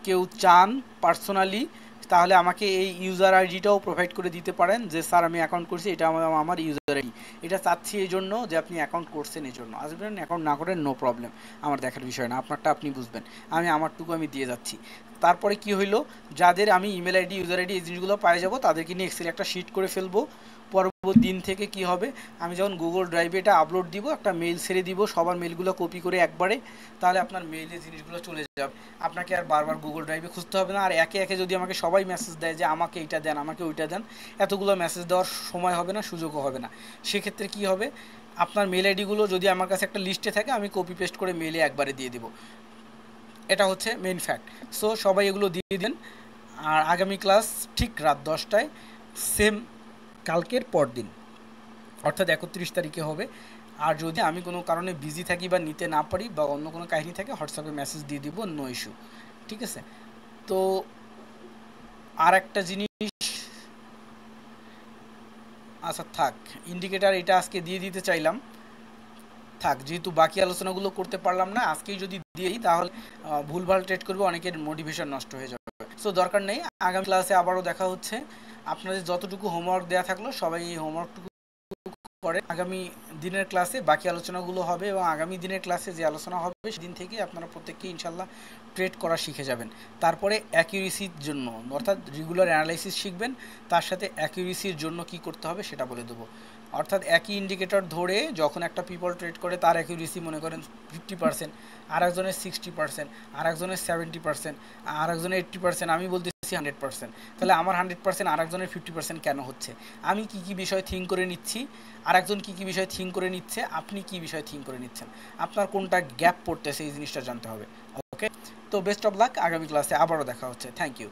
কেউ চান পার্সোনালি, তাহলে আমাকে এই ইউজার আইডিটাও প্রোভাইড করে দিতে পারেন, যে স্যার আমি অ্যাকাউন্ট করছি, এটা আমার ইউজার আইডি। এটা চাচ্ছি এই জন্য যে আপনি অ্যাকাউন্ট করছেন, এই জন্য। আসবেন, অ্যাকাউন্ট না করেন নো প্রবলেম, আমার দেখার বিষয় না, আপনারটা আপনি বুঝবেন, আমি আমারটুকু আমি দিয়ে যাচ্ছি। তারপরে কি হইলো, যাদের আমি ইমেল আইডি, ইউজার আইডি এই জিনিসগুলো পাই যাব, তাদেরকে নিয়ে এক্সেল একটা শিট করে ফেলবো। পরবর্তী দিন থেকে কি হবে, আমি যখন গুগল ড্রাইভে এটা আপলোড দিব, একটা মেইল ছেড়ে দিব, সবার মেইলগুলো কপি করে একবারে, তাহলে আপনার মেইলে জিনিসগুলো চলে যাবে। আপনাকে আর বারবার গুগল ড্রাইভে খুঁজতে হবে না। আর একে একে যদি আমাকে সবাই মেসেজ দেয় যে আমাকে এইটা দেন, আমাকে ওইটা দেন, এতগুলো মেসেজ দেওয়ার সময় হবে না, সুযোগও হবে না। সেক্ষেত্রে কি হবে, আপনার মেইল আইডিগুলো যদি আমার কাছে একটা লিস্টে থাকে, আমি কপি পেস্ট করে মেইলে একবারে দিয়ে দিব। এটা হচ্ছে মেইন ফ্যাক্ট। সো সবাই এগুলো দিয়ে দেন। আর আগামী ক্লাস ঠিক রাত 10টায়, সেম কালকের পর দিন, অর্থাৎ 31 তারিখে হবে। আর যদি আমি কোনো কারণে বিজি থাকি বা নিতে না পারি বা অন্য কোনো কাহিনী থাকে, হোয়াটসঅ্যাপে মেসেজ দিয়ে দিব, নো ইস্যু। ঠিক আছে? তো আর একটা জিনিস, আচ্ছা থাক, ইন্ডিকেটার এটা আজকে দিয়ে দিতে চাইলাম, থাক, যেহেতু বাকি আলোচনাগুলো করতে পারলাম না, আজকেই যদি দিই তাহলে ভুলভাল ট্রেড করবে, অনেকের মোটিভেশন নষ্ট হয়ে যাবে। সো দরকার নেই, আগামী ক্লাসে আবারও দেখা হচ্ছে। আপনাদের যতটুকু হোমওয়ার্ক দেওয়া থাকলো সবাই এই হোমওয়ার্কটুকু করে আগামী দিনের ক্লাসে বাকি আলোচনাগুলো হবে, এবং আগামী দিনের ক্লাসে যে আলোচনা হবে সেদিন থেকে আপনারা প্রত্যেককে ইনশাল্লাহ ট্রেড করা শিখে যাবেন। তারপরে অ্যাকিউরেসির জন্য, অর্থাৎ রেগুলার অ্যানালাইসিস শিখবেন, তার সাথে অ্যাকিউরেসির জন্য কি করতে হবে সেটা বলে দেবো। অর্থাৎ একই ইন্ডিকেটর ধরে যখন একটা পিপল ট্রেড করে, তার অ্যাকিউরেসি মনে করেন 50%, আর একজনের 60%, আর একজনের 70%, আর একজনের 80%, আমি বলতেছি 100%। তাহলে আমার 100% আর একজনের 50% কেন হচ্ছে? আমি কি কি বিষয় থিঙ্ক করে নিচ্ছি, আর একজন কী কী বিষয় থিঙ্ক করে নিচ্ছে, আপনি কী বিষয় থিঙ্ক করে নিচ্ছেন, আপনার কোনটা গ্যাপ পড়তেছে, এই জিনিসটা জানতে হবে। ওকে, তো বেস্ট অফ লাক, আগামী ক্লাসে আবারও দেখা হচ্ছে। Thank you.